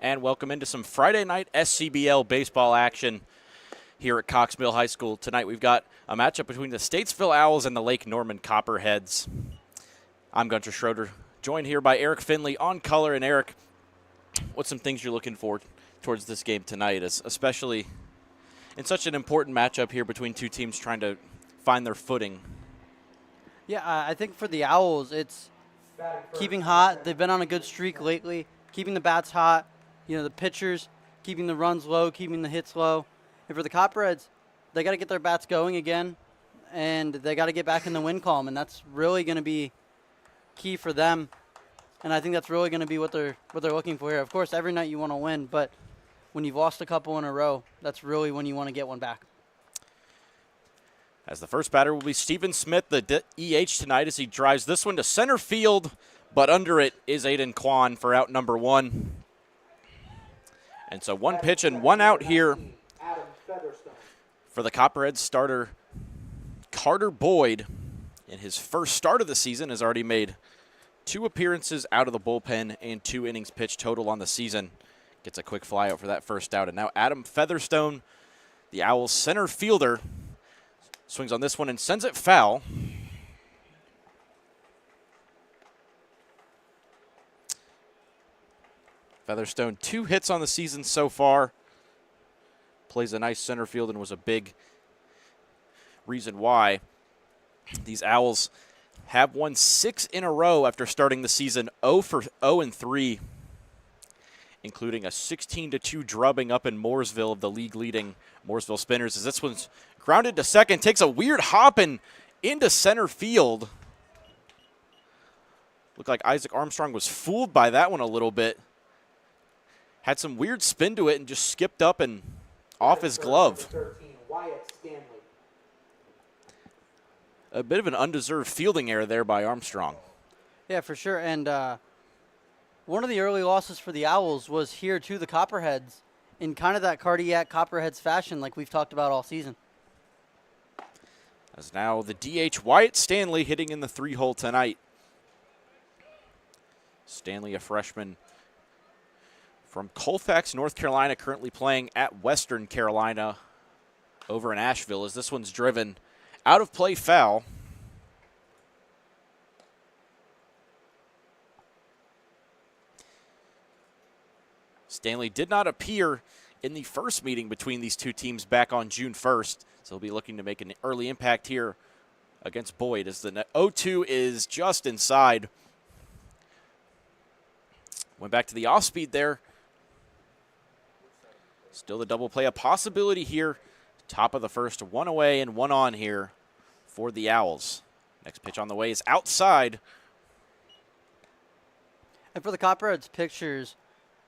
and welcome into some Friday night SCBL baseball action here at Cox Mill High School. Tonight we've got a matchup between the Statesville Owls and the Lake Norman Copperheads. I'm Gunter Schroeder, joined here by Eric Finley on color. And Eric, what's some things you're looking for towards this game tonight, especially in such an important matchup here between two teams trying to find their footing? Yeah, I think for the Owls, it's keeping hot. They've been on a good streak lately, keeping the bats hot. You know, the pitchers, keeping the runs low, keeping the hits low. And for the Copperheads, they got to get their bats going again, and they got to get back in the win column, and that's really going to be key for them. And I think that's really going to be what they're looking for here. Of course, every night you want to win, but when you've lost a couple in a row, that's really when you want to get one back. As the first batter will be Steven Smith, the EH tonight, as he drives this one to center field, but under it is Aiden Kwan for out number one. And so one pitch and one out here for the Copperheads starter Carter Boyd. In his first start of the season, has already made 2 appearances out of the bullpen and 2 innings pitched total on the season. Gets a quick flyout for that first out. And now Adam Featherstone, the Owls center fielder, swings on this one and sends it foul. Featherstone, 2 hits on the season so far. Plays a nice center field and was a big reason why these Owls have won 6 in a row after starting the season 0-3, including a 16-2 drubbing up in Mooresville of the league-leading Mooresville Spinners. As this one's grounded to second, takes a weird hop and into center field. Looked like Isaac Armstrong was fooled by that one a little bit. Had some weird spin to it and just skipped up and off his glove. A bit of an undeserved fielding error there by Armstrong. Yeah, for sure. And one of the early losses for the Owls was here to the Copperheads in kind of that cardiac Copperheads fashion like we've talked about all season. As now the DH Wyatt Stanley hitting in the 3-hole tonight. Stanley, a freshman from Colfax, North Carolina, currently playing at Western Carolina over in Asheville, as this one's driven out of play foul. Stanley did not appear in the first meeting between these two teams back on June 1st, so he'll be looking to make an early impact here against Boyd, as the 0-2 is just inside. Went back to the off-speed there. Still the double play, a possibility here. Top of the first, 1 away and 1 on here for the Owls. Next pitch on the way is outside. And for the Copperheads pitchers,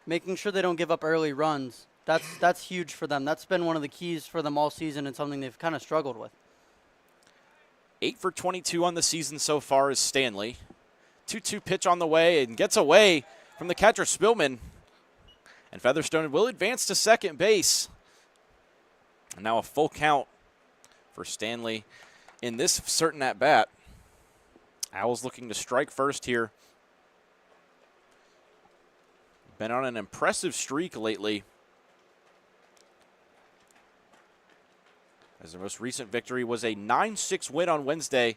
making sure they don't give up early runs, that's huge for them. That's been one of the keys for them all season and something they've kind of struggled with. 8 for 22 on the season so far is Stanley. 2-2 pitch on the way and gets away from the catcher Spillman. And Featherstone will advance to second base. And now a full count for Stanley in this certain at-bat. Owls looking to strike first here. Been on an impressive streak lately, as their most recent victory was a 9-6 win on Wednesday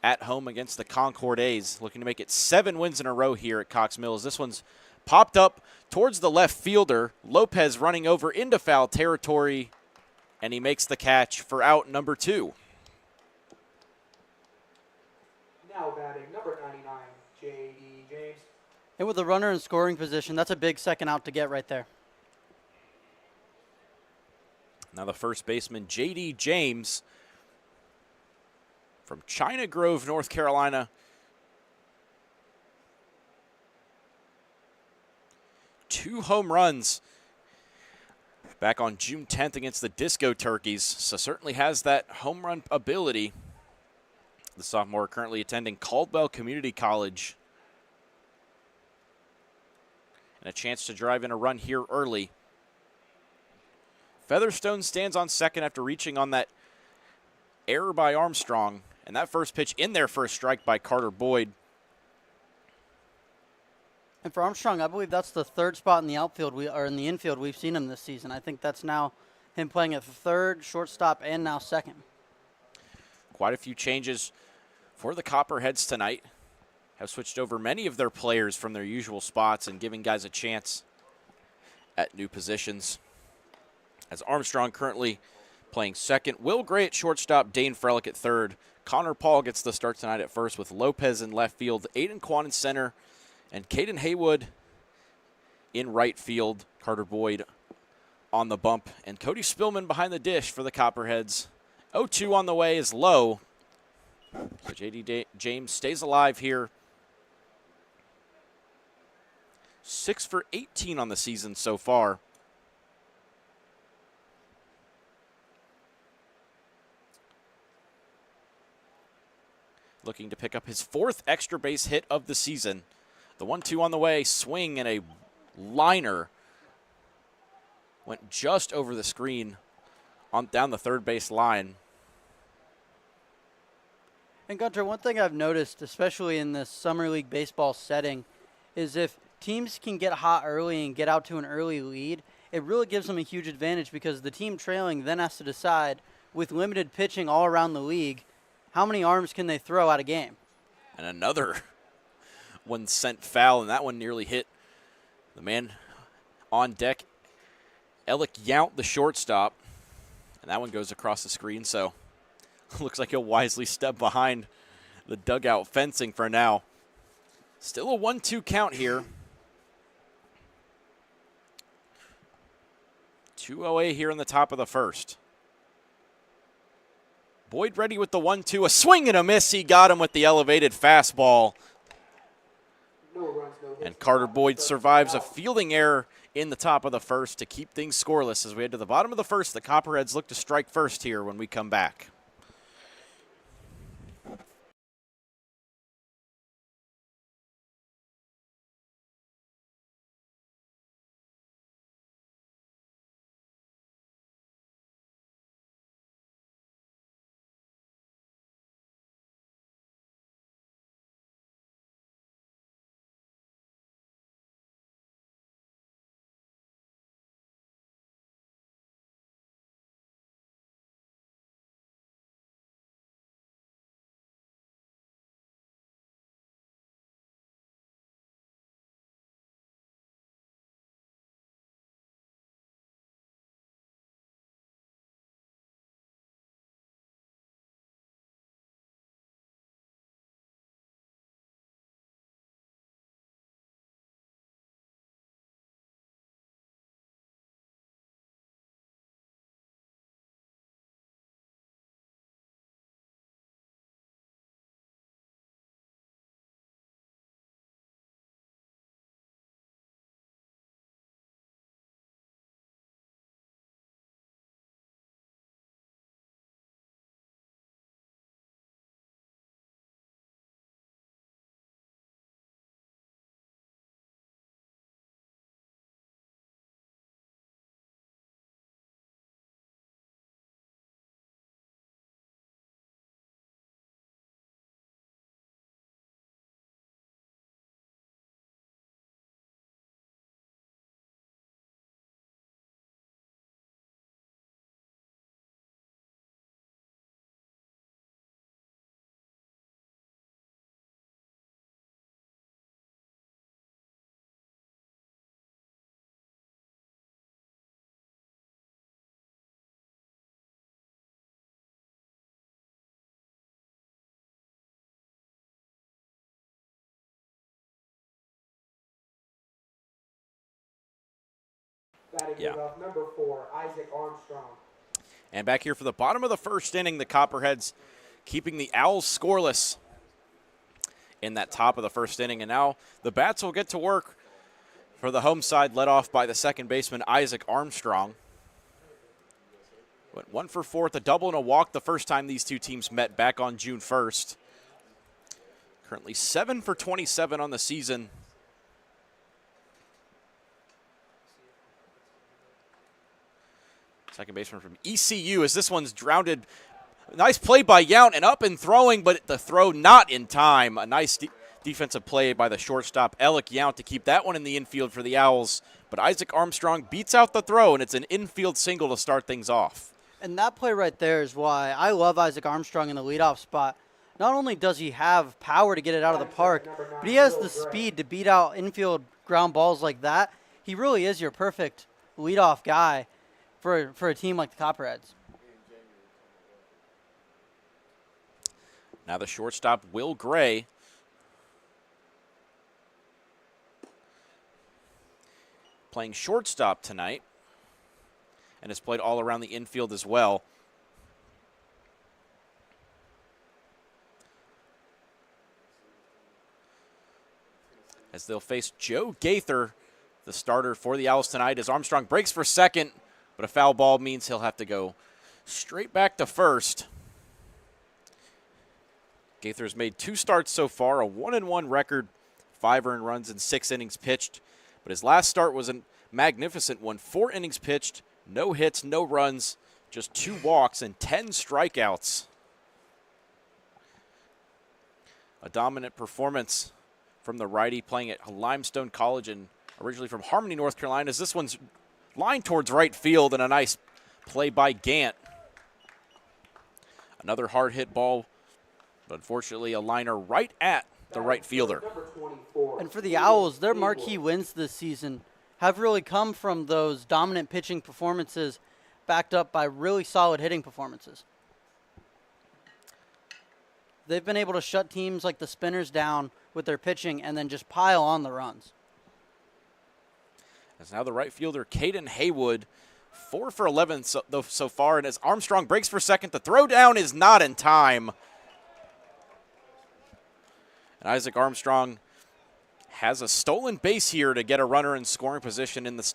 at home against the Concord A's. Looking to make it 7 wins in a row here at Cox Mills. This one's popped up towards the left fielder. Lopez running over into foul territory, and he makes the catch for out number 2. Now batting number 99, J.D. James. And with a runner in scoring position, that's a big second out to get right there. Now the first baseman, J.D. James, from China Grove, North Carolina. 2 home runs back on June 10th against the Disco Turkeys, so certainly has that home run ability. The sophomore currently attending Caldwell Community College. And a chance to drive in a run here early. Featherstone stands on second after reaching on that error by Armstrong. And that first pitch in there for a strike by Carter Boyd. And for Armstrong, I believe that's the third spot in the outfield or in the infield we've seen him this season. I think that's now him playing at third, shortstop, and now second. Quite a few changes for the Copperheads tonight. Have switched over many of their players from their usual spots and giving guys a chance at new positions. As Armstrong currently playing second, Will Gray at shortstop, Dane Frelick at third. Connor Paul gets the start tonight at first with Lopez in left field, Aiden Kwan in center, and Caden Haywood in right field. Carter Boyd on the bump, and Cody Spillman behind the dish for the Copperheads. 0-2 on the way is low. So J.D. James stays alive here. 6 for 18 on the season so far. Looking to pick up his 4th extra base hit of the season. The 1-2 on the way, swing and a liner. Went just over the screen on down the third base line. And Gunter, one thing I've noticed, especially in this summer league baseball setting, is if teams can get hot early and get out to an early lead, it really gives them a huge advantage because the team trailing then has to decide, with limited pitching all around the league, how many arms can they throw out a game. And another one sent foul, and that one nearly hit the man on deck, Alec Yount, the shortstop. And that one goes across the screen, so looks like he'll wisely step behind the dugout fencing for now. Still a 1-2 count here. 2-0 here in the top of the first. Boyd ready with the 1-2. A swing and a miss. He got him with the elevated fastball. No runs, no hits. And Carter Boyd survives a fielding error in the top of the first to keep things scoreless as we head to the bottom of the first. The Copperheads look to strike first here when we come back. Batting Yeah. leadoff, number 4, Isaac Armstrong. And back here for the bottom of the first inning, the Copperheads keeping the Owls scoreless in that top of the first inning. And now the Bats will get to work for the home side, led off by the second baseman, Isaac Armstrong. Went 1 for 4 with a double and a walk the first time these two teams met back on June 1st. Currently 7 for 27 on the season. Second baseman from ECU as this one's grounded. Nice play by Yount and up and throwing, but the throw not in time. A nice defensive play by the shortstop, Alec Yount, to keep that one in the infield for the Owls. But Isaac Armstrong beats out the throw, and it's an infield single to start things off. And that play right there is why I love Isaac Armstrong in the leadoff spot. Not only does he have power to get it out of the park, but he has the speed to beat out infield ground balls like that. He really is your perfect leadoff guy for a team like the Copperheads. Now the shortstop, Will Gray. Playing shortstop tonight, and has played all around the infield as well. As they'll face Joe Gaither, the starter for the Owls tonight, as Armstrong breaks for second, but a foul ball means he'll have to go straight back to first. Gaither's made 2 starts so far, a 1-1 record, 5 earned runs and 6 innings pitched. But his last start was a magnificent one. 4 innings pitched, no hits, no runs, just 2 walks and 10 strikeouts. A dominant performance from the righty, playing at Limestone College and originally from Harmony, North Carolina, as this one's lined towards right field, and a nice play by Gant. Another hard hit ball, but unfortunately a liner right at the right fielder. And for the Owls, their marquee wins this season have really come from those dominant pitching performances backed up by really solid hitting performances. They've been able to shut teams like the Spinners down with their pitching and then just pile on the runs. As now the right fielder, Caden Haywood, 4 for 11 so far, and as Armstrong breaks for second, the throw down is not in time. And Isaac Armstrong has a stolen base here to get a runner in scoring position in the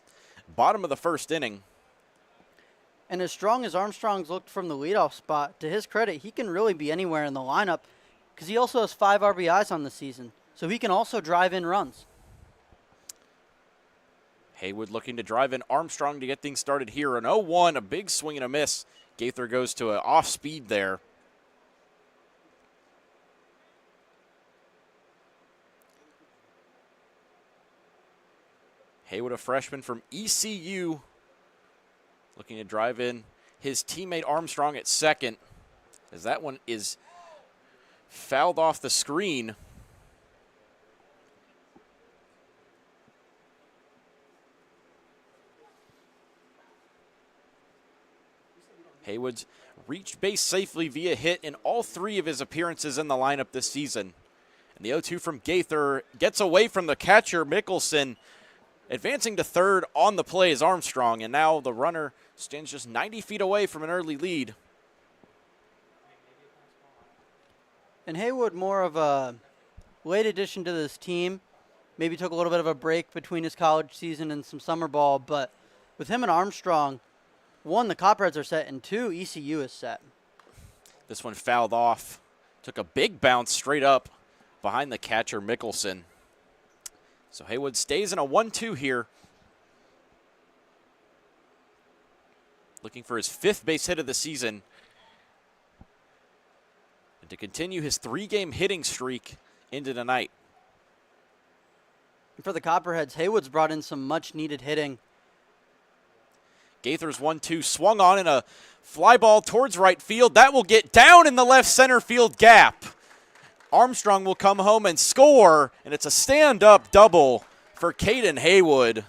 bottom of the first inning. And as strong as Armstrong's looked from the leadoff spot, to his credit, he can really be anywhere in the lineup because he also has 5 RBIs on the season, so he can also drive in runs. Haywood looking to drive in Armstrong to get things started here. An 0-1, a big swing and a miss. Gaither goes to an off speed there. Haywood, a freshman from ECU, looking to drive in his teammate Armstrong at second, as that one is fouled off the screen. Haywood's reached base safely via hit in all 3 of his appearances in the lineup this season. And the 0-2 from Gaither gets away from the catcher, Mickelson. Advancing to third on the play is Armstrong, and now the runner stands just 90 feet away from an early lead. And Haywood, more of a late addition to this team, maybe took a little bit of a break between his college season and some summer ball, but with him and Armstrong, 1, the Copperheads are set, and 2, ECU is set. This one fouled off. Took a big bounce straight up behind the catcher, Mickelson. So Haywood stays in a 1-2 here. Looking for his 5th base hit of the season. And to continue his 3-game hitting streak into tonight. And for the Copperheads, Haywood's brought in some much-needed hitting. Gaither's 1-2 swung on in a fly ball towards right field. That will get down in the left center field gap. Armstrong will come home and score, and it's a stand-up double for Caden Haywood.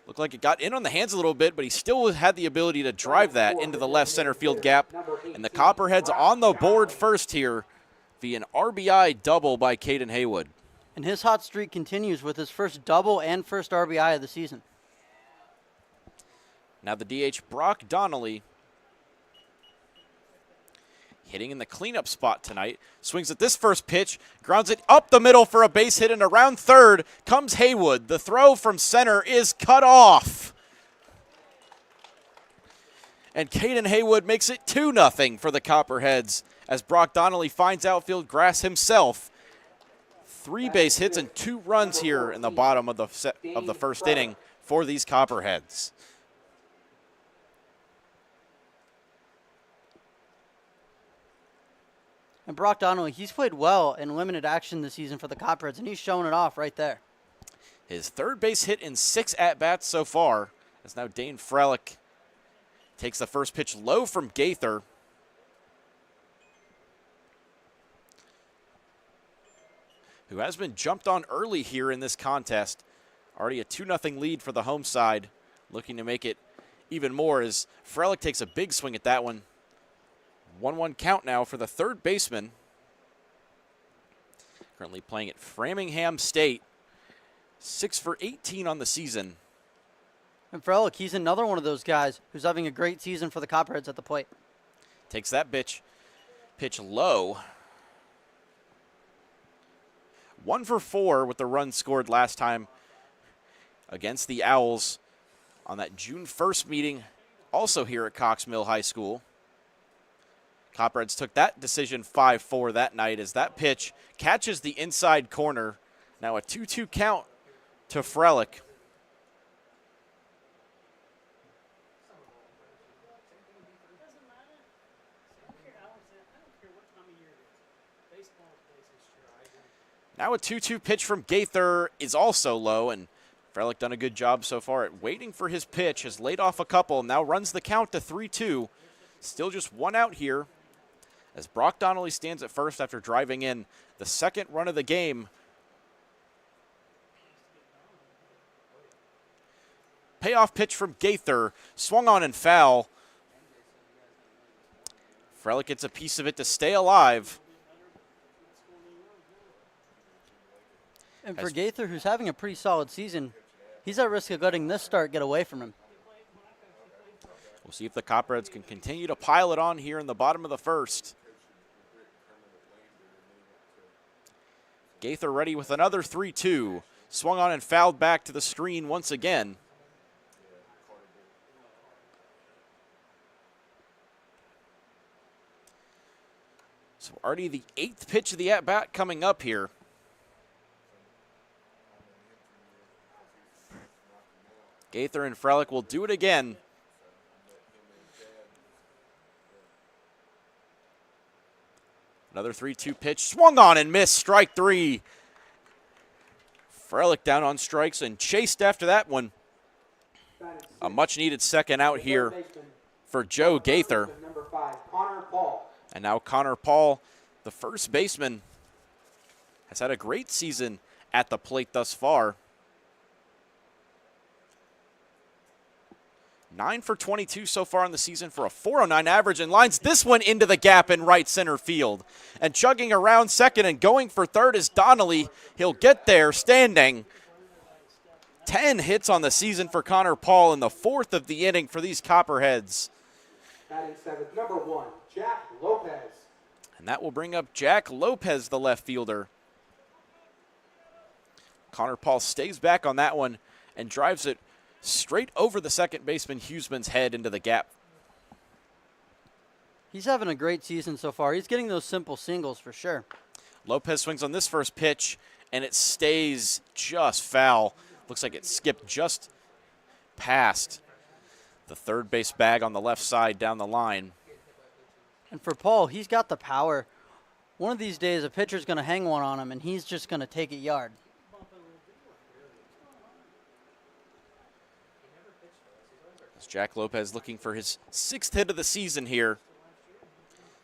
Looked like it got in on the hands a little bit, but he still had the ability to drive that into the left center field gap. And the Copperheads on the board first here via an RBI double by Caden Haywood. And his hot streak continues with his first double and first RBI of the season. Now the DH, Brock Donnelly, hitting in the cleanup spot tonight. Swings at this first pitch, grounds it up the middle for a base hit, and around third comes Haywood. The throw from center is cut off. And Caden Haywood makes it 2-0 for the Copperheads as Brock Donnelly finds outfield grass himself. 3 base hits and 2 runs here in the bottom of the first inning for these Copperheads. And Brock Donnelly, he's played well in limited action this season for the Copperheads, and he's showing it off right there. His third base hit in 6 at-bats so far, as now Dane Frelick takes the first pitch low from Gaither. Who has been jumped on early here in this contest. Already a 2-0 lead for the home side, looking to make it even more as Frelick takes a big swing at that one. 1-1 count now for the third baseman. Currently playing at Framingham State. 6 for 18 on the season. And Frelick, he's another one of those guys who's having a great season for the Copperheads at the plate. Takes that pitch low. 1 for 4 with the run scored last time against the Owls on that June 1st meeting, also here at Cox Mill High School. Copperheads took that decision 5-4 that night as that pitch catches the inside corner. Now a 2-2 count to Frelick. Now a 2-2 pitch from Gaither is also low, and Frelick done a good job so far at waiting for his pitch, has laid off a couple, now runs the count to 3-2. Still just 1 out here as Brock Donnelly stands at first after driving in the second run of the game. Payoff pitch from Gaither, swung on and foul. Frelick gets a piece of it to stay alive. And for Gaither, who's having a pretty solid season, he's at risk of letting this start get away from him. We'll see if the Copperheads can continue to pile it on here in the bottom of the first. Gaither ready with another 3-2. Swung on and fouled back to the screen once again. So already the 8th pitch of the at-bat coming up here. Gaither and Frelick will do it again. Another 3-2 pitch, swung on and missed, strike 3. Frelick down on strikes and chased after that one. A much-needed second out here for Joe Gaither. And now Connor Paul, the first baseman, has had a great season at the plate thus far. 9 for 22 so far in the season for a 409 average, and lines this one into the gap in right center field. And chugging around second and going for third is Donnelly. He'll get there standing. 10 hits on the season for Connor Paul in the 4th of the inning for these Copperheads. Batting 7th, number 1, Jack Lopez. And that will bring up Jack Lopez, the left fielder. Connor Paul stays back on that one and drives it straight over the second baseman Huseman's head into the gap. He's having a great season so far. He's getting those simple singles for sure. Lopez swings on this first pitch, and it stays just foul. Looks like it skipped just past the third base bag on the left side down the line. And for Paul, he's got the power. One of these days, a pitcher's going to hang one on him, and he's just going to take it yard. Jack Lopez looking for his 6th hit of the season here.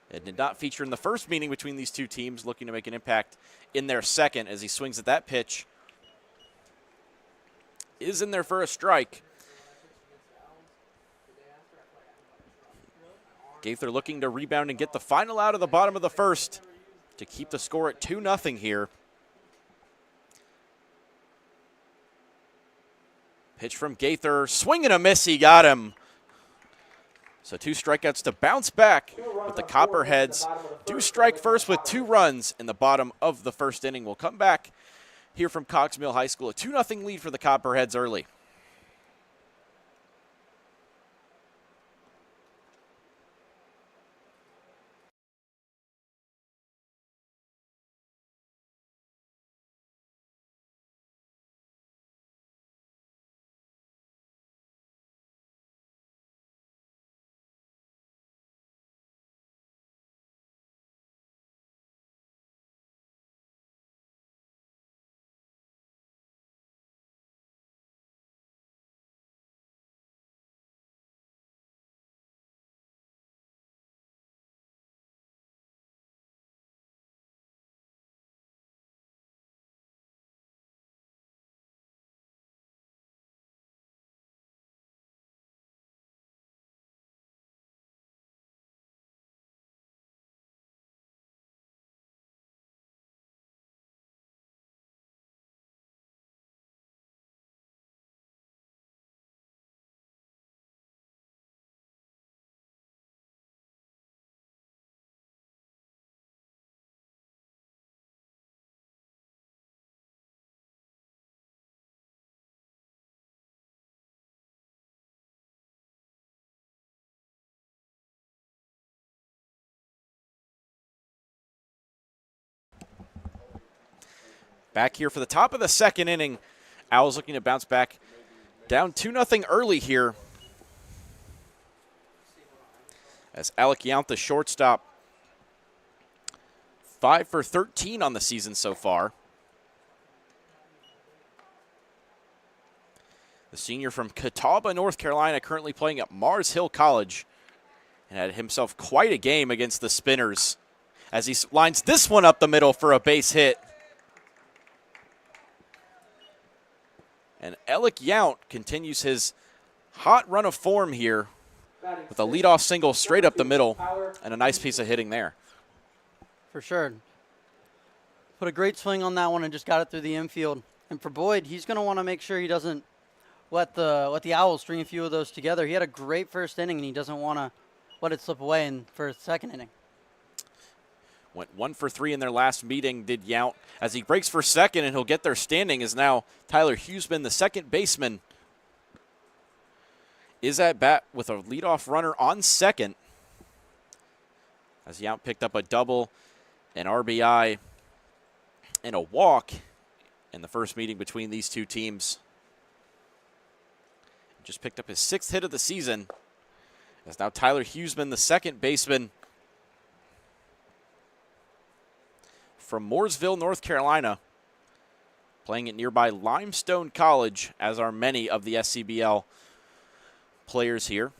It did not feature in the first meeting between these two teams, looking to make an impact in their second as he swings at that pitch. Is in there for a strike. Gaither looking to rebound and get the final out of the bottom of the first to keep the score at 2-0 here. Pitch from Gaither, swing and a miss, he got him. So 2 strikeouts to bounce back, but the Copperheads do strike first with 2 runs in the bottom of the first inning. We'll come back here from Cox Mill High School, a 2-0 lead for the Copperheads early. Back here for the top of the second inning. Owls looking to bounce back. Down 2-0 early here. As Alec Yount, the shortstop, 5 for 13 on the season so far. The senior from Catawba, North Carolina, currently playing at Mars Hill College, and had himself quite a game against the Spinners as he lines this one up the middle for a base hit. And Alec Yount continues his hot run of form here with a leadoff single straight up the middle and a nice piece of hitting there. For sure. Put a great swing on that one and just got it through the infield. And for Boyd, he's going to want to make sure he doesn't let the Owls string a few of those together. He had a great first inning, and he doesn't want to let it slip away for his second inning. Went 1 for 3 in their last meeting, did Yount. As he breaks for second and he'll get there standing is now Tyler Huseman, the second baseman, is at bat with a leadoff runner on second. As Yount picked up a double, an RBI, and a walk in the first meeting between these two teams. Just picked up his 6th hit of the season. As now Tyler Huseman, the second baseman, from Mooresville, North Carolina, playing at nearby Limestone College, as are many of the SCBL players here.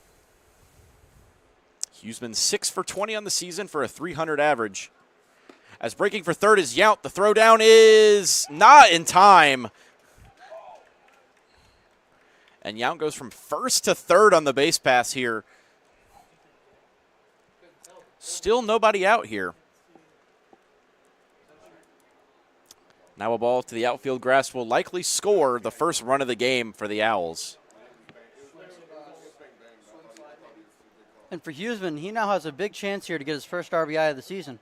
Huseman 6 for 20 on the season for a .300 average. As breaking for third is Yount. The throw down is not in time. And Yount goes from first to third on the base pass here. Still nobody out here. Now a ball to the outfield grass will likely score the first run of the game for the Owls. And for Huseman, he now has a big chance here to get his first RBI of the season.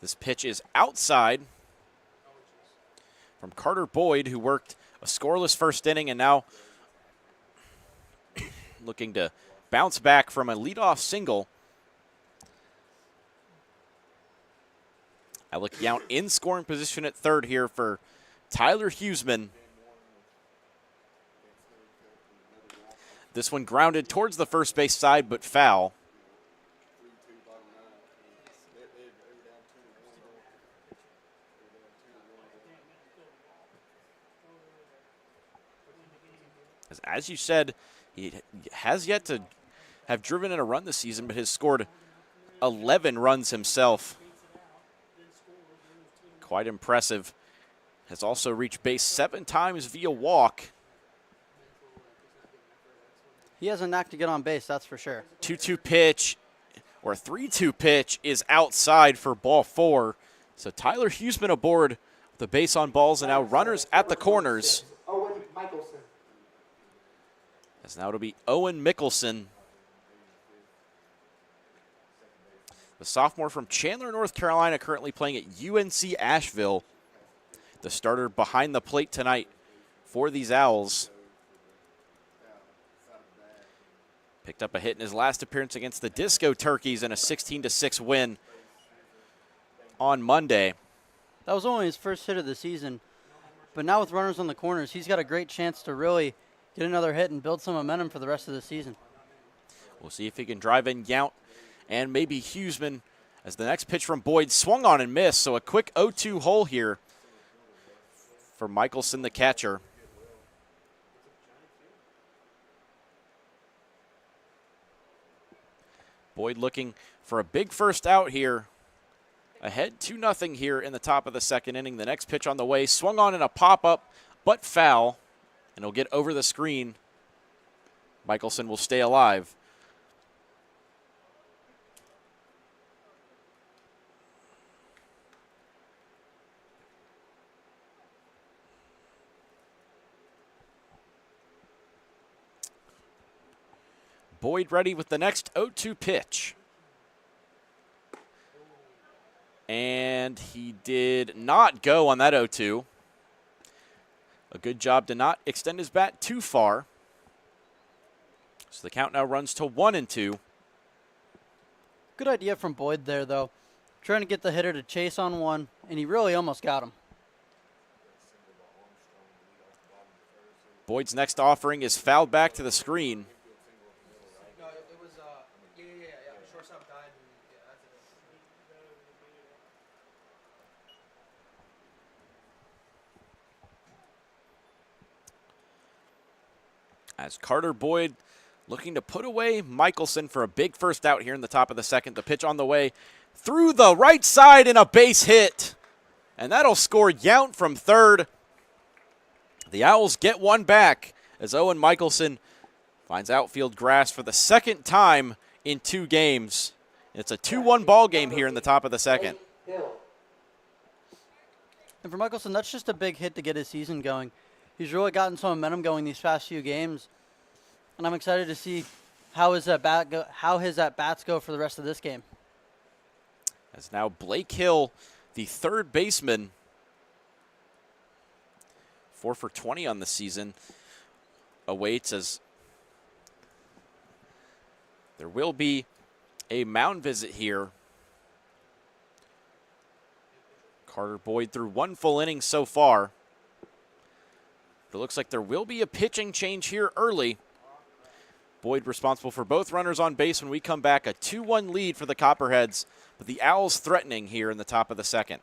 This pitch is outside from Carter Boyd, who worked a scoreless first inning and now looking to bounce back from a leadoff single. Alec Yount in scoring position at third here for Tyler Huseman. This one grounded towards the first base side, but foul. As you said, he has yet to have driven in a run this season, but has scored 11 runs himself. Quite impressive. Has also reached base 7 times via walk. He has a knack to get on base, that's for sure. 2-2 pitch, or 3-2 pitch, is outside for ball 4. So Tyler Huseman aboard with the base on balls, and now runners at the corners. Owen Michelson. As now it'll be Owen Mickelson, the sophomore from Chandler, North Carolina, currently playing at UNC Asheville. The starter behind the plate tonight for these Owls. Picked up a hit in his last appearance against the Disco Turkeys in a 16-6 win on Monday. That was only his first hit of the season. But now with runners on the corners, he's got a great chance to really get another hit and build some momentum for the rest of the season. We'll see if he can drive in Yount and maybe Huseman as the next pitch from Boyd swung on and missed. So a quick 0-2 hole here for Michelson, the catcher. Boyd looking for a big first out here. Ahead 2-0 here in the top of the second inning. The next pitch on the way, swung on in a pop-up, but foul. And he'll get over the screen. Michelson will stay alive. Boyd ready with the next 0-2 pitch. And he did not go on that 0-2. A good job to not extend his bat too far. So the count now runs to 1-2. Good idea from Boyd there, though. Trying to get the hitter to chase on one, and he really almost got him. Boyd's next offering is fouled back to the screen. No, it was shortstop died. Yeah, that's it. As Carter Boyd looking to put away Michelson for a big first out here in the top of the second. The pitch on the way through the right side and a base hit. And that'll score Yount from third. The Owls get one back as Owen Michelson finds outfield grass for the second time in 2 games. It's a 2-1 ball game here in the top of the second. And for Michelson, that's just a big hit to get his season going. He's really gotten some momentum going these past few games, and I'm excited to see how his at-bats go for the rest of this game. As now Blake Hill, the third baseman, 4 for 20 on the season, awaits as there will be a mound visit here. Carter Boyd through 1 full inning so far. But it looks like there will be a pitching change here early. Boyd responsible for both runners on base when we come back. A 2-1 lead for the Copperheads, but the Owls threatening here in the top of the second.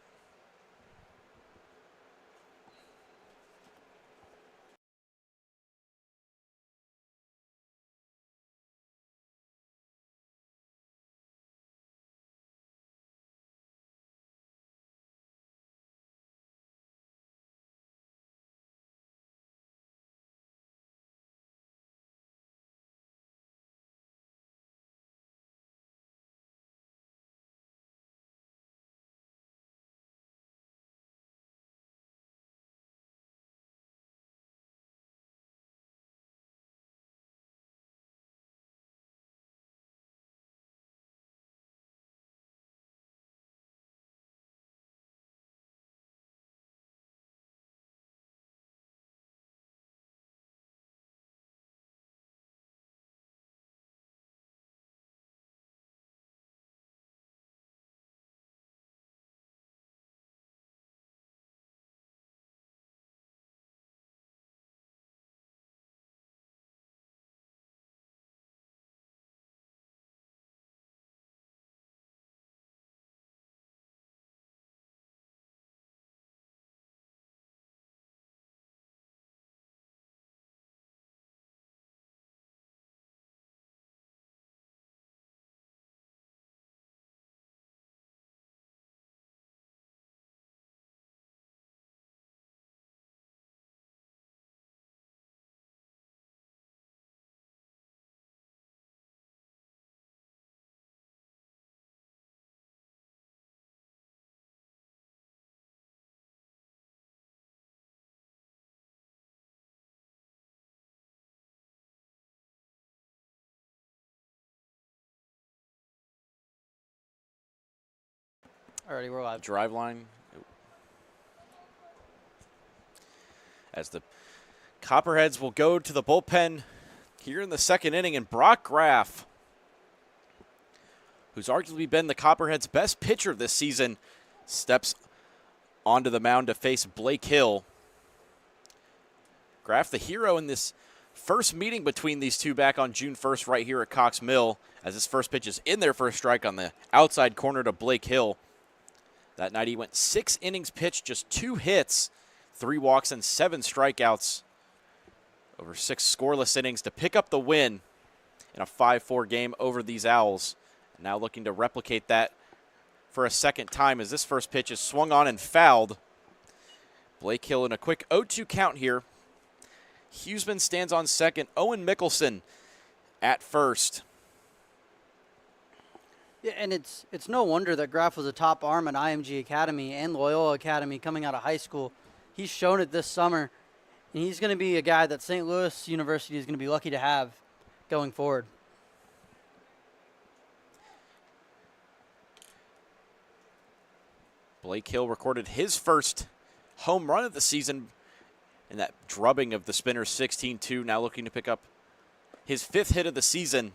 Alrighty, we're live. Drive line. As the Copperheads will go to the bullpen here in the second inning, and Brock Graff, who's arguably been the Copperheads' best pitcher this season, steps onto the mound to face Blake Hill. Graff, the hero in this first meeting between these two back on June 1st right here at Cox Mill, as his first pitch is in there for a strike on the outside corner to Blake Hill. That night he went 6 innings pitched, just 2 hits, 3 walks, and 7 strikeouts over 6 scoreless innings to pick up the win in a 5-4 game over these Owls. Now looking to replicate that for a second time as this first pitch is swung on and fouled. Blake Hill in a quick 0-2 count here. Huseman stands on second. Owen Michelson at first. Yeah, and it's no wonder that Graff was a top arm at IMG Academy and Loyola Academy coming out of high school. He's shown it this summer, and he's going to be a guy that St. Louis University is going to be lucky to have going forward. Blake Hill recorded his first home run of the season in that drubbing of the Spinners 16-2, now looking to pick up his 5th hit of the season.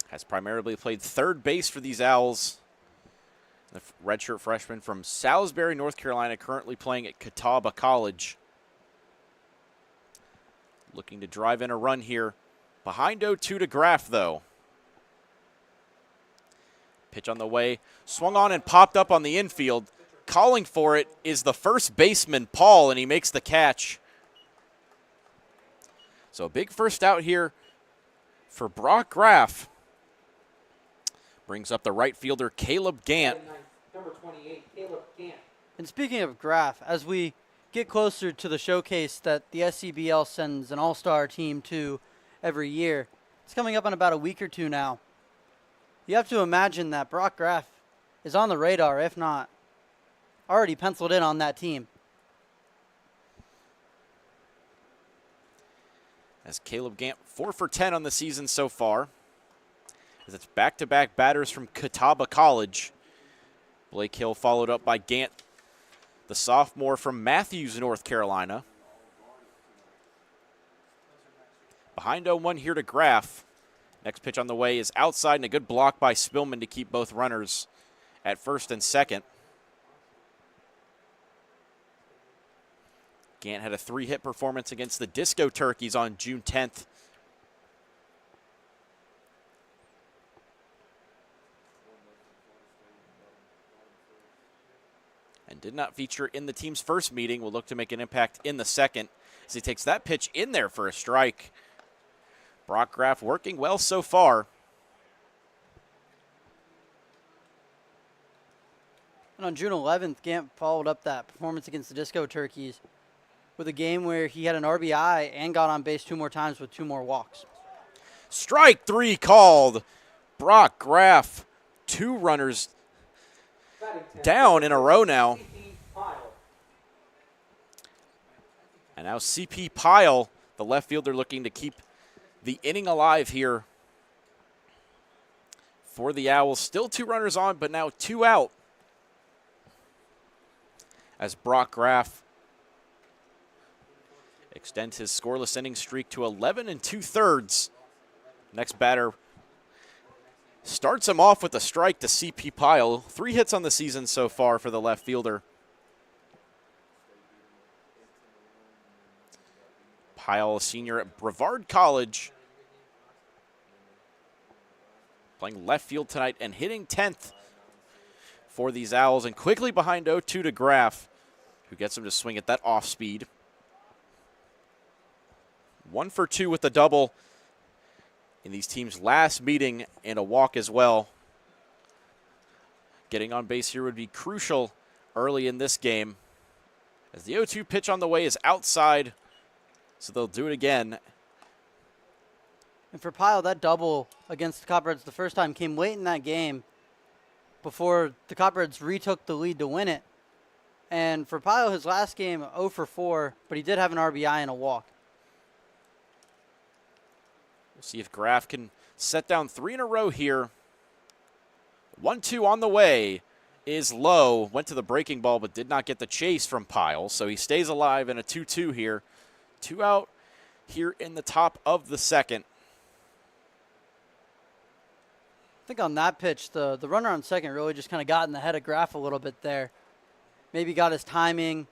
Has primarily played third base for these Owls. The redshirt freshman from Salisbury, North Carolina, currently playing at Catawba College. Looking to drive in a run here. Behind 0-2 to Graff, though. Pitch on the way. Swung on and popped up on the infield. Calling for it is the first baseman, Paul, and he makes the catch. So a big first out here for Brock Graff. Brings up the right fielder, Caleb Gant. Number 28, Caleb Gant. And speaking of Graff, as we get closer to the showcase that the SCBL sends an all-star team to every year, it's coming up in about a week or two now. You have to imagine that Brock Graff is on the radar, if not already penciled in on that team. As Caleb Gant 4 for 10 on the season so far. As it's back-to-back batters from Catawba College. Blake Hill followed up by Gant, the sophomore from Matthews, North Carolina. Behind 0-1 here to Graff. Next pitch on the way is outside, and a good block by Spillman to keep both runners at first and second. Gant had a 3-hit performance against the Disco Turkeys on June 10th. And did not feature in the team's first meeting. Will look to make an impact in the second as he takes that pitch in there for a strike. Brock Graff working well so far. And on June 11th, Gant followed up that performance against the Disco Turkeys with a game where he had an RBI and got on base 2 more times with 2 more walks. Strike 3 called. Brock Graff, 2 runners down in a row now. And now CP Pyle, the left fielder, looking to keep the inning alive here for the Owls. Still 2 runners on, but now 2 out. As Brock Graff extends his scoreless inning streak to 11 2/3. Next batter starts him off with a strike to CP Pyle. 3 hits on the season so far for the left fielder. Pyle, a senior at Brevard College, playing left field tonight and hitting 10th for these Owls. And quickly behind 0-2 to Graff, who gets him to swing at that off speed. 1 for 2 with the double in these teams' last meeting and a walk as well. Getting on base here would be crucial early in this game. As the 0-2 pitch on the way is outside, so they'll do it again. And for Pyle, that double against the Copperheads the first time came late in that game before the Copperheads retook the lead to win it. And for Pyle, his last game, 0 for 4, but he did have an RBI and a walk. We'll see if Graff can set down 3 in a row here. 1-2 on the way is low. Went to the breaking ball, but did not get the chase from Pyle. So he stays alive in a 2-2 here. 2 out here in the top of the second. I think on that pitch, the runner on second really just kind of got in the head of Graff a little bit there. Maybe got his timing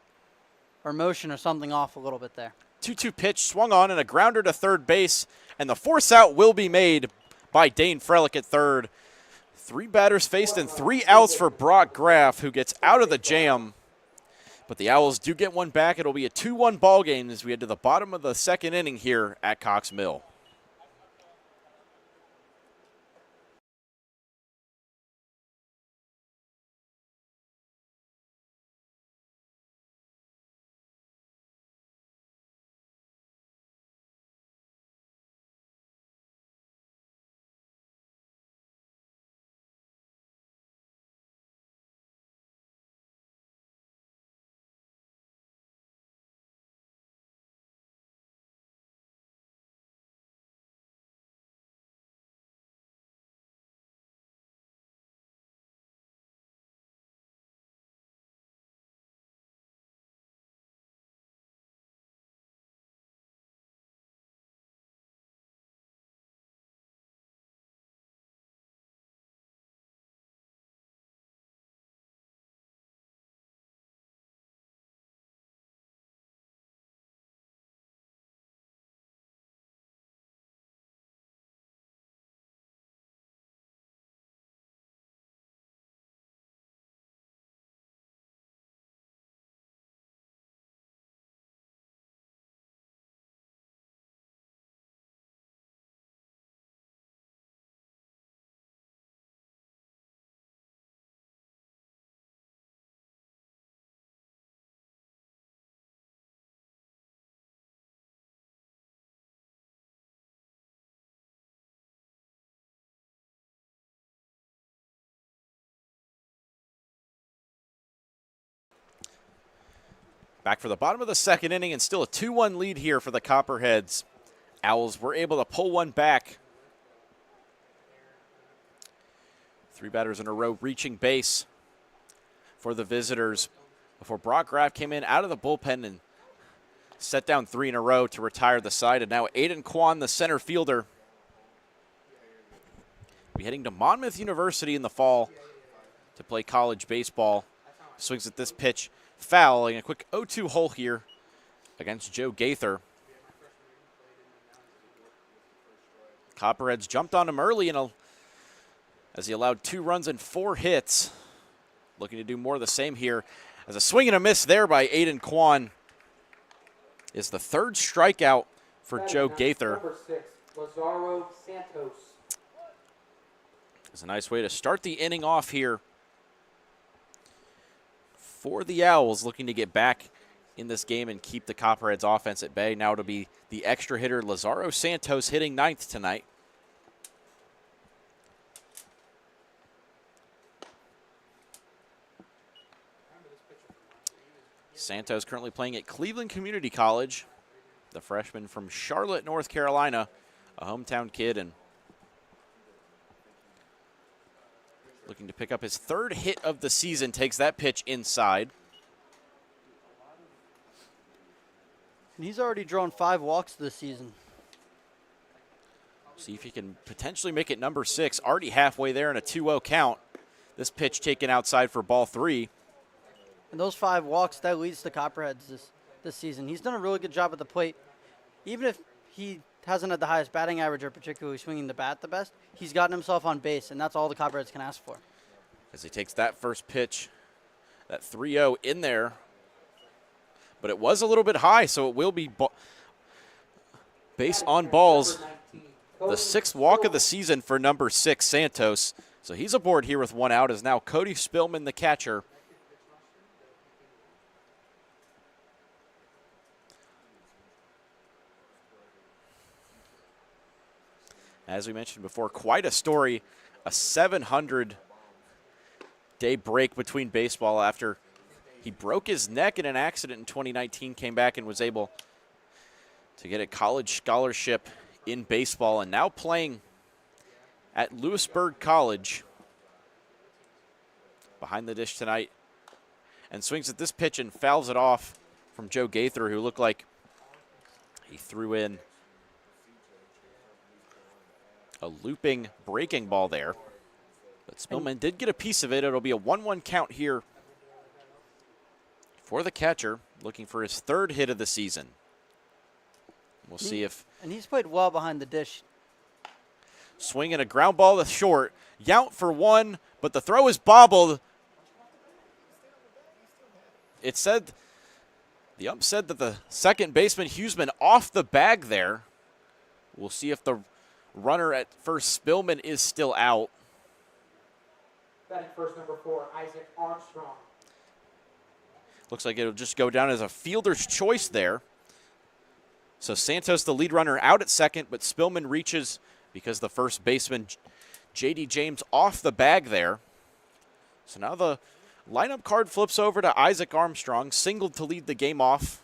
or motion or something off a little bit there. 2-2 pitch, swung on, and a grounder to third base. And the force out will be made by Dane Frelick at third. 3 batters faced and 3 outs for Brock Graff, who gets out of the jam. But the Owls do get one back. It'll be a 2-1 ball game as we head to the bottom of the second inning here at Cox Mill. Back for the bottom of the second inning, and still a 2-1 lead here for the Copperheads. Owls were able to pull one back. 3 batters in a row reaching base for the visitors before Brock Graff came in out of the bullpen and set down 3 in a row to retire the side. And now Aiden Kwan, the center fielder, will be heading to Monmouth University in the fall to play college baseball. Swings at this pitch, fouling a quick 0-2 hole here against Joe Gaither. Copperheads jumped on him early as he allowed 2 runs and 4 hits. Looking to do more of the same here as a swing and a miss there by Aiden Kwan is the 3rd strikeout for Joe Gaither. Number 6, Lazaro Santos. It's a nice way to start the inning off here for the Owls, looking to get back in this game and keep the Copperheads offense at bay. Now it'll be the extra hitter Lazaro Santos hitting 9th tonight. Santos currently playing at Cleveland Community College, the freshman from Charlotte, North Carolina, a hometown kid, and looking to pick up his 3rd hit of the season. Takes that pitch inside. And he's already drawn 5 walks this season. See if he can potentially make it number 6. Already halfway there in a 2-0 count. This pitch taken outside for ball 3. And those 5 walks, that leads the Copperheads this season. He's done a really good job at the plate. Even if he hasn't had the highest batting average or particularly swinging the bat the best, he's gotten himself on base, and that's all the Copperheads can ask for. As he takes that first pitch, that 3-0 in there. But it was a little bit high, so it will be base on balls. The 6th walk of the season for number 6, Santos. So he's aboard here with 1 out, as now Cody Spillman, the catcher, as we mentioned before, quite a story, a 700-day break between baseball after he broke his neck in an accident in 2019, came back and was able to get a college scholarship in baseball, and now playing at Lewisburg College. Behind the dish tonight, and swings at this pitch and fouls it off from Joe Gaither, who looked like he threw in a looping breaking ball there. But Spillman did get a piece of it. It'll be a 1-1 count here for the catcher, looking for his 3rd hit of the season. We'll see if... And he's played well behind the dish. Swinging a ground ball to short. Yount for 1, but the throw is bobbled. It said, the ump said that the second baseman, Huseman, off the bag there. We'll see if the runner at first, Spillman, is still out. Batting first, number 4, Isaac Armstrong. Looks like it'll just go down as a fielder's choice there. So Santos, the lead runner, out at second, but Spillman reaches because the first baseman, J.D. James, off the bag there. So now the lineup card flips over to Isaac Armstrong, singled to lead the game off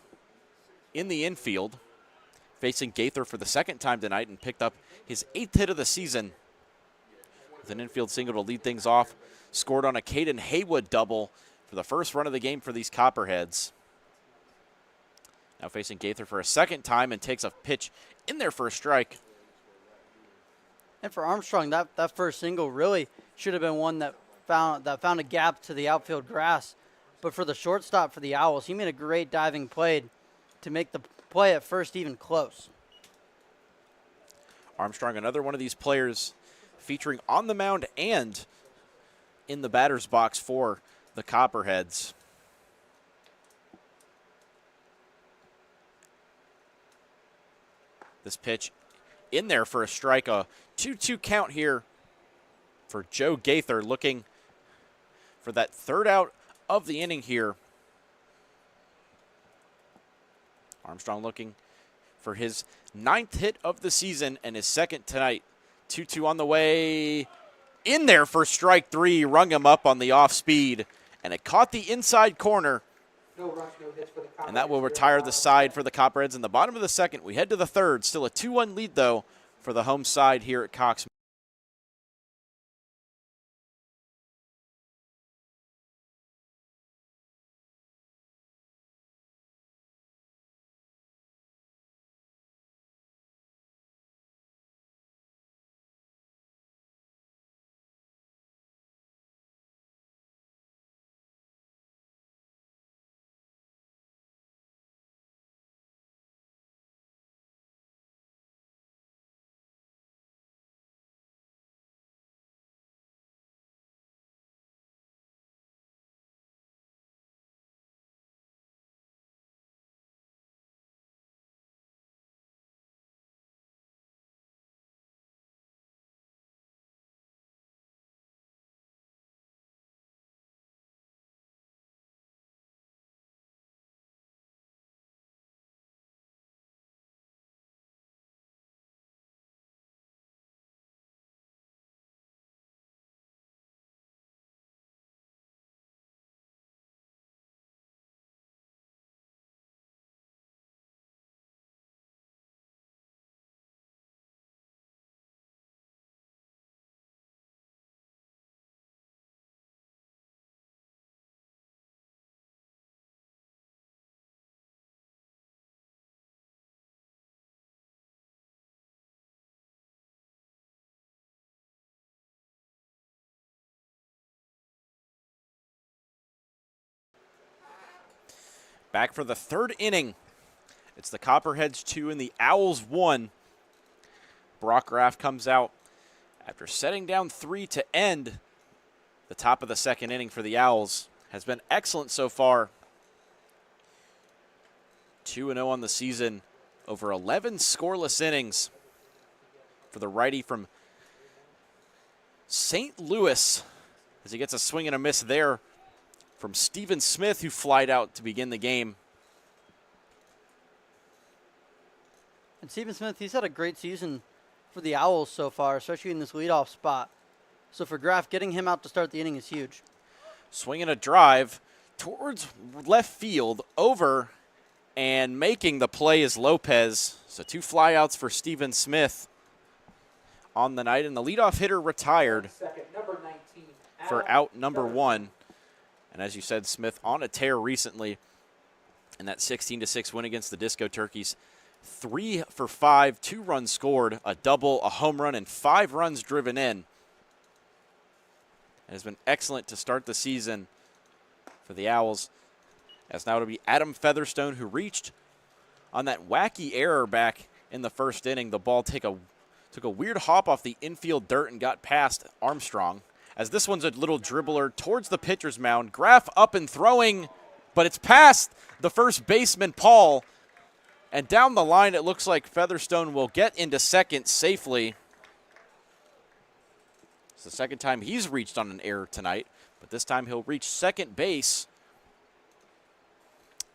in the infield, facing Gaither for the 2nd time tonight, and picked up his 8th hit of the season with an infield single to lead things off. Scored on a Caden Haywood double for the first run of the game for these Copperheads. Now facing Gaither for a 2nd time, and takes a pitch in there for a strike. And for Armstrong, that first single really should have been one that found a gap to the outfield grass. But for the shortstop for the Owls, he made a great diving play to make the play at first even close. Armstrong, another one of these players featuring on the mound and in the batter's box for the Copperheads. This pitch in there for a strike, a 2-2 count here for Joe Gaither, looking for that 3rd out of the inning here. Armstrong looking for his 9th hit of the season and his 2nd tonight. 2-2 on the way. In there for strike 3, rung him up on the off speed, and it caught the inside corner No runs, no hits for the Copperheads. And that will retire the side for the Copperheads in the bottom of the second. We head to the third. Still a 2-1 lead, though, for the home side here at Cox. Back for the third inning. It's the Copperheads 2 and the Owls 1. Brock Graff comes out after setting down 3 to end the top of the second inning for the Owls. Has been excellent so far. 2-0 on the season, over 11 scoreless innings for the righty from St. Louis, as he gets a swing and a miss there from Stephen Smith, who flied out to begin the game. And Stephen Smith, he's had a great season for the Owls so far, especially in this leadoff spot. So for Graff, getting him out to start the inning is huge. Swinging a drive towards left field, over, and making the play is Lopez. So 2 flyouts for Stephen Smith on the night, and the leadoff hitter retired Number 19, for out number 1. And as you said, Smith on a tear recently in that 16-6 win against the Disco Turkeys. 3 for 5, 2 runs scored, a double, a home run, and 5 runs driven in. It has been excellent to start the season for the Owls. As now it'll be Adam Featherstone, who reached on that wacky error back in the first inning. The ball took a weird hop off the infield dirt and got past Armstrong. As this one's a little dribbler towards the pitcher's mound. Graff up and throwing, but it's past the first baseman, Paul. And down the line, it looks like Featherstone will get into second safely. It's the second time he's reached on an error tonight, but this time he'll reach second base.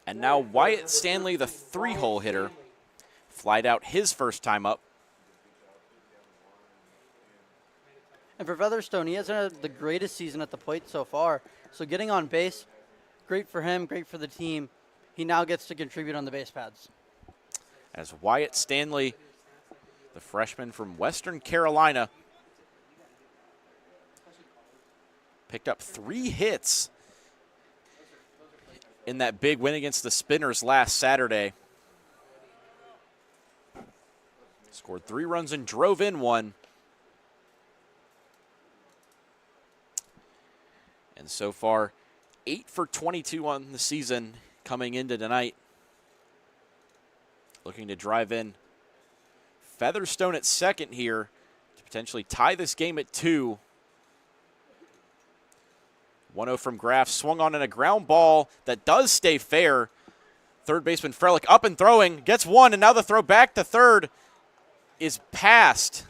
And now Wyatt Stanley, the 3-hole hitter, flied out his first time up. And for Featherstone, he hasn't had the greatest season at the plate so far. So getting on base, great for him, great for the team. He now gets to contribute on the base paths. As Wyatt Stanley, the freshman from Western Carolina, picked up 3 hits in that big win against the Spinners last Saturday. Scored 3 runs and drove in 1. And so far, 8 for 22 on the season coming into tonight. Looking to drive in Featherstone at second here to potentially tie this game at 2. 1-0 from Graff, swung on in a ground ball that does stay fair. Third baseman Frelick up and throwing, gets 1, and now the throw back to third is passed.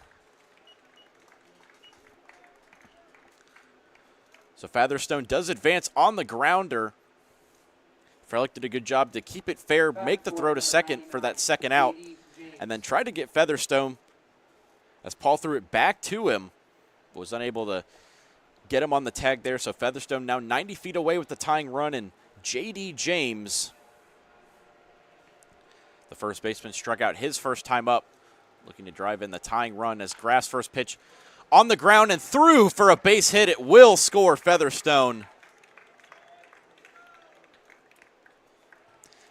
So Featherstone does advance on the grounder. Frelick did a good job to keep it fair, make the throw to second for that second out, and then try to get Featherstone as Paul threw it back to him, but was unable to get him on the tag there. So Featherstone now 90 feet away with the tying run, and J.D. James, the first baseman, struck out his first time up, looking to drive in the tying run as Graf's first pitch on the ground and through for a base hit. It will score Featherstone.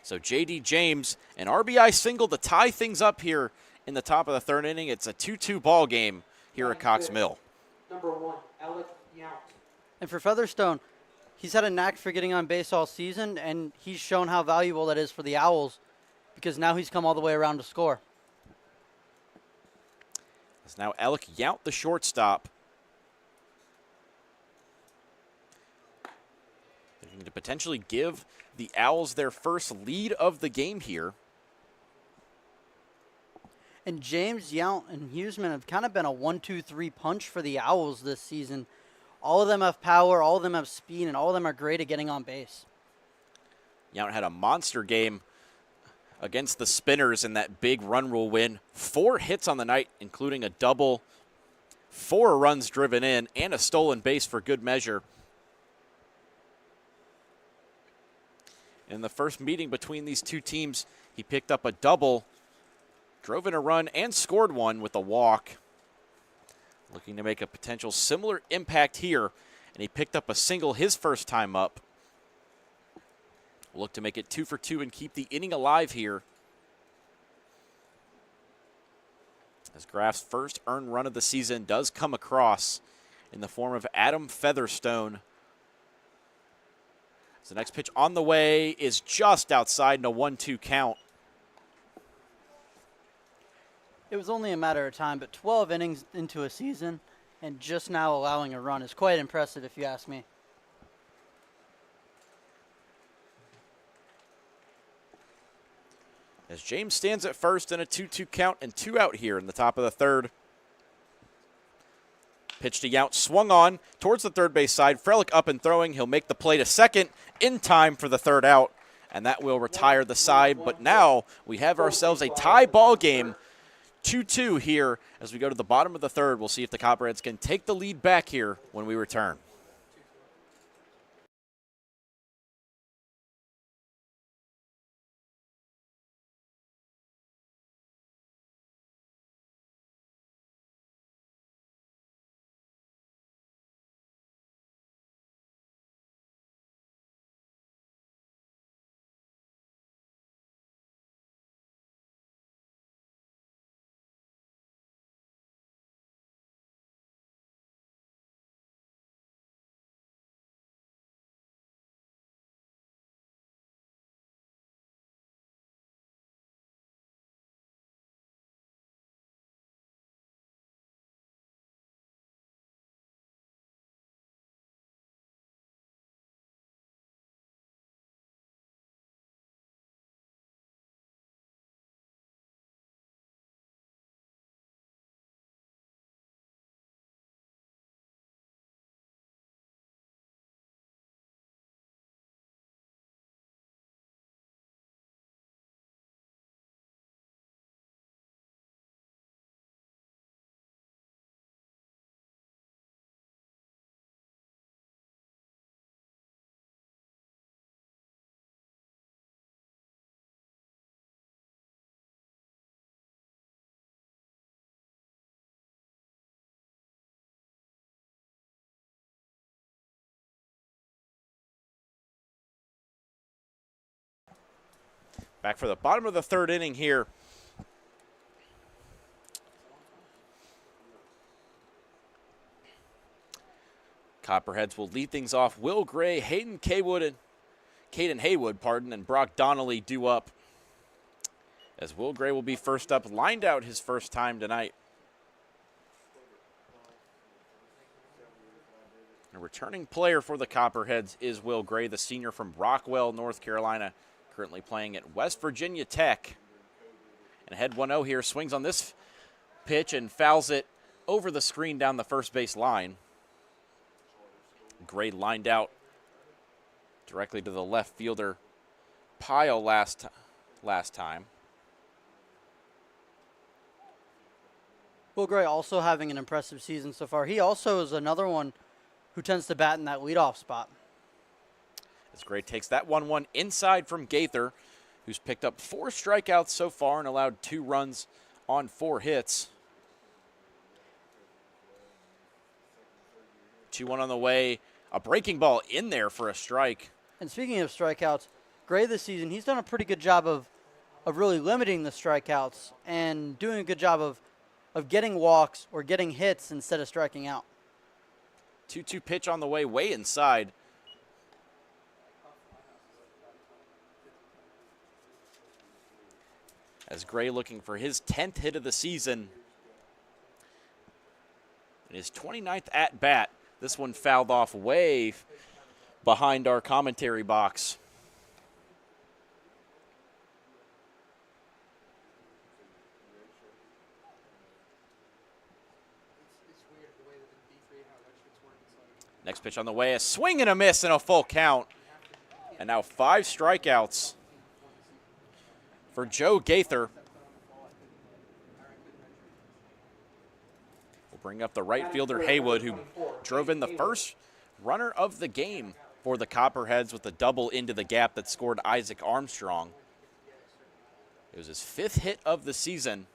So J.D. James, an RBI single to tie things up here in the top of the third inning. It's a 2-2 ball game here at Cox Mill. Number 1, Alec Yount. And for Featherstone, he's had a knack for getting on base all season, and he's shown how valuable that is for the Owls because now he's come all the way around to score. It's now Alec Yount, the shortstop. Looking to potentially give the Owls their first lead of the game here. And James, Yount, and Huseman have kind of been a 1-2-3 punch for the Owls this season. All of them have power, all of them have speed, and all of them are great at getting on base. Yount had a monster game against the Spinners in that big run rule win. 4 hits on the night, including a double, 4 runs driven in, and a stolen base for good measure. In the first meeting between these two teams, he picked up a double, drove in a run, and scored one with a walk. Looking to make a potential similar impact here, and he picked up a single his first time up. We'll look to make it 2 for 2 and keep the inning alive here. As Graf's first earned run of the season does come across in the form of Adam Featherstone. So the next pitch on the way is just outside in a 1-2 count. It was only a matter of time, but 12 innings into a season and just now allowing a run is quite impressive if you ask me. As James stands at first in a 2-2 count and 2 out here in the top of the third. Pitch to Yount, swung on towards the third base side. Frelick up and throwing. He'll make the play to second in time for the third out, and that will retire the side. But now we have ourselves a tie ball game, 2-2 here as we go to the bottom of the third. We'll see if the Copperheads can take the lead back here when we return. Back for the bottom of the third inning here. Copperheads will lead things off. Will Gray, Caden Haywood, and Brock Donnelly due up. As Will Gray will be first up, lined out his first time tonight. A returning player for the Copperheads is Will Gray, the senior from Rockwell, North Carolina, currently playing at West Virginia Tech. And head 1-0 here, swings on this pitch and fouls it over the screen down the first base line. Gray lined out directly to the left fielder pile last time. Will Gray also having an impressive season so far. He also is another one who tends to bat in that leadoff spot. As Gray takes that 1-1 inside from Gaither, who's picked up 4 strikeouts so far and allowed 2 runs on 4 hits. 2-1 on the way. A breaking ball in there for a strike. And speaking of strikeouts, Gray this season, he's done a pretty good job of really limiting the strikeouts and doing a good job of getting walks or getting hits instead of striking out. 2-2 pitch on the way inside. As Gray looking for his 10th hit of the season. And his 29th at bat. This one fouled off way behind our commentary box. It's weird the way that the D3 how that shit's working. Next pitch on the way, a swing and a miss and a full count. And now 5 strikeouts for Joe Gaither. We'll bring up the right fielder Haywood, who drove in the first runner of the game for the Copperheads with a double into the gap that scored Isaac Armstrong. It was his 5th hit of the season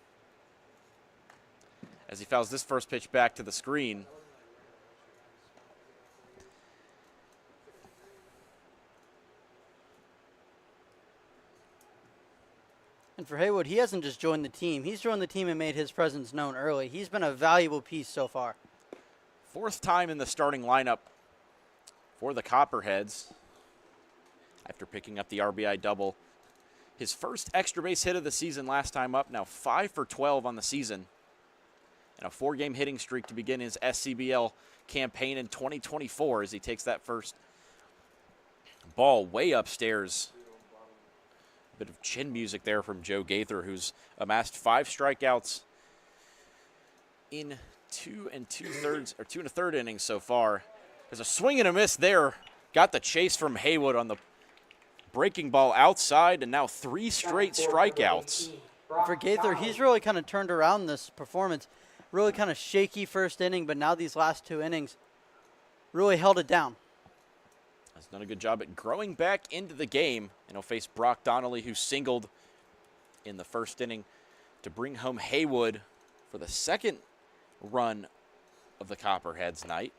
as he fouls this first pitch back to the screen. And for Haywood, he hasn't just joined the team. He's joined the team and made his presence known early. He's been a valuable piece so far. 4th time in the starting lineup for the Copperheads after picking up the RBI double. His first extra base hit of the season last time up, now 5 for 12 on the season. And a 4-game hitting streak to begin his SCBL campaign in 2024 as he takes that first ball way upstairs. Bit of chin music there from Joe Gaither, who's amassed 5 strikeouts in 2 1/3 innings so far. There's a swing and a miss there. Got the chase from Haywood on the breaking ball outside, and now 3 straight strikeouts. For Gaither, he's really kind of turned around this performance. Really kind of shaky first inning, but now these last 2 innings really held it down. Has done a good job at growing back into the game, and he'll face Brock Donnelly, who singled in the first inning to bring home Haywood for the 2nd run of the Copperheads night.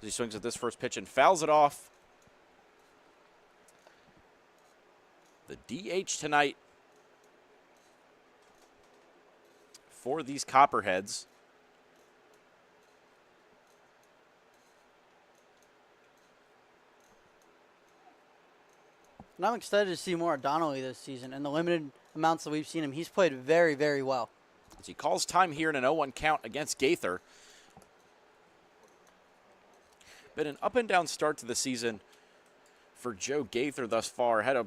As he swings at this first pitch and fouls it off. The DH tonight for these Copperheads. And I'm excited to see more of Donnelly this season. In the limited amounts that we've seen him, he's played very, very well. As he calls time here in an 0-1 count against Gaither. Been an up and down start to the season for Joe Gaither thus far. Had a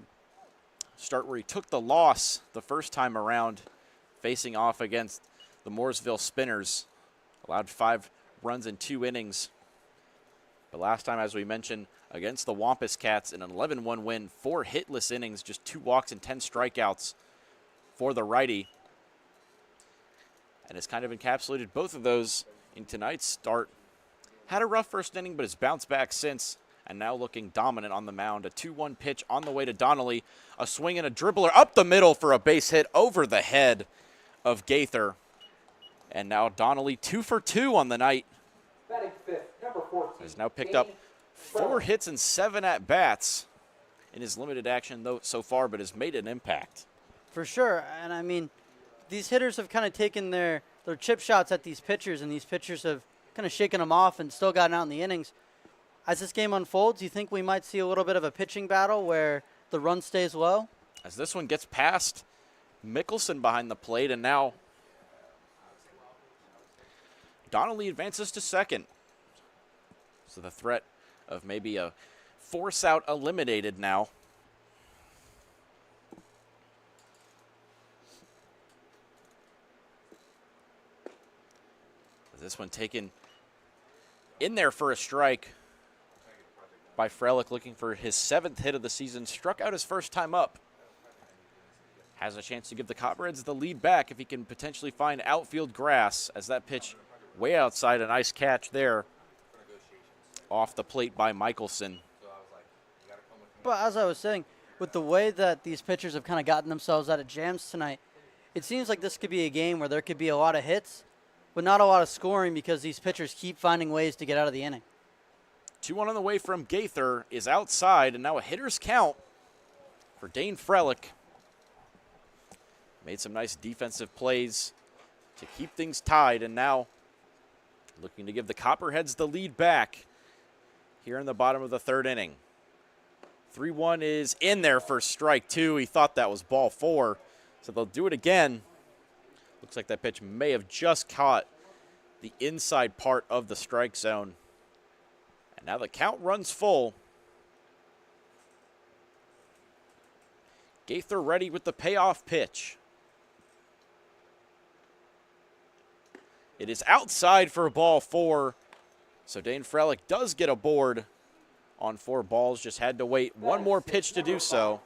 start where he took the loss the first time around, facing off against the Mooresville Spinners. Allowed 5 runs in 2 innings. But last time, as we mentioned, against the Wampus Cats, in an 11-1 win, 4 hitless innings, just 2 walks and 10 strikeouts for the righty. And has kind of encapsulated both of those in tonight's start. Had a rough first inning, but has bounced back since, and now looking dominant on the mound. A 2-1 pitch on the way to Donnelly. A swing and a dribbler up the middle for a base hit over the head of Gaither. And now Donnelly 2 for 2 on the night. Batting 5th, number 14. Has now picked up 4 hits and 7 at-bats in his limited action though so far, but has made an impact. For sure. And, I mean, these hitters have kind of taken their chip shots at these pitchers, and these pitchers have kind of shaken them off and still gotten out in the innings. As this game unfolds, you think we might see a little bit of a pitching battle where the run stays low? As this one gets past Mickelson behind the plate, and now Donnelly advances to second. So the threat of maybe a force out eliminated now. This one taken in there for a strike by Frelick, looking for his 7th hit of the season. Struck out his first time up. Has a chance to give the Copperheads the lead back if he can potentially find outfield grass, as that pitch way outside. A nice catch there off the plate by Michelson. But as I was saying, with the way that these pitchers have kind of gotten themselves out of jams tonight, it seems like this could be a game where there could be a lot of hits, but not a lot of scoring because these pitchers keep finding ways to get out of the inning. 2-1 on the way from Gaither is outside, and now a hitter's count for Dane Frelick. Made some nice defensive plays to keep things tied, and now looking to give the Copperheads the lead back here in the bottom of the third inning. 3-1 is in there for strike two. He thought that was ball four, so they'll do it again. Looks like that pitch may have just caught the inside part of the strike zone. And now the count runs full. Gaither ready with the payoff pitch. It is outside for ball four, so Dane Frelick does get a board on 4 balls. Just had to wait one more pitch to do so.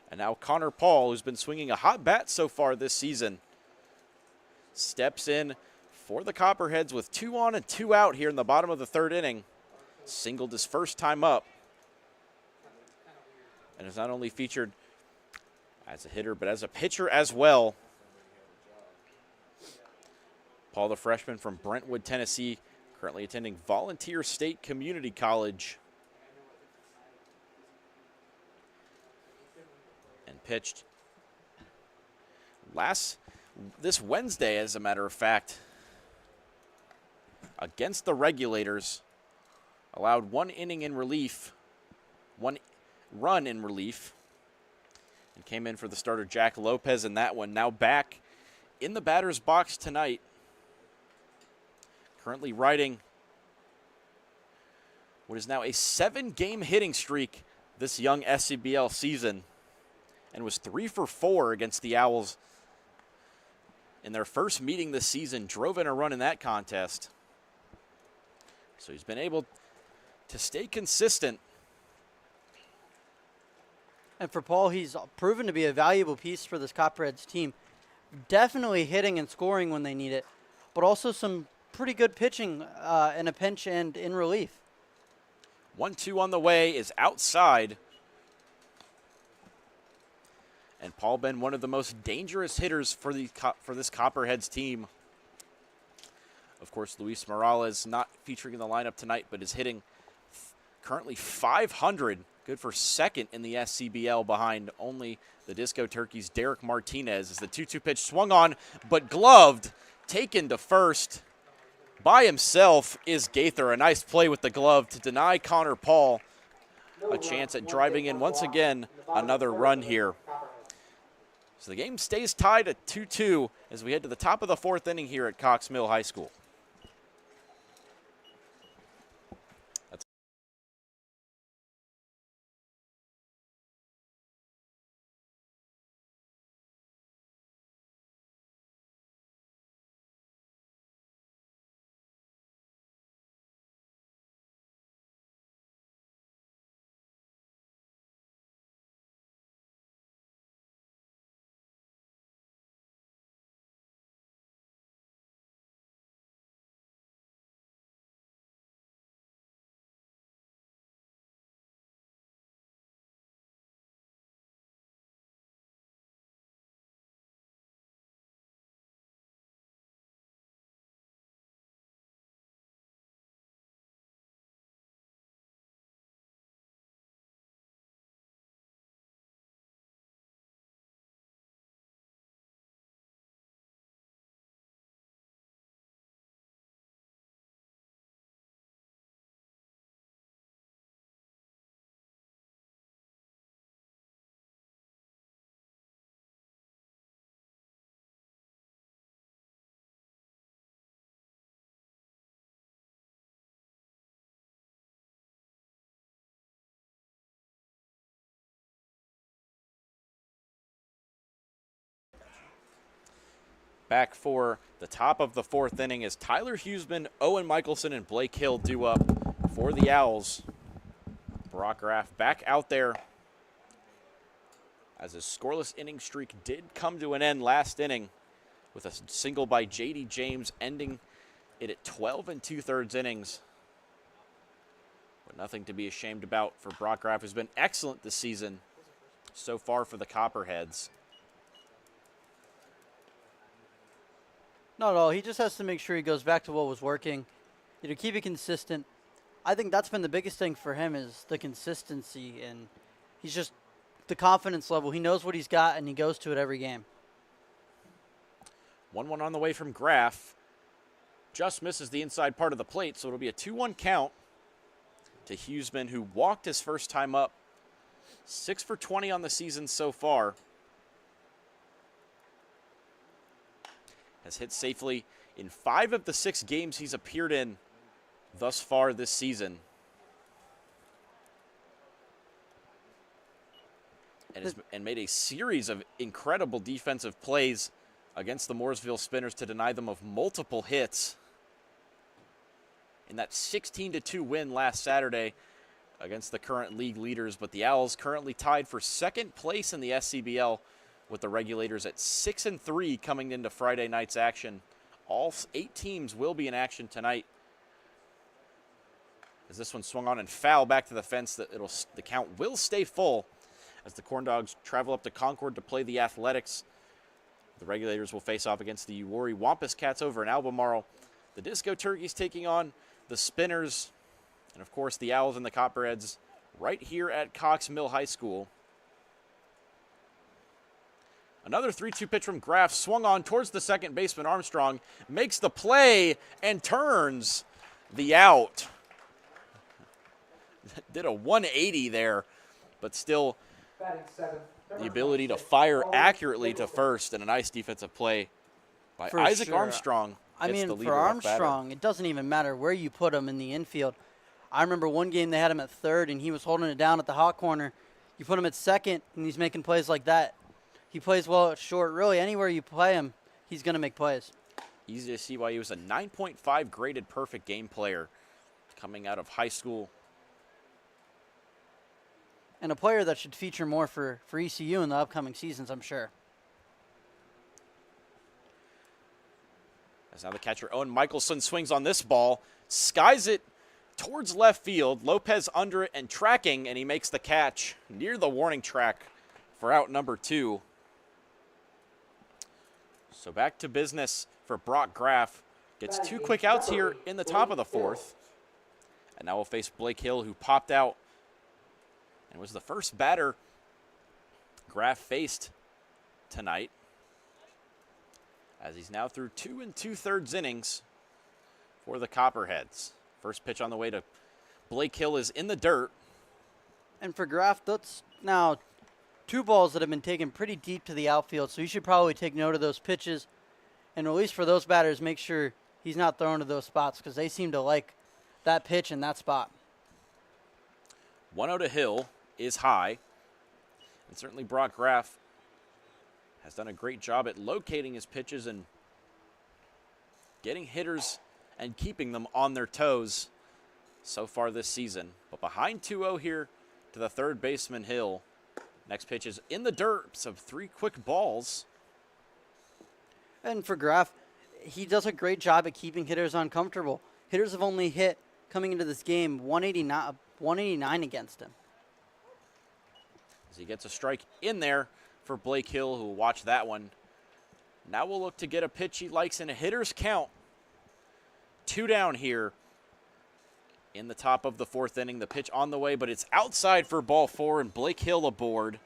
And now Connor Paul, who's been swinging a hot bat so far this season, steps in for the Copperheads with 2 on and 2 out here in the bottom of the third inning. Singled his first time up. And is not only featured as a hitter, but as a pitcher as well. Paul, the freshman from Brentwood, Tennessee, currently attending Volunteer State Community College. And pitched this Wednesday, as a matter of fact, against the Regulators. Allowed 1 inning in relief, 1 run in relief, and came in for the starter Jack Lopez in that one. Now back in the batter's box tonight. Currently riding what is now a 7-game hitting streak this young SCBL season, and was 3 for 4 against the Owls in their first meeting this season. Drove in a run in that contest. So he's been able to stay consistent. And for Paul, he's proven to be a valuable piece for this Copperheads team. Definitely hitting and scoring when they need it, but also some pretty good pitching in a pinch and in relief. 1-2 on the way is outside. And Paul been one of the most dangerous hitters for this Copperheads team. Of course, Luis Morales not featuring in the lineup tonight, but is hitting currently .500. Good for second in the SCBL behind only the Disco Turkeys' Derek Martinez, as the 2-2 pitch swung on, but gloved, taken to first. By himself is Gaither. A nice play with the glove to deny Connor Paul a chance at driving in once again another run here. So the game stays tied at 2-2 as we head to the top of the 4th inning here at Cox Mill High School. Back for the top of the 4th inning as Tyler Huseman, Owen Michelson, and Blake Hill do up for the Owls. Brock Graff back out there as his scoreless inning streak did come to an end last inning with a single by J.D. James, ending it at 12 2/3 innings. But nothing to be ashamed about for Brock Graff, who's been excellent this season so far for the Copperheads. Not at all. He just has to make sure he goes back to what was working. Keep it consistent. I think that's been the biggest thing for him is the consistency, and he's just the confidence level. He knows what he's got, and he goes to it every game. 1-1 on the way from Graff. Just misses the inside part of the plate, so it'll be a 2-1 count to Huseman, who walked his first time up. 6 for 20 on the season so far. Has hit safely in 5 of the 6 games he's appeared in thus far this season. And made a series of incredible defensive plays against the Mooresville Spinners to deny them of multiple hits in that 16-2 win last Saturday against the current league leaders. But the Owls currently tied for second place in the SCBL with the Regulators at 6-3 coming into Friday night's action. All 8 teams will be in action tonight. As this one swung on and foul back to the fence, the count will stay full as the Corn Dogs travel up to Concord to play the Athletics. The Regulators will face off against the Uwharrie Wampus Cats over in Albemarle. The Disco Turkeys taking on the Spinners, and of course the Owls and the Copperheads right here at Cox Mill High School. Another 3-2 pitch from Graff, swung on towards the second baseman. Armstrong makes the play and turns the out. Did a 180 there, but still the ability to fire accurately to first, and a nice defensive play by For Isaac sure. Armstrong. I gets mean, the lead for off batter. Armstrong, it doesn't even matter where you put him in the infield. I remember one game they had him at third, and he was holding it down at the hot corner. You put him at second, and he's making plays like that. He plays well at short. Really, anywhere you play him, he's going to make plays. Easy to see why he was a 9.5 graded perfect game player coming out of high school. And a player that should feature more for ECU in the upcoming seasons, I'm sure. As now the catcher, Owen Michelson, swings on this ball, skies it towards left field. Lopez under it and tracking, and he makes the catch near the warning track for out number 2. So back to business for Brock Graff. Gets 2 quick outs here in the top of the 4th. And now we'll face Blake Hill, who popped out and was the first batter Graff faced tonight, as he's now through 2 2/3 innings for the Copperheads. First pitch on the way to Blake Hill is in the dirt. And for Graff, that's now 2 balls that have been taken pretty deep to the outfield, so you should probably take note of those pitches, and at least for those batters, make sure he's not throwing to those spots because they seem to like that pitch in that spot. 1-0 to Hill is high, and certainly Brock Graff has done a great job at locating his pitches and getting hitters and keeping them on their toes so far this season. But behind 2-0 here to the third baseman, Hill. Next pitch is in the dirt, so 3 quick balls. And for Graff, he does a great job at keeping hitters uncomfortable. Hitters have only hit, coming into this game, 189 against him. As he gets a strike in there for Blake Hill, who will watch that one. Now we'll look to get a pitch he likes in a hitter's count. 2 down here in the top of the 4th inning. The pitch on the way, but it's outside for ball 4, and Blake Hill aboard.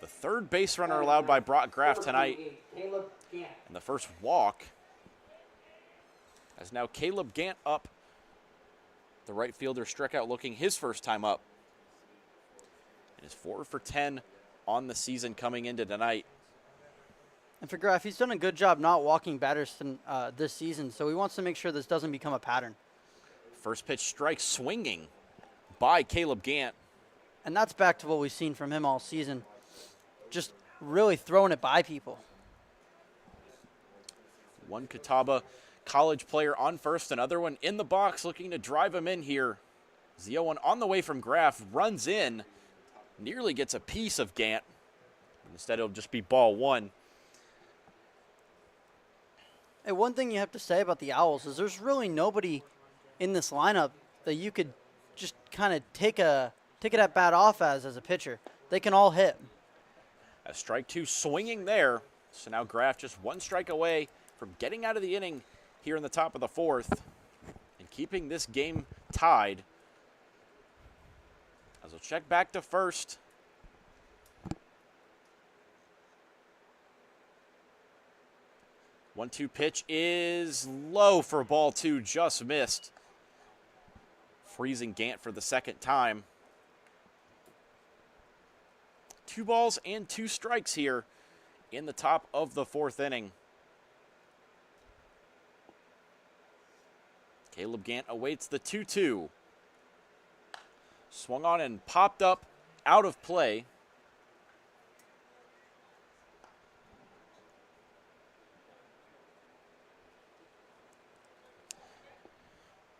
The third base runner allowed by Brock Graff tonight. And the first walk, as now Caleb Gant up. The right fielder struck out looking his first time up. And is 4 for 10 on the season coming into tonight. And for Graff, he's done a good job not walking batters this season, so he wants to make sure this doesn't become a pattern. First pitch strike swinging by Caleb Gant. And that's back to what we've seen from him all season. Just really throwing it by people. One Catawba College player on first, another one in the box looking to drive him in here. 0-1 on the way from Graff, runs in, nearly gets a piece of Gant. Instead, it'll just be ball 1. And one thing you have to say about the Owls is there's really nobody in this lineup that you could just kind of take a at bat off as a pitcher. They can all hit. A strike two swinging there. So now Graff just one strike away from getting out of the inning here in the top of the fourth and keeping this game tied. As we'll check back to first. 1-2 pitch is low for ball two, just missed. Freezing Gant for the second time. 2 balls and 2 strikes here in the top of the fourth inning. Caleb Gant awaits the 2-2. Swung on and popped up out of play.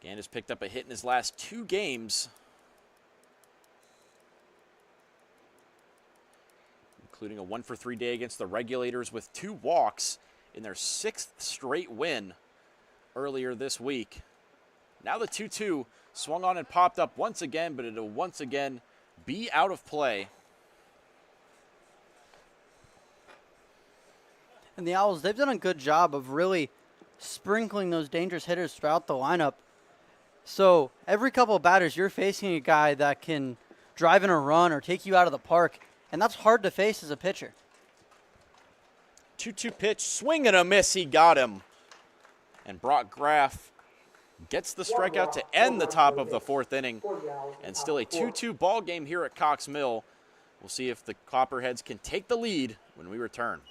Gant has picked up a hit in his last 2 games, including a 1-for-3 day against the Regulators with 2 walks in their 6th straight win earlier this week. Now the 2-2 swung on and popped up once again, but it'll once again be out of play. And the Owls, they've done a good job of really sprinkling those dangerous hitters throughout the lineup. So every couple of batters, you're facing a guy that can drive in a run or take you out of the park, and that's hard to face as a pitcher. 2-2 pitch, swing and a miss, he got him. And Brock Graff gets the strikeout to end the top of the fourth inning. And still a 2-2 ball game here at Cox Mill. We'll see if the Copperheads can take the lead when we return.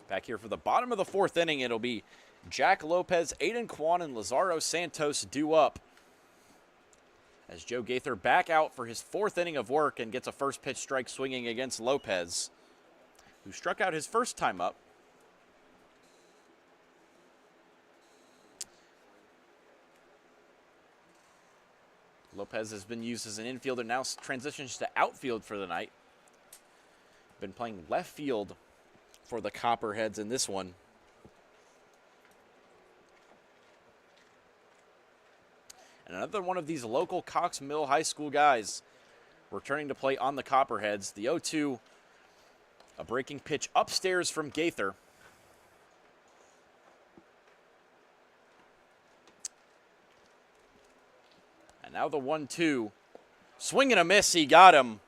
Back here for the bottom of the fourth inning, it'll be Jack Lopez, Aiden Kwan, and Lazaro Santos due up. As Joe Gaither back out for his 4th inning of work and gets a first pitch strike swinging against Lopez, who struck out his first time up. Lopez has been used as an infielder, now transitions to outfield for the night. Been playing left field for the Copperheads in this one. And another one of these local Cox Mill High School guys returning to play on the Copperheads. The 0-2, a breaking pitch upstairs from Gaither. And now the 1-2. Swing and a miss, he got him.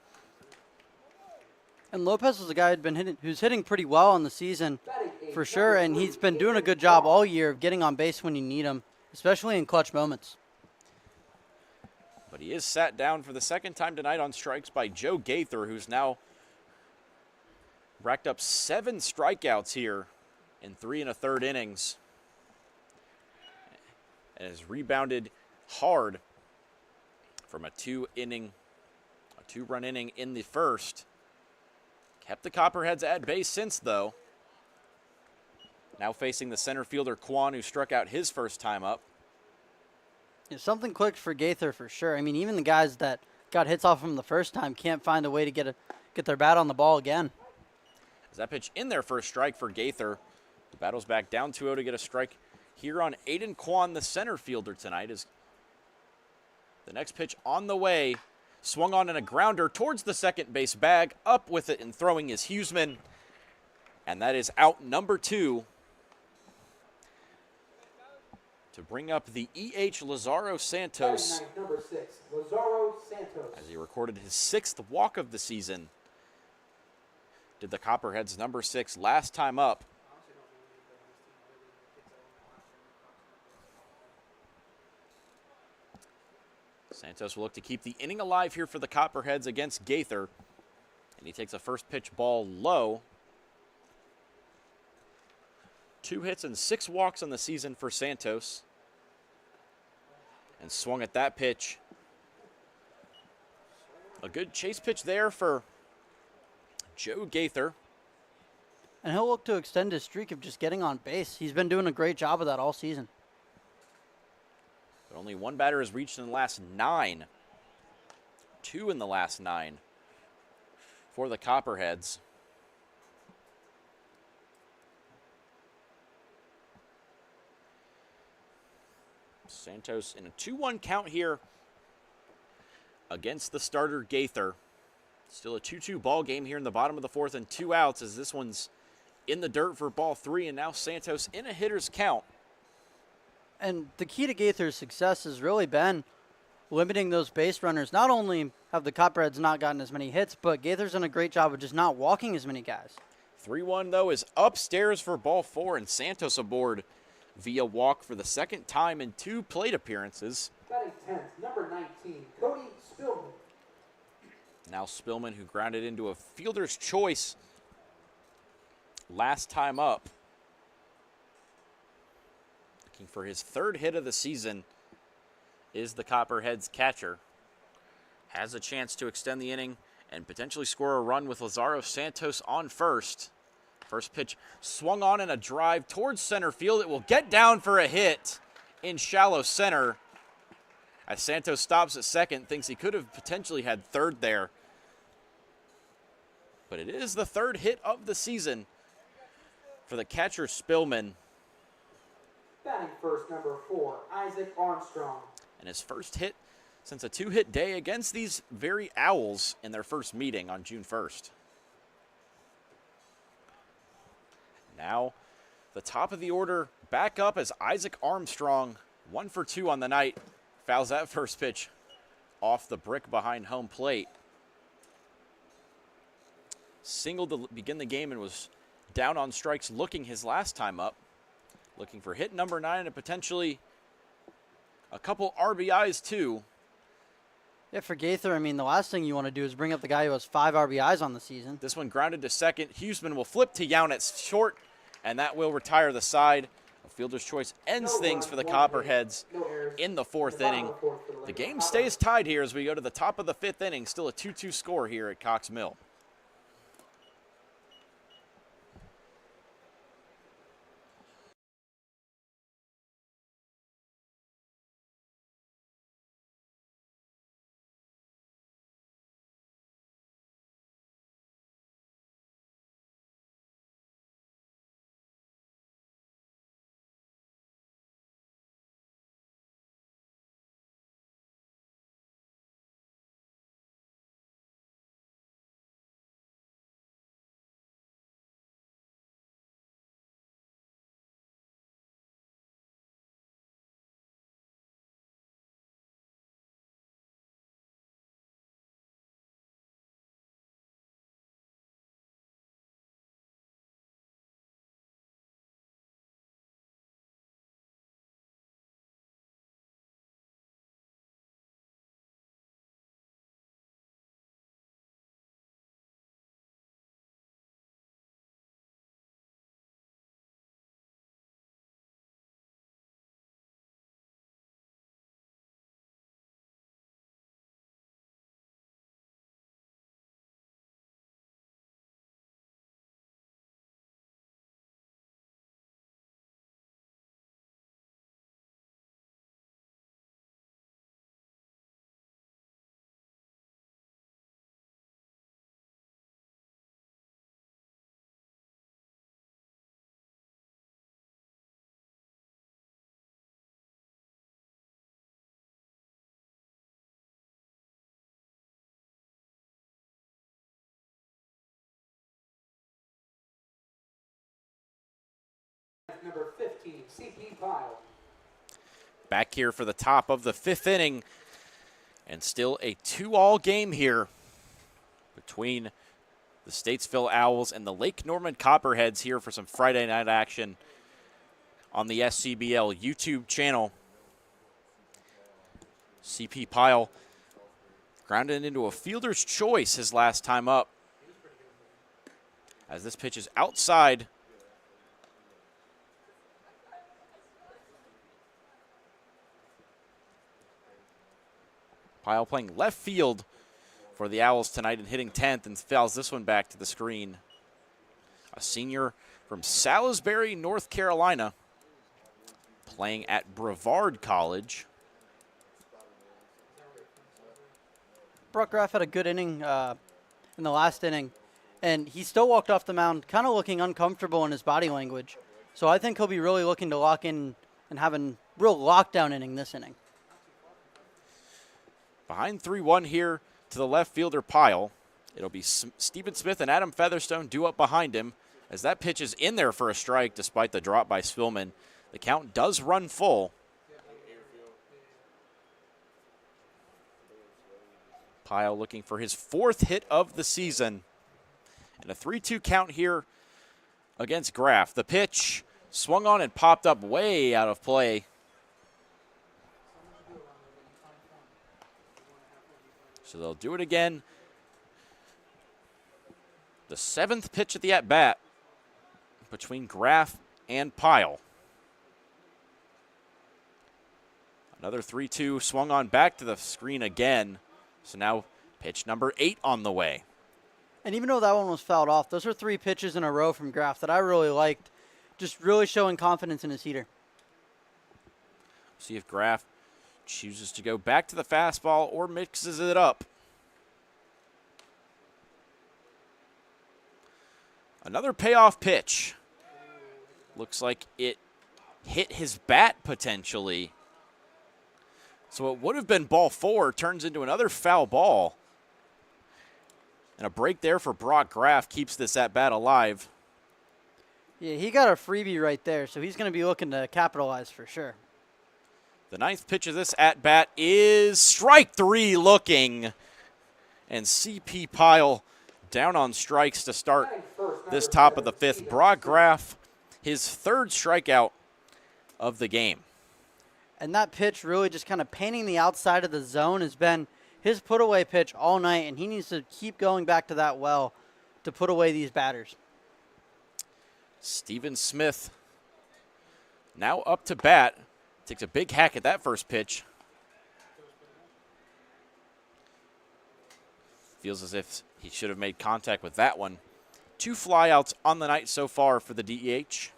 And Lopez is a guy who's hitting pretty well on the season for sure, and he's been doing a good job all year of getting on base when you need him, especially in clutch moments. But he is sat down for the second time tonight on strikes by Joe Gaither, who's now racked up 7 strikeouts here in 3 1/3 innings. And has rebounded hard from a 2-run inning in the first. Kept the Copperheads at base since, though. Now facing the center fielder, Kwan, who struck out his first time up. Yeah, something clicked for Gaither for sure. I mean, even the guys that got hits off him the first time can't find a way to get their bat on the ball again. As that pitch in there for a strike for Gaither. The battle's back down 2-0 to get a strike here on Aiden Kwan, the center fielder tonight. Is the next pitch on the way. Swung on in a grounder towards the second base bag. Up with it and throwing is Huseman. And that is out number 2. To bring up the EH Lazaro Santos. Batting ninth, number 6, Lazaro Santos. As he recorded his 6th walk of the season. Did the Copperheads number 6 last time up. Santos will look to keep the inning alive here for the Copperheads against Gaither. And he takes a first pitch ball low. 2 hits and 6 walks on the season for Santos. And swung at that pitch. A good chase pitch there for Joe Gaither. And he'll look to extend his streak of just getting on base. He's been doing a great job of that all season. But only 1 batter has reached in the last 9. 2 in the last 9 for the Copperheads. Santos in a 2-1 count here against the starter Gaither. Still a 2-2 ball game here in the bottom of the 4th and 2 outs as this one's in the dirt for ball 3, and now Santos in a hitter's count. And the key to Gaither's success has really been limiting those base runners. Not only have the Copperheads not gotten as many hits, but Gaither's done a great job of just not walking as many guys. 3-1 though is upstairs for ball 4, and Santos aboard via walk for the 2nd time in 2 plate appearances. Batting 10th, number 19, Cody Spillman. Now Spillman, who grounded into a fielder's choice last time up. Looking for his 3rd hit of the season is the Copperheads catcher. Has a chance to extend the inning and potentially score a run with Lazaro Santos on first. First pitch swung on in a drive towards center field. It will get down for a hit in shallow center. As Santos stops at second, thinks he could have potentially had third there. But it is the 3rd hit of the season for the catcher Spillman. Batting first, number 4, Isaac Armstrong. And his first hit since a 2-hit day against these very Owls in their first meeting on June 1st. Now, the top of the order back up as Isaac Armstrong, 1 for 2 on the night, fouls that first pitch off the brick behind home plate. Singled to begin the game and was down on strikes looking his last time up. Looking for hit number 9 and potentially a couple RBIs too. Yeah, for Gaither, I mean, the last thing you want to do is bring up the guy who has 5 RBIs on the season. This one grounded to second. Huseman will flip to Yount at short, and that will retire the side. A fielder's choice ends things for the Copperheads in the 4th inning. The game stays tied here as we go to the top of the 5th inning. Still a 2-2 score here at Cox Mill. Number 15, CP Pyle. Back here for the top of the 5th inning. And still a 2-all game here between the Statesville Owls and the Lake Norman Copperheads here for some Friday night action on the SCBL YouTube channel. CP Pyle grounded into a fielder's choice his last time up, as this pitch is outside. Pyle playing left field for the Owls tonight and hitting 10th, and fouls this one back to the screen. A senior from Salisbury, North Carolina, playing at Brevard College. Brock Graff had a good inning in the last inning, and he still walked off the mound kind of looking uncomfortable in his body language. So I think he'll be really looking to lock in and have a real lockdown inning this inning. Behind 3-1 here to the left fielder Pyle. It'll be Stephen Smith and Adam Featherstone due up behind him, as that pitch is in there for a strike despite the drop by Spillman. The count does run full. Pyle looking for his 4th hit of the season. And a 3-2 count here against Graff. The pitch swung on and popped up way out of play. So they'll do it again. The 7th pitch at the at-bat between Graff and Pyle. Another 3-2 swung on back to the screen again. So now pitch number 8 on the way. And even though that one was fouled off, those are 3 pitches in a row from Graff that I really liked. Just really showing confidence in his heater. See if Graff chooses to go back to the fastball or mixes it up. Another payoff pitch. Looks like it hit his bat potentially. So it would have been ball 4, turns into another foul ball. And a break there for Brock Graff keeps this at bat alive. Yeah, he got a freebie right there, so he's going to be looking to capitalize for sure. The 9th pitch of this at-bat is strike 3 looking. And CP Pyle down on strikes to start this top of the 5th. Brock Graff, his 3rd strikeout of the game. And that pitch really just kind of painting the outside of the zone has been his put-away pitch all night, and he needs to keep going back to that well to put away these batters. Stephen Smith now up to bat. Takes a big hack at that first pitch. Feels as if he should have made contact with that one. 2 flyouts on the night so far for the DEH.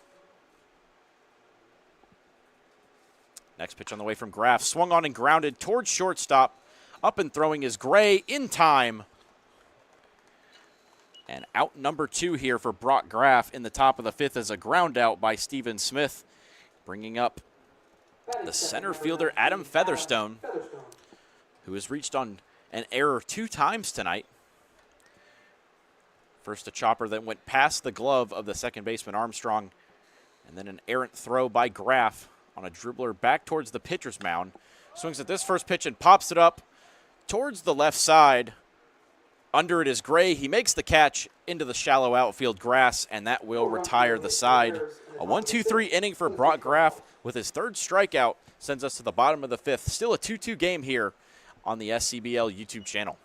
Next pitch on the way from Graff. Swung on and grounded towards shortstop. Up and throwing is Gray in time. And out number 2 here for Brock Graff in the top of the 5th is a ground out by Stephen Smith, bringing up the center fielder Adam Featherstone, who has reached on an error 2 times tonight. First a chopper that went past the glove of the second baseman Armstrong, and then an errant throw by Graff on a dribbler back towards the pitcher's mound. Swings at this first pitch and pops it up towards the left side. Under it is Gray. He makes the catch into the shallow outfield grass, and that will retire the side. A 1-2-3 inning for Brock Graff with his 3rd strikeout sends us to the bottom of the 5th. Still a 2-2 game here on the SCBL YouTube channel.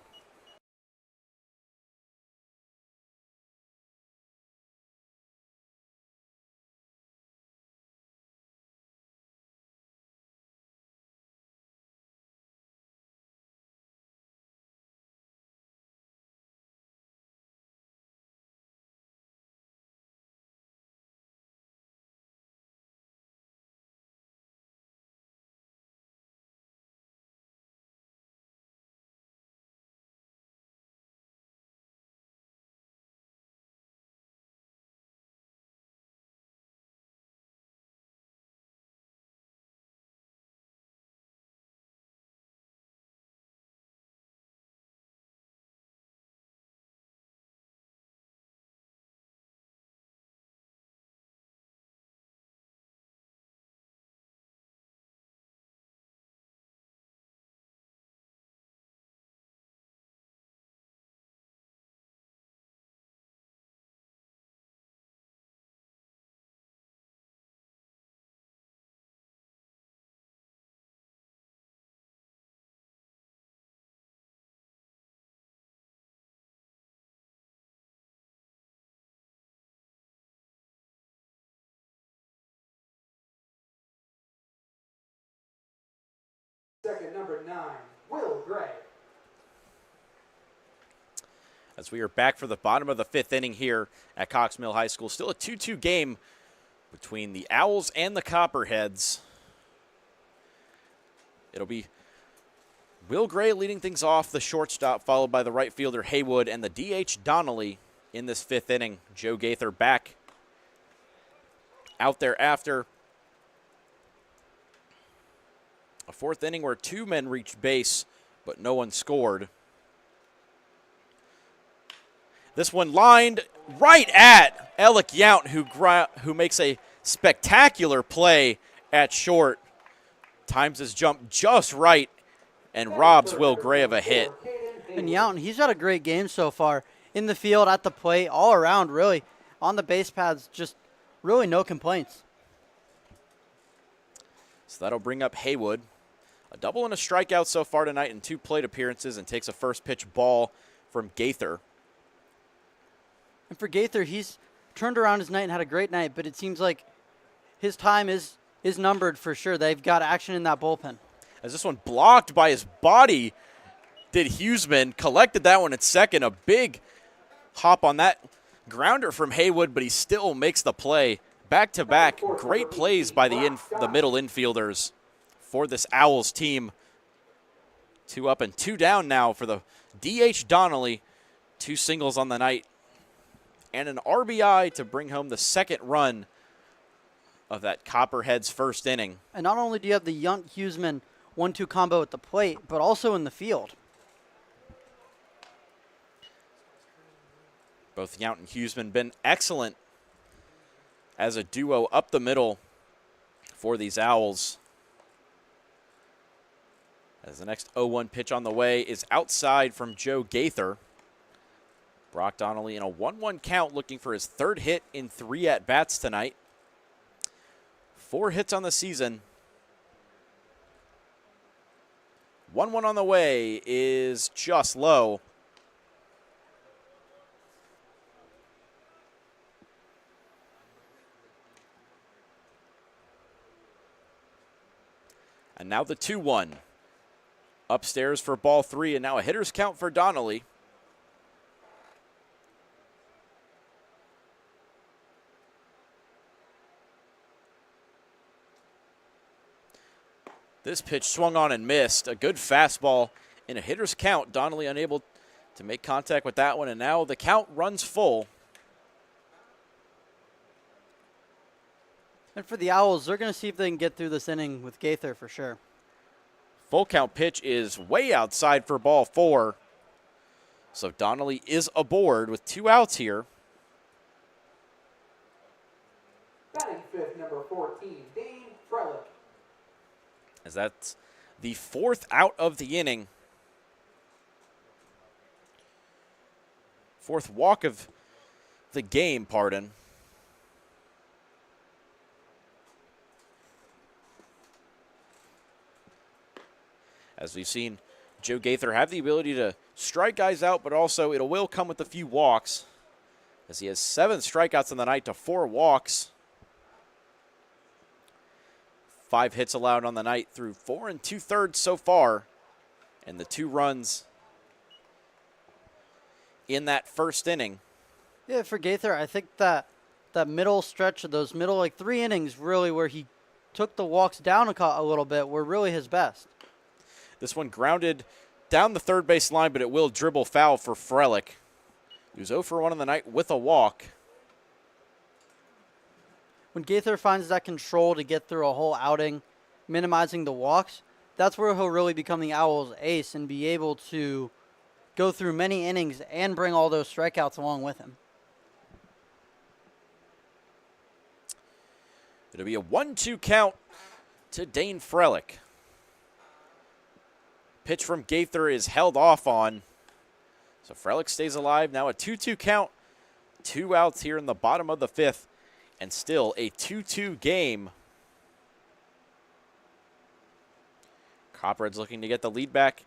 Second, number 9, Will Gray. As we are back for the bottom of the 5th inning here at Cox Mill High School. Still a 2-2 game between the Owls and the Copperheads. It'll be Will Gray leading things off, the shortstop, followed by the right fielder Haywood and the DH Donnelly in this 5th inning. Joe Gaither back out there after a 4th inning where 2 men reached base, but no one scored. This one lined right at Alec Yount, who makes a spectacular play at short. Times his jump just right and robs Will Gray of a hit. And Yount, he's had a great game so far. In the field, at the plate, all around, really. On the base paths, just really no complaints. So that'll bring up Haywood. A double and a strikeout so far tonight in 2 plate appearances, and takes a first pitch ball from Gaither. And for Gaither, he's turned around his night and had a great night, but it seems like his time is numbered for sure. They've got action in that bullpen. As this one blocked by his body, did Huseman. Collected that one at second. A big hop on that grounder from Haywood, but he still makes the play. Back-to-back, great plays by the middle infielders for this Owls team. 2 up and 2 down now for the DH Donnelly. 2 singles on the night and an RBI to bring home the 2nd run of that Copperheads 1st inning. And not only do you have the Yount-Huseman 1-2 combo at the plate, but also in the field. Both Yount and Huseman been excellent as a duo up the middle for these Owls. As the next 0-1 pitch on the way is outside from Joe Gaither. Brock Donnelly in a 1-1 count, looking for his 3rd hit in 3 at-bats tonight. 4 hits on the season. 1-1 on the way is just low. And now the 2-1. Upstairs for ball 3, and now a hitter's count for Donnelly. This pitch swung on and missed. A good fastball in a hitter's count. Donnelly unable to make contact with that one, and now the count runs full. And for the Owls, they're going to see if they can get through this inning with Gaither for sure. Full count pitch is way outside for ball 4. So Donnelly is aboard with 2 outs here. Batting 5th, number 14, Dane Frelick. As that's the 4th out of the inning. 4th walk of the game, pardon. As we've seen Joe Gaither have the ability to strike guys out, but also it will come with a few walks, as he has 7 strikeouts on the night to 4 walks. 5 hits allowed on the night through 4 2/3 so far, and the 2 runs in that 1st inning. Yeah, for Gaither, I think that middle stretch of those middle 3 innings, really where he took the walks down a little bit, were really his best. This one grounded down the 3rd base line, but it will dribble foul for Frelick, who's 0 for 1 on the night with a walk. When Gaither finds that control to get through a whole outing, minimizing the walks, that's where he'll really become the Owls' ace and be able to go through many innings and bring all those strikeouts along with him. It'll be a 1-2 count to Dane Frelick. Pitch from Gaither is held off on. So Frelick stays alive. Now a 2-2 count. 2 outs here in the bottom of the 5th. And still a 2-2 game. Copperheads looking to get the lead back.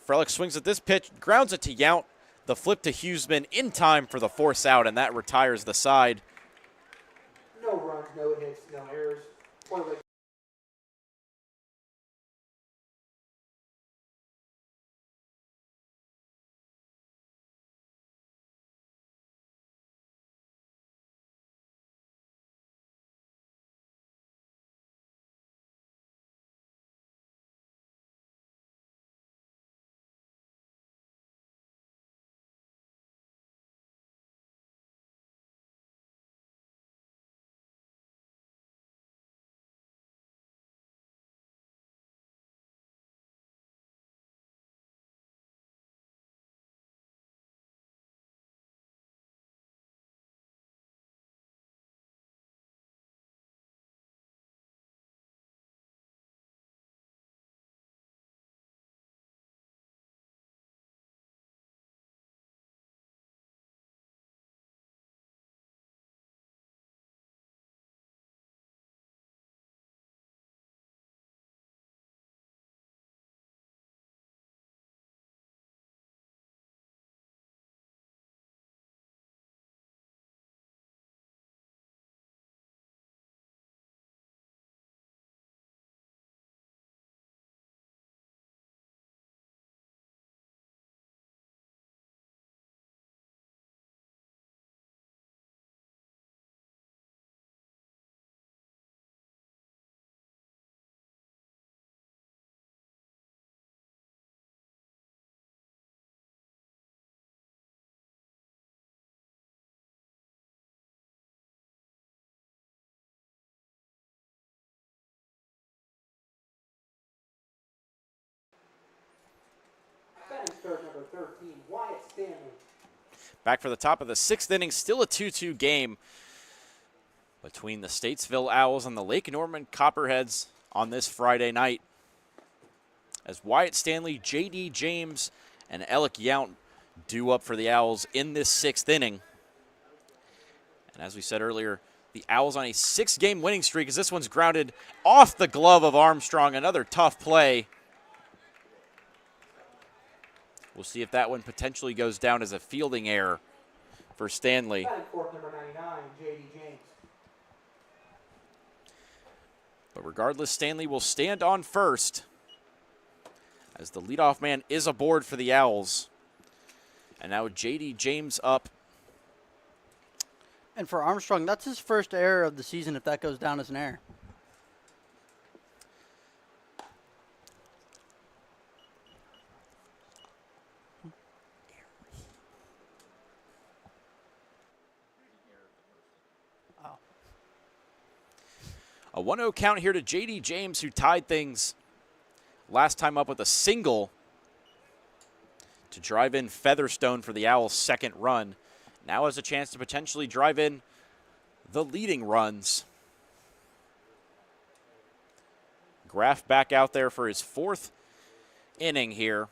Frelick swings at this pitch, grounds it to Yount. The flip to Huseman in time for the 4th out, and that retires the side. No runs, no hits, no errors. 13, Wyatt Stanley. Back for the top of the 6th inning, still a 2-2 game between the Statesville Owls and the Lake Norman Copperheads on this Friday night. As Wyatt Stanley, J.D. James, and Alec Yount due up for the Owls in this 6th inning. And as we said earlier, the Owls on a 6-game winning streak as this one's grounded off the glove of Armstrong. Another tough play. We'll see if that one potentially goes down as a fielding error for Stanley. Batting fourth, number 99, J.D. James. But regardless, Stanley will stand on first as the leadoff man is aboard for the Owls. And now J.D. James up. And for Armstrong, that's his first error of the season if that goes down as an error. A 1-0 count here to J.D. James, who tied things last time up with a single to drive in Featherstone for the Owls' second run. Now has a chance to potentially drive in the leading runs. Graff back out there for his 4th inning here.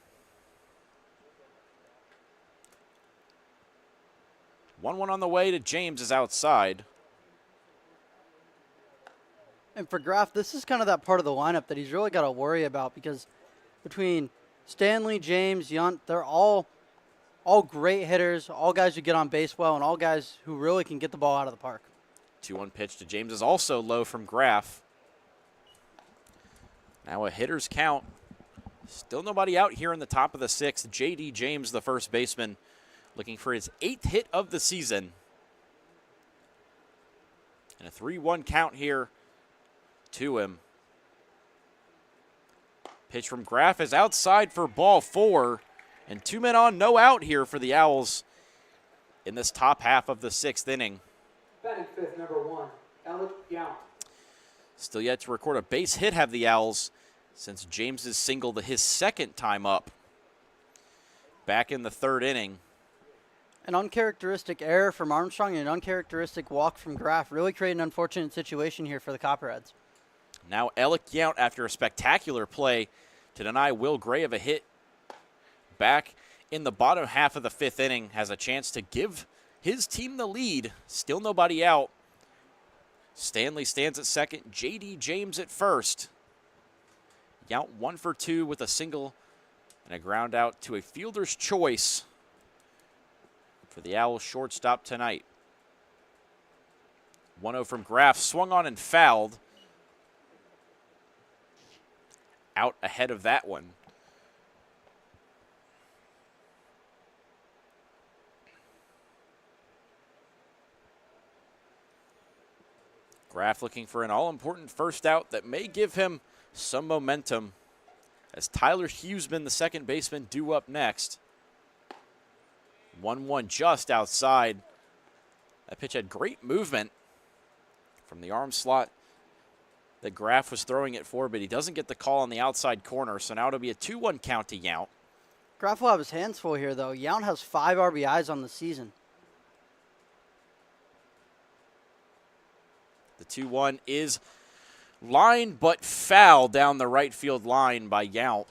1-1 on the way to James is outside. And for Graff, this is kind of that part of the lineup that he's really got to worry about because between Stanley, James, Yount, they're all great hitters, all guys who get on base well, and all guys who really can get the ball out of the park. 2-1 pitch to James is also low from Graff. Now a hitter's count. Still nobody out here in the top of the 6th. J.D. James, the first baseman, looking for his 8th hit of the season. And a 3-1 count here to him. Pitch from Graff is outside for ball 4. And 2 men on, no out here for the Owls in this top half of the 6th inning. Batting fifth, number 1, Alec Yount. Still yet to record a base hit have the Owls since James's single to his 2nd time up back in the 3rd inning. An uncharacteristic error from Armstrong and an uncharacteristic walk from Graff really create an unfortunate situation here for the Copperheads. Now Alec Yount, after a spectacular play to deny Will Gray of a hit back in the bottom half of the 5th inning, has a chance to give his team the lead. Still nobody out. Stanley stands at 2nd, J.D. James at 1st. Yount 1 for 2 with a single and a ground out to a fielder's choice for the Owls shortstop tonight. 1-0 from Graff, swung on and fouled. Out ahead of that one. Graff looking for an all-important first out that may give him some momentum as Tyler Hughesman, the second baseman, due up next. 1-1 just outside. That pitch had great movement from the arm slot that Graff was throwing it for, but he doesn't get the call on the outside corner, so now it'll be a 2-1 count to Yount. Graff will have his hands full here, though. Yount has 5 RBIs on the season. The 2-1 is lined but foul down the right field line by Yount.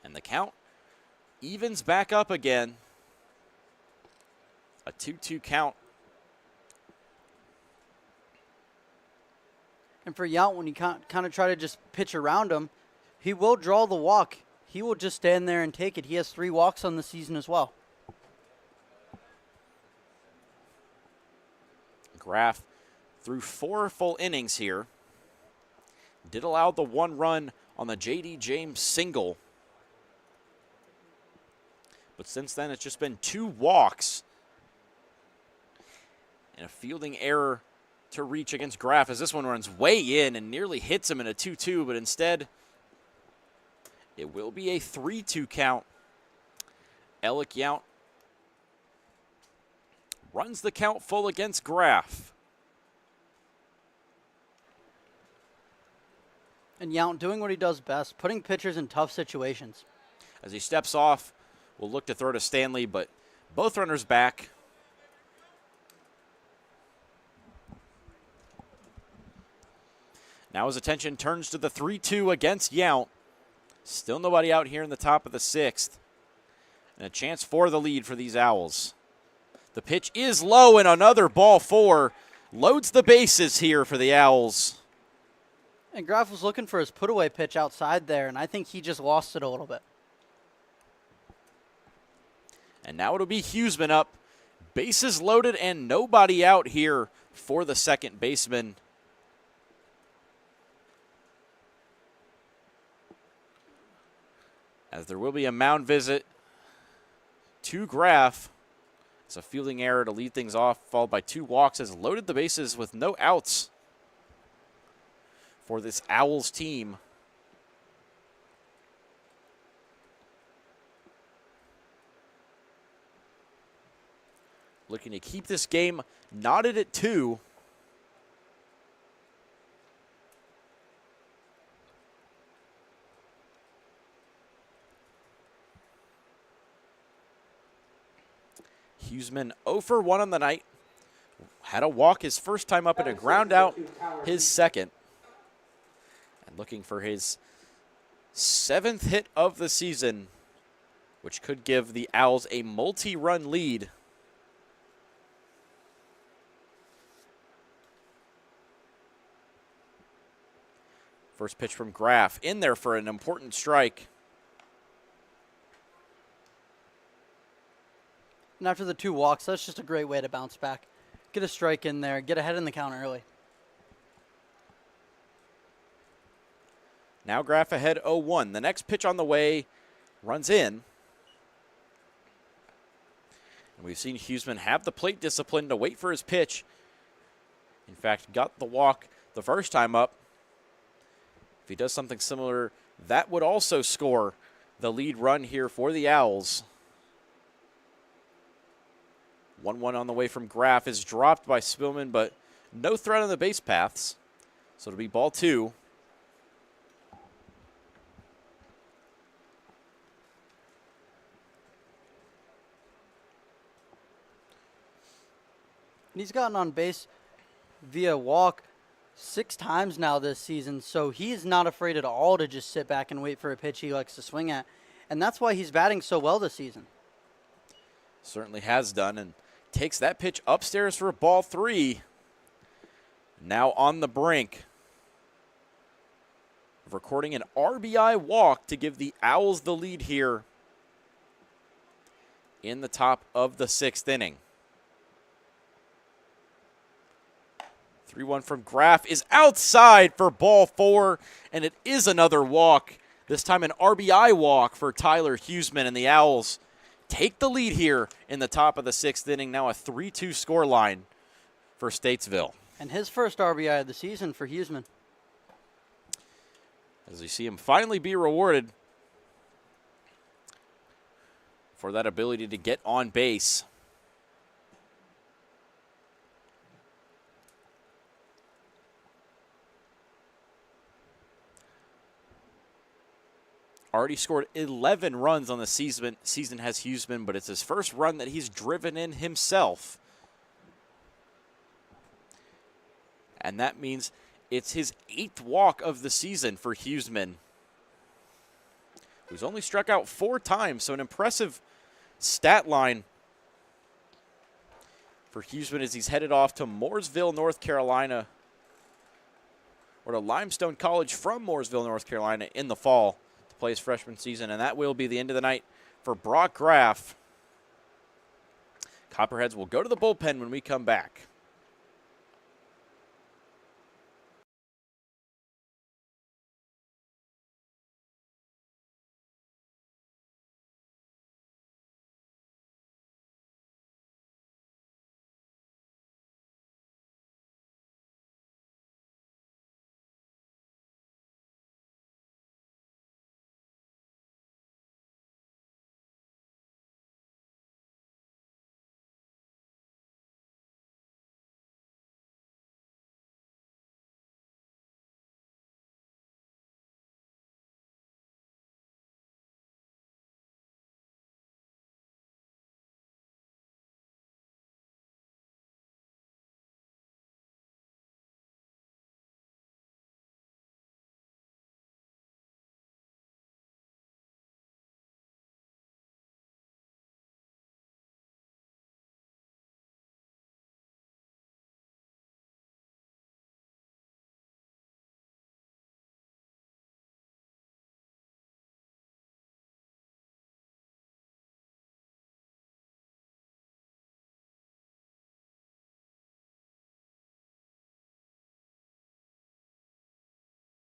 And the count evens back up again. A 2-2 count. And for Yount, when you kind of try to just pitch around him, he will draw the walk. He will just stand there and take it. He has 3 walks on the season as well. Graff threw 4 full innings here. Did allow the 1 run on the J.D. James single. But since then, it's just been 2 walks and a fielding error to reach against Graff as this one runs way in and nearly hits him in a 2-2, but instead it will be a 3-2 count. Alec Yount runs the count full against Graff. And Yount doing what he does best, putting pitchers in tough situations. As he steps off will look to throw to Stanley, but both runners back. Now his attention turns to the 3-2 against Yount. Still nobody out here in the top of the 6th. And a chance for the lead for these Owls. The pitch is low, and another ball 4 loads the bases here for the Owls. And Graf was looking for his put-away pitch outside there, and I think he just lost it a little bit. And now it'll be Huseman up. Bases loaded and nobody out here for the second baseman. As there will be a mound visit to Graf. It's a fielding error to lead things off, followed by 2 walks, has loaded the bases with no outs for this Owls team. Looking to keep this game knotted at 2. Huseman 0 for 1 on the night. Had a walk his first time up and a ground out his second. And looking for his 7th hit of the season, which could give the Owls a multi-run lead. First pitch from Graf in there for an important strike. And after the 2 walks, that's just a great way to bounce back. Get a strike in there, get ahead in the count early. Now Graf ahead 0-1. The next pitch on the way runs in. And we've seen Huseman have the plate discipline to wait for his pitch. In fact, got the walk the first time up. If he does something similar, that would also score the lead run here for the Owls. 1-1 on the way from Graf is dropped by Spillman, but no threat on the base paths. So it'll be ball 2. And he's gotten on base via walk 6 times now this season, so he's not afraid at all to just sit back and wait for a pitch he likes to swing at. And that's why he's batting so well this season. Certainly has done, and takes that pitch upstairs for ball 3. Now on the brink of recording an RBI walk to give the Owls the lead here in the top of the 6th inning. 3-1 from Graf is outside for ball 4, and it is another walk. This time an RBI walk for Tyler Huseman, and the Owls take the lead here in the top of the 6th inning. Now a 3-2 score line for Statesville. And his first RBI of the season for Huseman. As we see him finally be rewarded for that ability to get on base. Already scored 11 runs on the season has Huseman, but it's his first run that he's driven in himself. And that means it's his 8th walk of the season for Huseman, who's only struck out 4 times, so an impressive stat line for Huseman as he's headed off to Mooresville, North Carolina, or to Limestone College from Mooresville, North Carolina in the fall to play his freshman season, and that will be the end of the night for Brock Graf. Copperheads will go to the bullpen when we come back.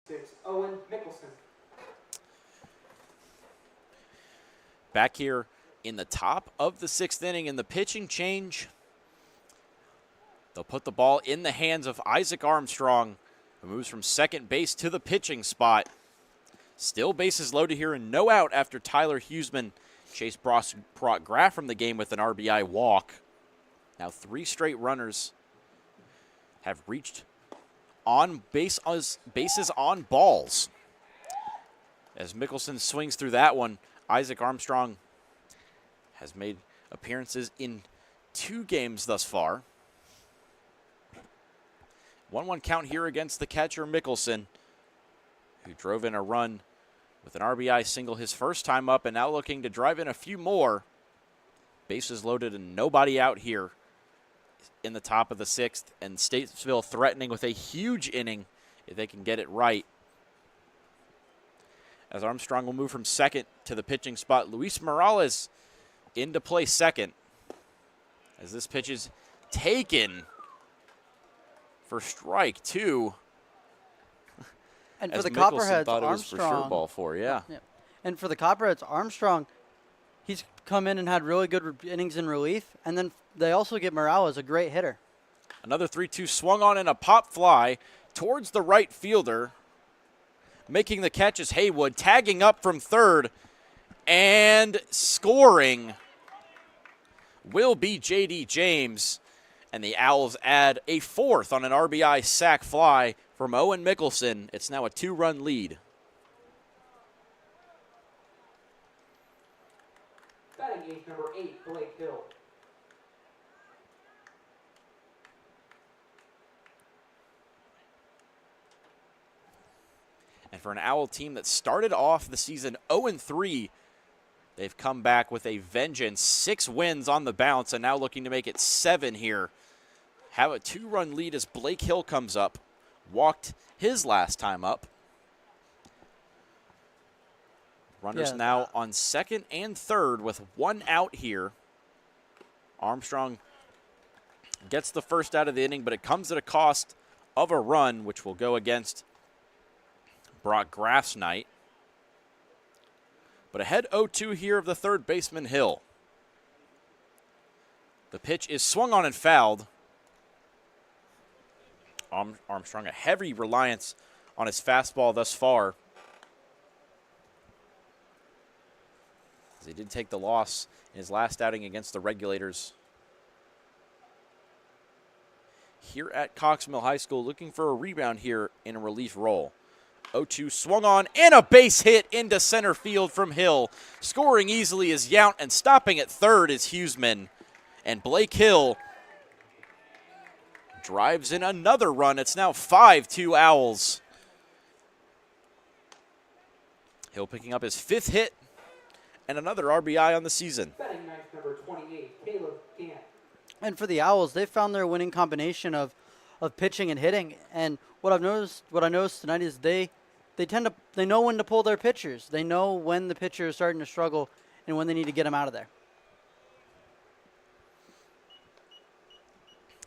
6, Owen Mickelson. Back here in the top of the 6th inning in the pitching change. They'll put the ball in the hands of Isaac Armstrong, who moves from second base to the pitching spot. Still bases loaded here and no out after Tyler Huseman chased Brock Graff from the game with an RBI walk. Now 3 straight runners have reached on base bases on balls. As Mickelson swings through that one, Isaac Armstrong has made appearances in 2 games thus far. 1-1 count here against the catcher Mickelson, who drove in a run with an RBI single his first time up and now looking to drive in a few more. Bases loaded and nobody out here in the top of the 6th, and Statesville threatening with a huge inning if they can get it right. As Armstrong will move from second to the pitching spot, Luis Morales into play second. As this pitch is taken for strike 2. And for As the Mickelson Copperheads, thought it was for Armstrong. sure ball 4, yeah. And for the Copperheads, Armstrong, he's come in and had really good innings in relief. And then they also get Morales, a great hitter. Another 3-2 swung on in a pop fly towards the right fielder. Making the catch is Haywood, tagging up from third and scoring will be J.D. James. And the Owls add a 4th on an RBI sac fly from Owen Mickelson. It's now a 2-run lead. Batting ace number 8, Blake Hill. And for an Owl team that started off the season 0-3, they've come back with a vengeance. 6 wins on the bounce and now looking to make it 7 here. Have a 2-run lead as Blake Hill comes up. Walked his last time up. Runners now on second and third with 1 out here. Armstrong gets the first out of the inning, but it comes at a cost of a run, which will go against Brock Graff's night. But ahead 0-2 here of the third baseman Hill. The pitch is swung on and fouled. Armstrong, a heavy reliance on his fastball thus far. As he did take the loss in his last outing against the Regulators. Here at Cox Mill High School, looking for a rebound here in a relief role. 0-2 swung on and a base hit into center field from Hill. Scoring easily is Yount, and stopping at third is Huseman. And Blake Hill drives in another run. It's now 5-2 Owls. Hill picking up his 5th hit and another RBI on the season. Batting ninth number 28, Caleb Gant. And for the Owls, they found their winning combination of pitching and hitting. And what I noticed tonight is they know when to pull their pitchers. They know when the pitcher is starting to struggle and when they need to get them out of there.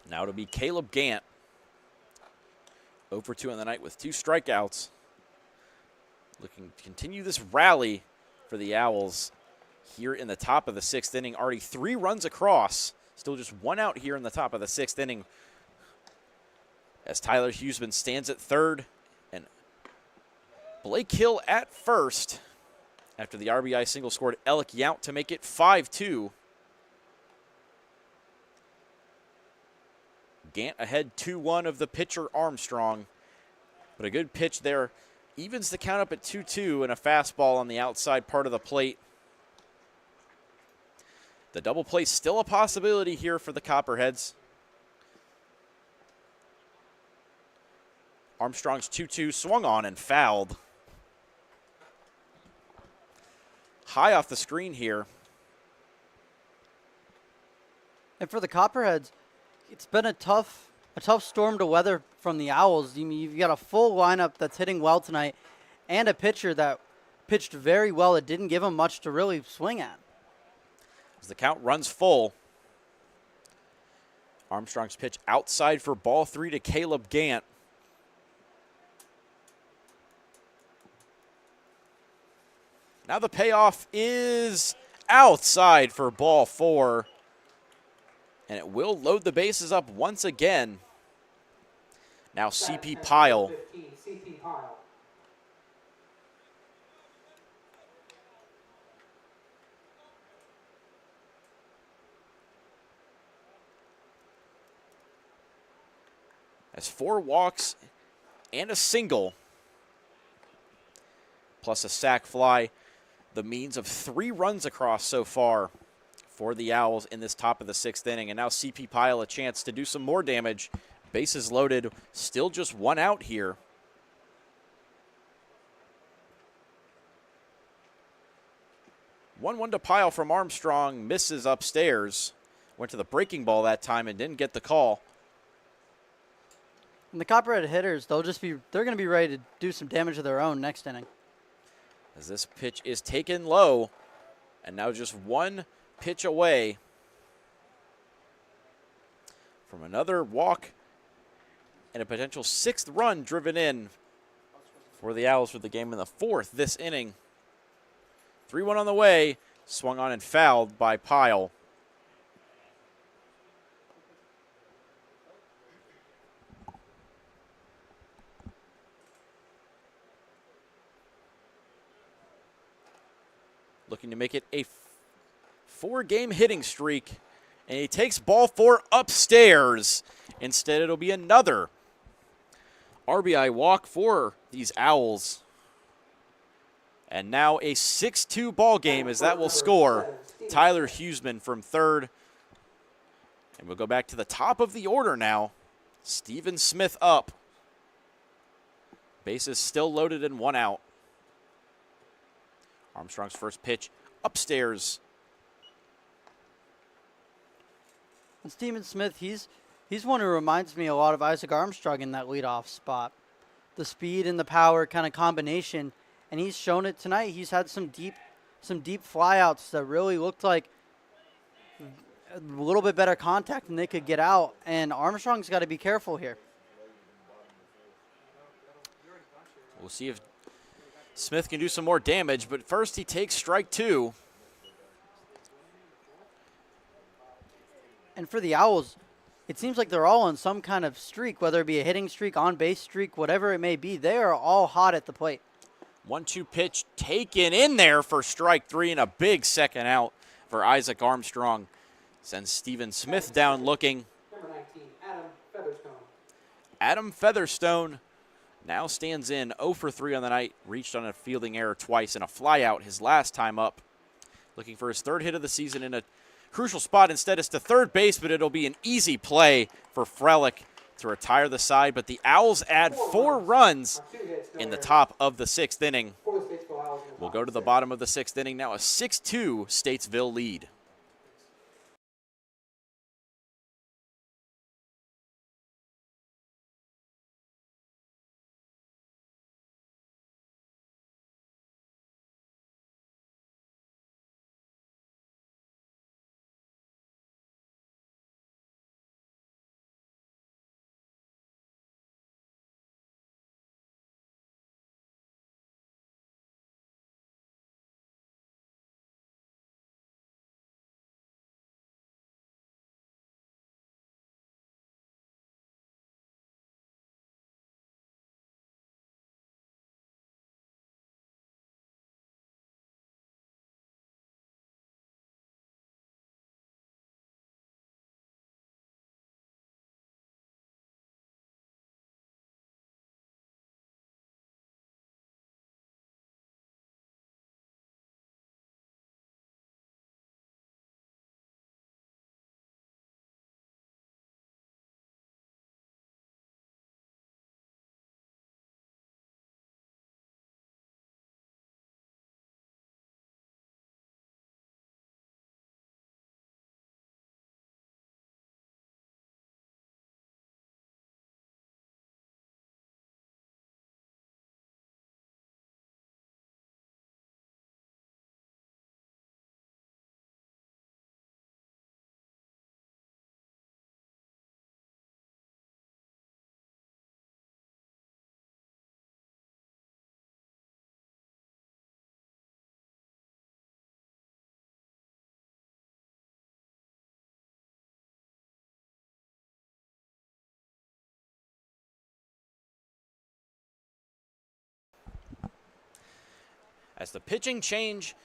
Now it'll be Caleb Gant. 0 for 2 on the night with 2 strikeouts. Looking to continue this rally for the Owls here in the top of the 6th inning. Already 3 runs across. Still just 1 out here in the top of the 6th inning. As Tyler Huseman stands at third and Blake Hill at first after the RBI single scored Alec Yount to make it 5-2. Gant ahead 2-1 of the pitcher Armstrong. But a good pitch there evens the count up at 2-2 and a fastball on the outside part of the plate. The double play still a possibility here for the Copperheads. Armstrong's 2-2 swung on and fouled. High off the screen here. And for the Copperheads, it's been a tough storm to weather from the Owls. You've got a full lineup that's hitting well tonight and a pitcher that pitched very well. It didn't give him much to really swing at. As the count runs full, Armstrong's pitch outside for ball 3 to Caleb Gant. Now the payoff is outside for ball 4. And it will load the bases up once again. Now CP Pyle. 15, CP Pyle. Has 4 walks and a single, plus a sac fly. The means of 3 runs across so far for the Owls in this top of the 6th inning. And now CP Pyle a chance to do some more damage. Bases loaded, still just 1 out here. One to Pyle from Armstrong, misses upstairs. Went to the breaking ball that time and didn't get the call. And the Copperhead hitters, they're going to be ready to do some damage of their own next inning. As this pitch is taken low, and now just 1 pitch away from another walk and a potential 6th run driven in for the Owls for the game in the 4th this inning. 3-1 on the way, swung on and fouled by Pyle. Looking to make it a 4-game hitting streak, and he takes ball 4 upstairs. Instead, it'll be another RBI walk for these Owls. And now a 6-2 ball game as that will score Tyler Huseman from third. And we'll go back to the top of the order now. Steven Smith up. Bases still loaded and 1 out. Armstrong's first pitch upstairs. And Steven Smith, he's one who reminds me a lot of Isaac Armstrong in that leadoff spot. The speed and the power kind of combination, and he's shown it tonight. He's had some deep flyouts that really looked like a little bit better contact than they could get out, and Armstrong's got to be careful here. We'll see if Smith can do some more damage, but first he takes strike 2. And for the Owls, it seems like they're all on some kind of streak, whether it be a hitting streak, on-base streak, whatever it may be. They are all hot at the plate. 1-2 pitch taken in there for strike 3 and a big second out for Isaac Armstrong. Sends Steven Smith down looking. Number 19, Adam Featherstone. Adam Featherstone now stands in 0 for 3 on the night. Reached on a fielding error twice and a flyout his last time up. Looking for his 3rd hit of the season in a crucial spot. Instead, it's to third base, but it'll be an easy play for Frelick to retire the side. But the Owls add 4 runs in the top of the 6th inning. We'll go to the bottom of the 6th inning now, a 6-2 Statesville lead. As the pitching change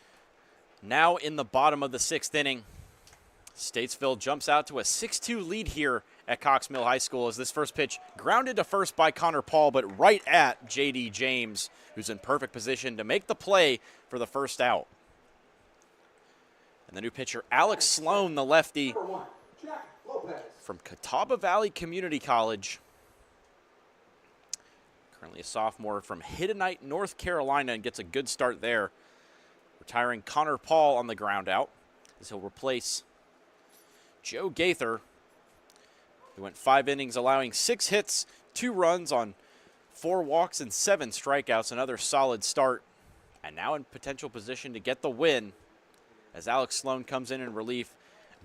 now in the bottom of the 6th inning, Statesville jumps out to a 6-2 lead here at Cox Mill High School as this first pitch grounded to first by Connor Paul, but right at J.D. James, who's in perfect position to make the play for the first out. And the new pitcher, Alex Sloan, the lefty Number 1, Jack Lopez. from Catawba Valley Community College. Currently a sophomore from Hiddenite, North Carolina, and gets a good start there. Retiring Connor Paul on the ground out as he'll replace Joe Gaither, who went 5 innings, allowing 6 hits, 2 runs on 4 walks and 7 strikeouts. Another solid start, and now in potential position to get the win as Alex Sloan comes in relief.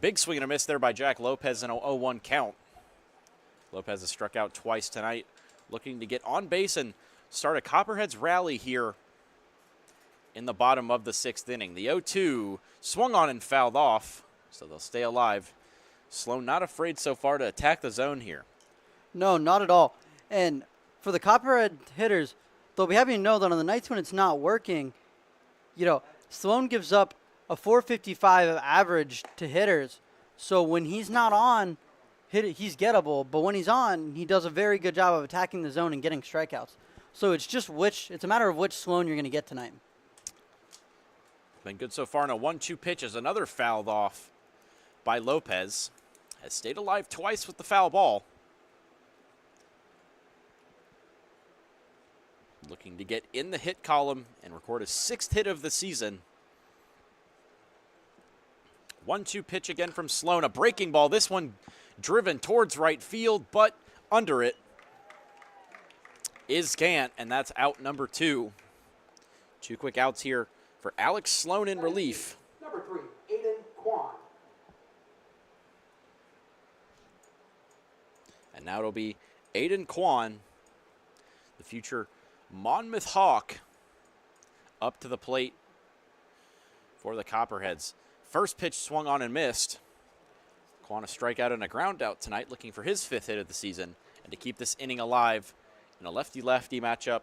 Big swing and a miss there by Jack Lopez in a 0-1 count. Lopez has struck out twice tonight, looking to get on base and start a Copperheads rally here in the bottom of the 6th inning. The 0-2 swung on and fouled off, so they'll stay alive. Sloan not afraid so far to attack the zone here. No, not at all. And for the Copperhead hitters, they'll be happy to know that on the nights when it's not working, Sloan gives up a 455 of average to hitters. So when he's not on, he's gettable. But when he's on, he does a very good job of attacking the zone and getting strikeouts. So it's a matter of which Sloan you're going to get tonight. Been good so far in a 1-2 pitch as another fouled off by Lopez. Has stayed alive twice with the foul ball. Looking to get in the hit column and record his 6th hit of the season. 1-2 pitch again from Sloan. A breaking ball. This one driven towards right field, but under it is Gant, and that's out number 2. 2 quick outs here for Alex Sloan in relief. Number 3, Aiden Kwan. And now it'll be Aiden Kwan, the future Monmouth Hawk, up to the plate for the Copperheads. First pitch swung on and missed. Kwan a strikeout and a ground out tonight, looking for his 5th hit of the season, and to keep this inning alive in a lefty-lefty matchup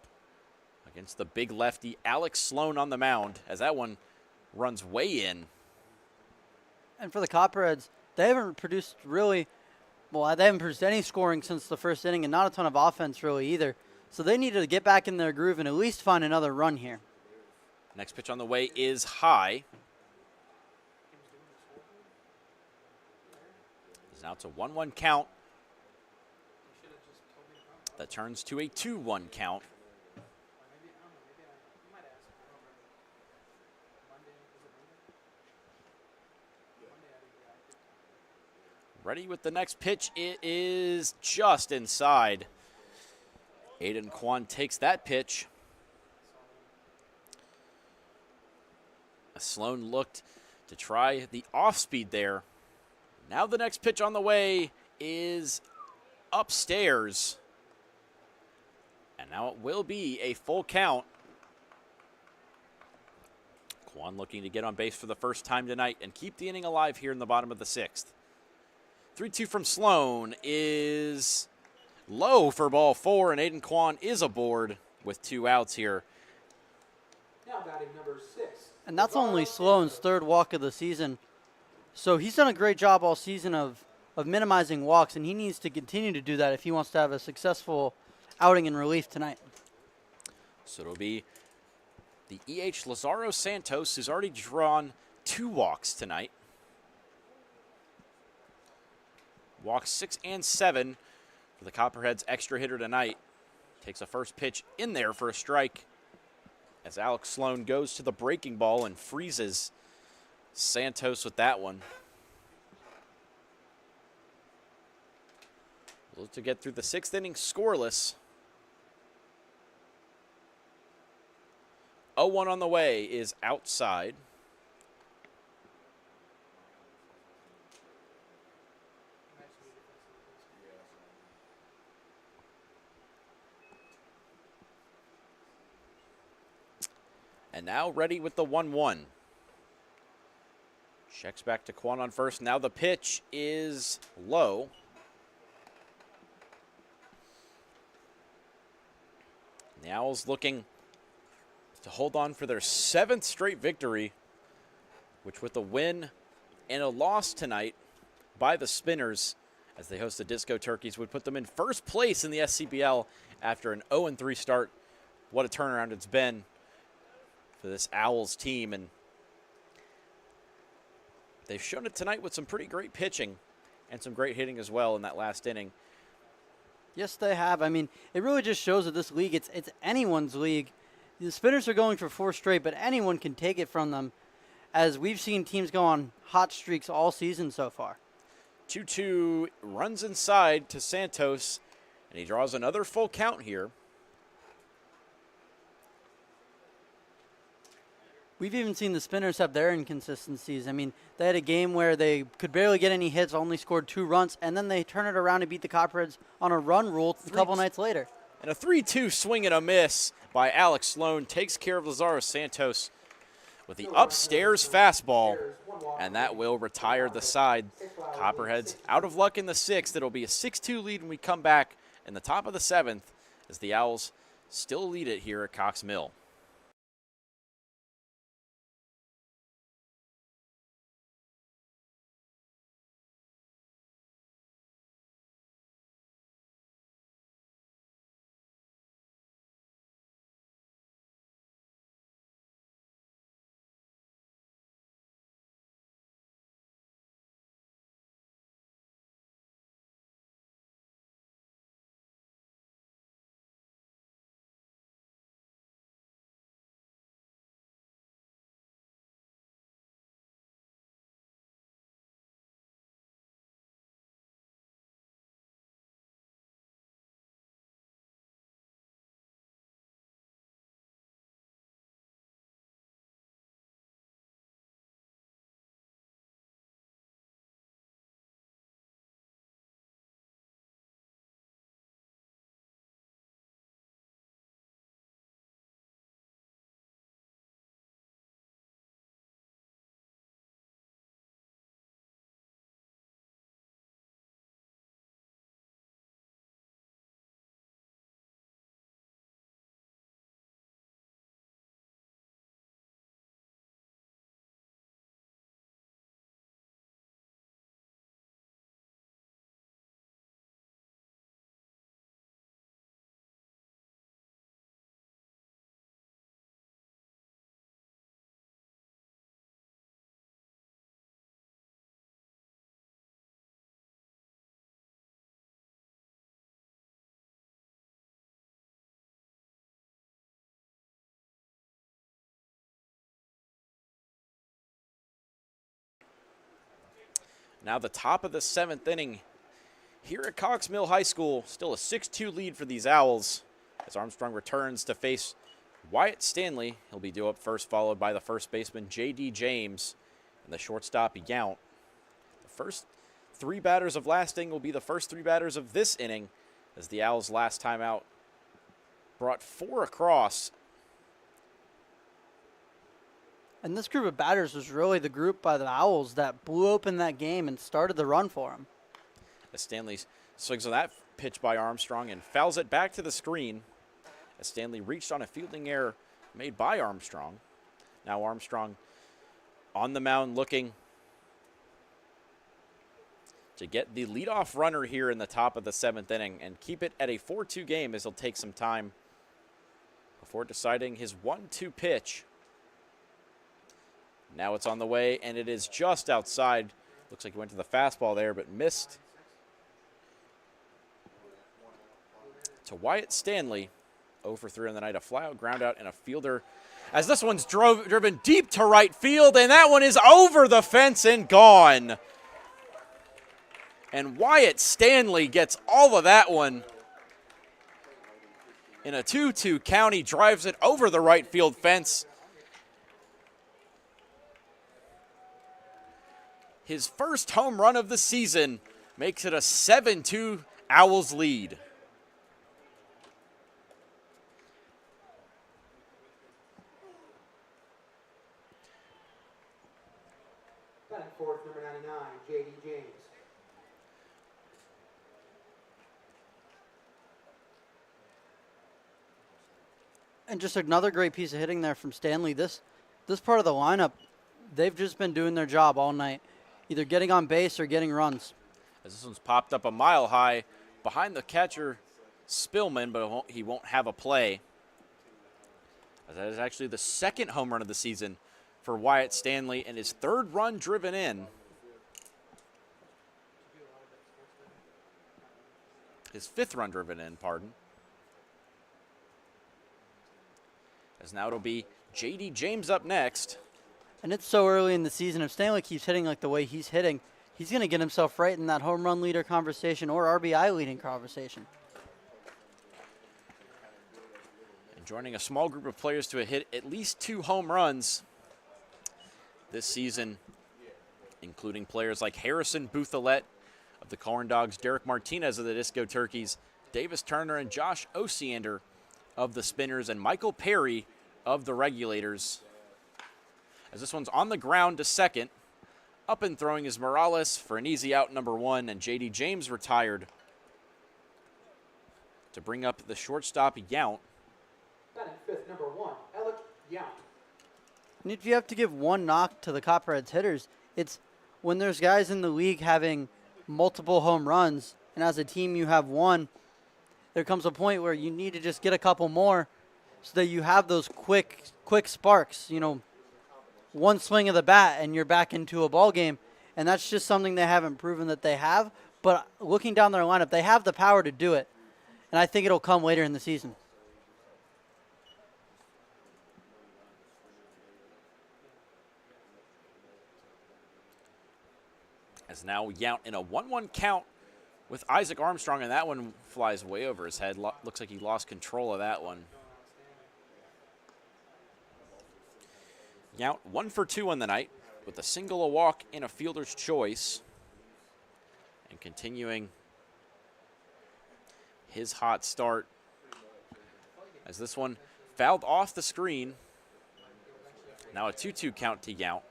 against the big lefty Alex Sloan on the mound, as that one runs way in. And for the Copperheads, they haven't produced any scoring since the first inning, and not a ton of offense really either. So they need to get back in their groove and at least find another run here. Next pitch on the way is high. It's now to 1-1 count. That turns to a 2-1 count. Ready with the next pitch. It is just inside. Aiden Kwan takes that pitch. Sloan looked to try the off-speed there. Now the next pitch on the way is upstairs. And now it will be a full count. Kwan looking to get on base for the first time tonight and keep the inning alive here in the bottom of the 6th. 3-2 from Sloan is low for ball 4, and Aiden Kwan is aboard with 2 outs here. Now batting number 6. And that's only Sloan's 3rd walk of the season. So he's done a great job all season of minimizing walks, and he needs to continue to do that if he wants to have a successful outing in relief tonight. So it'll be the E.H. Lazaro Santos, who's already drawn 2 walks tonight. Walks 6 and 7 for the Copperheads extra hitter tonight. Takes a first pitch in there for a strike as Alex Sloan goes to the breaking ball and freezes Santos with that one. Look to get through the 6th inning scoreless. 0-1 on the way is outside. And now ready with the 1-1. Checks back to Kwan on first. Now the pitch is low. The Owls looking to hold on for their 7th straight victory, which with a win and a loss tonight by the Spinners as they host the Disco Turkeys would put them in first place in the SCBL after an 0-3 start. What a turnaround it's been for this Owls team, and they've shown it tonight with some pretty great pitching and some great hitting as well in that last inning. Yes, they have. I mean, it really just shows that this league, it's anyone's league. The Spinners are going for 4 straight, but anyone can take it from them, as we've seen teams go on hot streaks all season so far. 2-2 runs inside to Santos, and he draws another full count here. We've even seen the Spinners have their inconsistencies. I mean, they had a game where they could barely get any hits, only scored 2 runs, and then they turn it around and beat the Copperheads on a run rule a couple nights later. And a 3-2 swing and a miss by Alex Sloan takes care of Lazaro Santos with the upstairs fastball, and that will retire the side. Copperheads out of luck in the 6th. It'll be a 6-2 lead when we come back in the top of the 7th as the Owls still lead it here at Cox Mill. Now the top of the 7th inning here at Cox Mill High School. Still a 6-2 lead for these Owls as Armstrong returns to face Wyatt Stanley. He'll be due up first, followed by the first baseman J.D. James and the shortstop Yount. The first 3 batters of last inning will be the first 3 batters of this inning as the Owls last time out brought 4 across. And this group of batters was really the group by the Owls that blew open that game and started the run for them. As Stanley swings on that pitch by Armstrong and fouls it back to the screen as Stanley reached on a fielding error made by Armstrong. Now Armstrong on the mound looking to get the leadoff runner here in the top of the 7th inning and keep it at a 4-2 game as he'll take some time before deciding his 1-2 pitch. Now it's on the way, and it is just outside. Looks like he went to the fastball there, but missed. To Wyatt Stanley, 0 for 3 on the night. A fly-out, ground out, and a fielder. As this one's driven deep to right field, and that one is over the fence and gone. And Wyatt Stanley gets all of that one. In a 2-2 count, he drives it over the right field fence. His first home run of the season makes it a 7-2 Owls lead. Batting fourth, number 99, J.D. James. And just another great piece of hitting there from Stanley. This part of the lineup, they've just been doing their job all night, either getting on base or getting runs. As this one's popped up a mile high behind the catcher Spillman, but he won't have a play. As that is actually the second home run of the season for Wyatt Stanley and his third run driven in. His fifth run driven in, pardon. As now it'll be J.D. James up next. And it's so early in the season. If Stanley keeps hitting like the way he's hitting, he's going to get himself right in that home run leader conversation or RBI leading conversation. And joining a small group of players to hit at least 2 home runs this season, including players like Harrison Buthelette of the Corn Dogs, Derek Martinez of the Disco Turkeys, Davis Turner and Josh Osiander of the Spinners, and Michael Perry of the Regulators. As this one's on the ground to second, up and throwing is Morales for an easy out, number 1, and J.D. James retired to bring up the shortstop Yount. Batting fifth, number 1, Alec Yount. And if you have to give one knock to the Copperheads hitters, it's when there's guys in the league having multiple home runs, and as a team you have one, there comes a point where you need to just get a couple more so that you have those quick sparks. You know, one swing of the bat and you're back into a ball game, and that's just something they haven't proven that they have. But looking down their lineup, they have the power to do it, and I think it'll come later in the season. As now Yount in a 1-1 count with Isaac Armstrong, and that one flies way over his head. Looks like he lost control of that one. Yount 1 for 2 on the night with a single, a walk, and a fielder's choice. And continuing his hot start as this one fouled off the screen. Now a 2-2 count to Yount.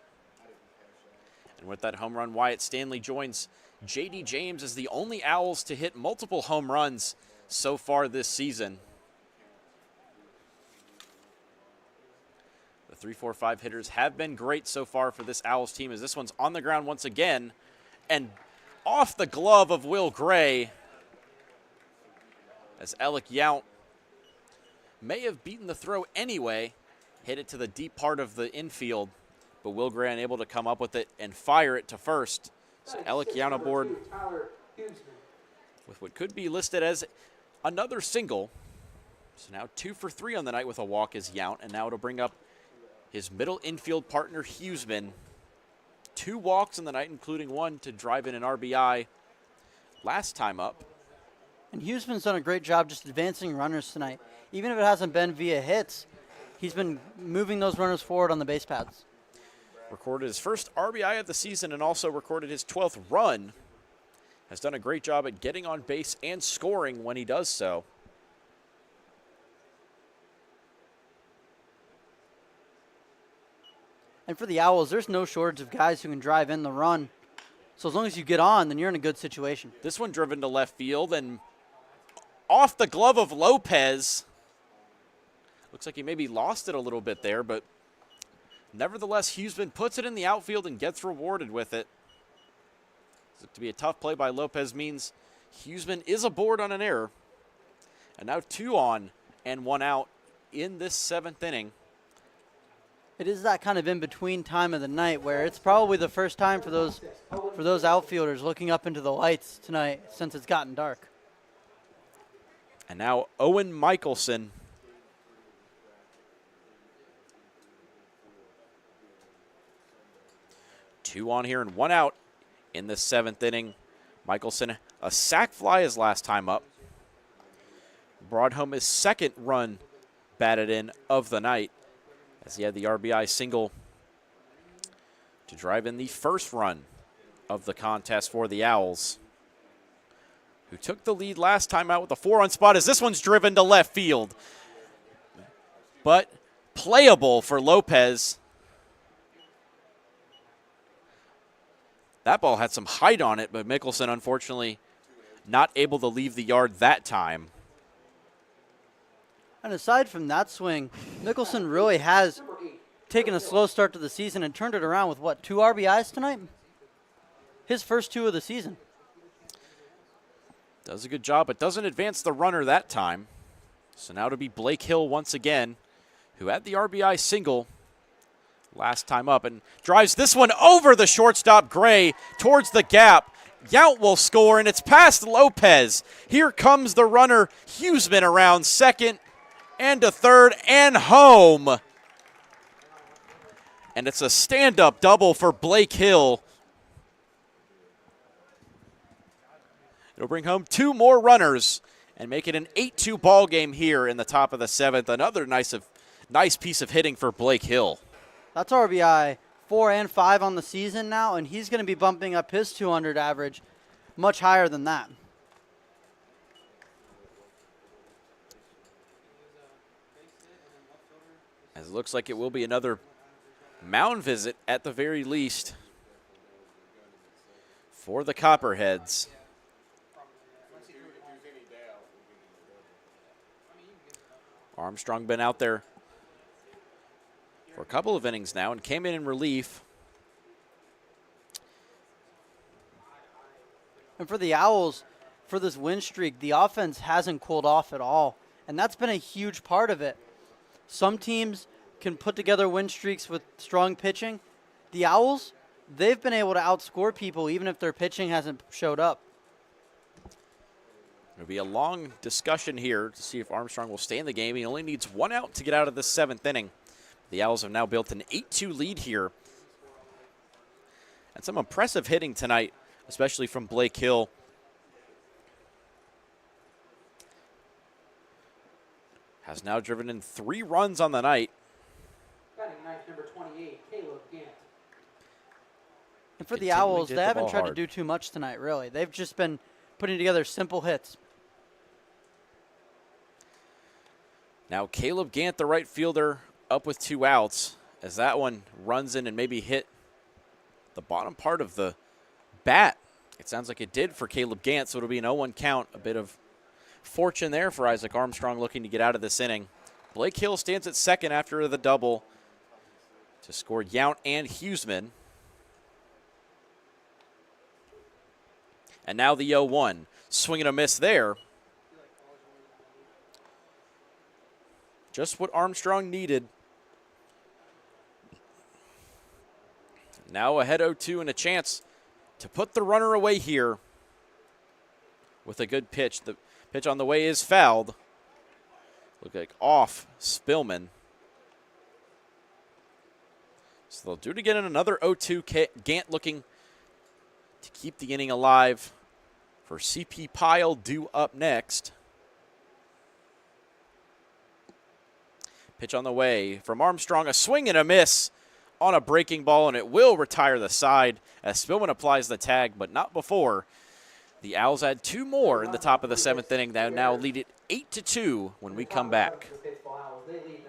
And with that home run, Wyatt Stanley joins J.D. James as the only Owls to hit multiple home runs so far this season. The 3-4-5 hitters have been great so far for this Owls team, as this one's on the ground once again and off the glove of Will Gray, as Alec Yount may have beaten the throw anyway, hit it to the deep part of the infield, but Will Gray unable to come up with it and fire it to first. So Alec Yount aboard with what could be listed as another single. So now 2 for 3 on the night with a walk is Yount, and now it'll bring up his middle infield partner Huseman. 2 walks in the night, including 1 to drive in an RBI last time up. And Huseman's done a great job just advancing runners tonight. Even if it hasn't been via hits, he's been moving those runners forward on the base paths. Recorded his first RBI of the season and also recorded his 12th run. Has done a great job at getting on base and scoring when he does so. And for the Owls, there's no shortage of guys who can drive in the run. So as long as you get on, then you're in a good situation. This one driven to left field and off the glove of Lopez. Looks like he maybe lost it a little bit there, but nevertheless, Huseman puts it in the outfield and gets rewarded with it. To be a tough play by Lopez means Huseman is aboard on an error. And now 2 on and 1 out in this 7th inning. It is that kind of in-between time of the night where it's probably the first time for those outfielders looking up into the lights tonight since it's gotten dark. And now Owen Michelson. Two on here and 1 out in the 7th inning. Michelson, a sac fly his last time up. Brought home his 2nd run batted in of the night, as he had the RBI single to drive in the 1st run of the contest for the Owls, who took the lead last time out with a 4-run spot, as this one's driven to left field. But playable for Lopez. That ball had some height on it, but Mickelson, unfortunately, not able to leave the yard that time. And aside from that swing, Mickelson really has taken a slow start to the season and turned it around with, what, 2 RBIs tonight? His first 2 of the season. Does a good job, but doesn't advance the runner that time. So now to be Blake Hill once again, who had the RBI single last time up and drives this one over the shortstop Gray towards the gap. Yount will score, and it's past Lopez. Here comes the runner, Huseman, around second and to third and home. And it's a stand-up double for Blake Hill. It'll bring home 2 more runners and make it an 8-2 ball game here in the top of the 7th. Another nice piece of hitting for Blake Hill. That's RBI 4 and 5 on the season now, and he's going to be bumping up his 200 average much higher than that. As it looks like it will be another mound visit at the very least for the Copperheads. Armstrong been out there for a couple of innings now and came in relief. And for the Owls, for this win streak, the offense hasn't cooled off at all, and that's been a huge part of it. Some teams can put together win streaks with strong pitching. The Owls, they've been able to outscore people even if their pitching hasn't showed up. It'll be a long discussion here to see if Armstrong will stay in the game. He only needs 1 out to get out of the 7th inning. The Owls have now built an 8-2 lead here. And some impressive hitting tonight, especially from Blake Hill. Has now driven in 3 runs on the night. Batting ninth, number 28, Caleb Gant. And for the Continuing Owls, to hit they the haven't ball tried hard. to do too much tonight, really. They've just been putting together simple hits. Now Caleb Gant, the right fielder, up with 2 outs as that one runs in and maybe hit the bottom part of the bat. It sounds like it did for Caleb Gant, so it'll be an 0-1 count. A bit of fortune there for Isaac Armstrong looking to get out of this inning. Blake Hill stands at second after the double to score Yount and Huseman. And now the 0-1. Swing and a miss there. Just what Armstrong needed. Now ahead 0-2 and a chance to put the runner away here with a good pitch. The pitch on the way is fouled. Look like off Spillman. So they'll do it again in another 0-2. Gant looking to keep the inning alive for CP Pyle due up next. Pitch on the way from Armstrong. A swing and a miss on a breaking ball, and it will retire the side as Spillman applies the tag, but not before. The Owls add 2 more in the top of the 7th inning. They now lead it 8-2 when we come back. They lead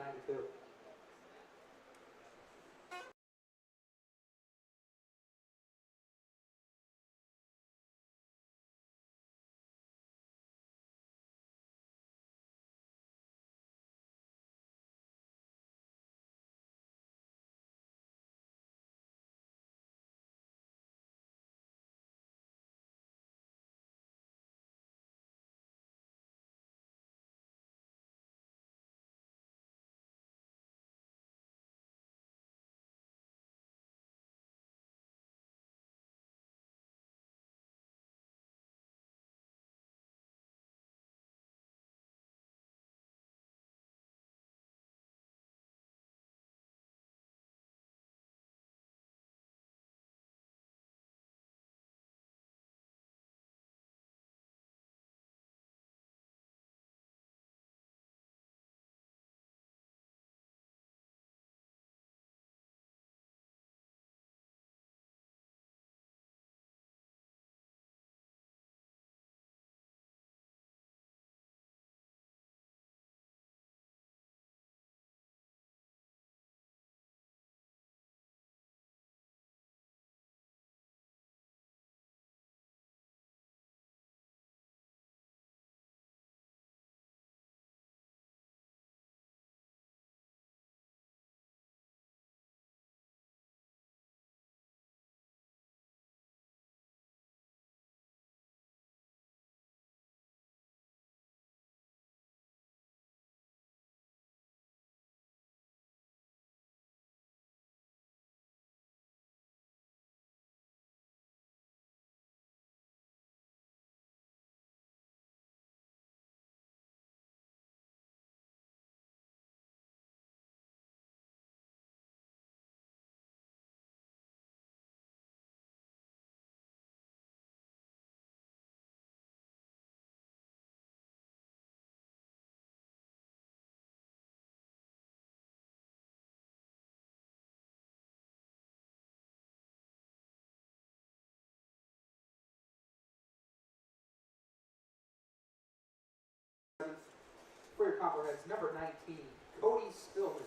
Copperheads, number 19, Cody Stillman.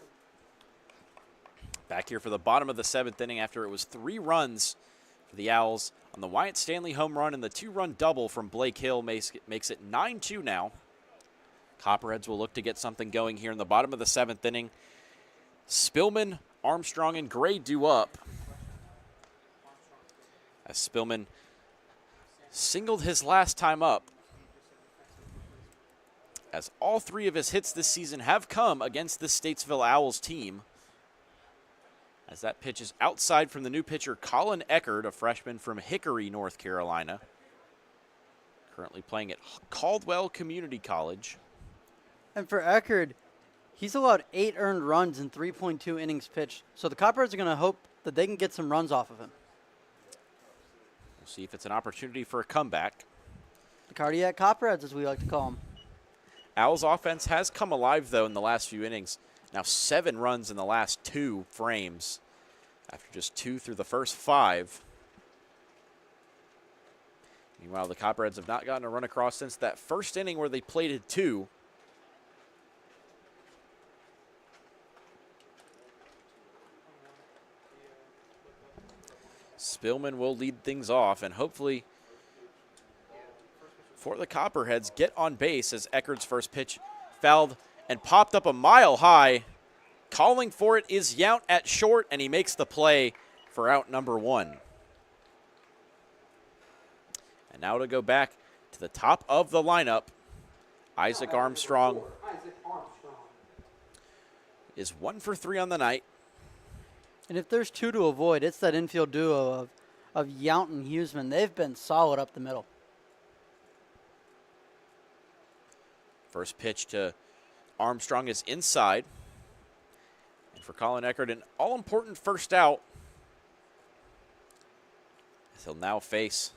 Back here for the bottom of the 7th inning after it was 3 runs for the Owls on the Wyatt Stanley home run, and the 2-run double from Blake Hill makes it 9-2 now. Copperheads will look to get something going here in the bottom of the 7th inning. Spillman, Armstrong, and Gray due up. As Spillman singled his last time up, as all 3 of his hits this season have come against this Statesville Owls team. As that pitch is outside from the new pitcher, Colin Eckert, a freshman from Hickory, North Carolina. Currently playing at Caldwell Community College. And for Eckerd, he's allowed 8 earned runs in 3.2 innings pitched. So the Copperheads are going to hope that they can get some runs off of him. We'll see if it's an opportunity for a comeback. The Cardiac Copperheads, as we like to call them. Owls offense has come alive, though, in the last few innings. Now 7 runs in the last 2 frames after just 2 through the first 5. Meanwhile, the Copperheads have not gotten a run across since that first inning where they plated 2. Spillman will lead things off, and hopefully for the Copperheads get on base as Eckert's first pitch fouled and popped up a mile high. Calling for it is Yount at short, and he makes the play for out number 1. And now to go back to the top of the lineup, Isaac Armstrong is 1 for 3 on the night. And if there's 2 to avoid, it's that infield duo of Yount and Huseman. They've been solid up the middle. First pitch to Armstrong is inside. And for Colin Eckert, an all-important first out. As he'll now face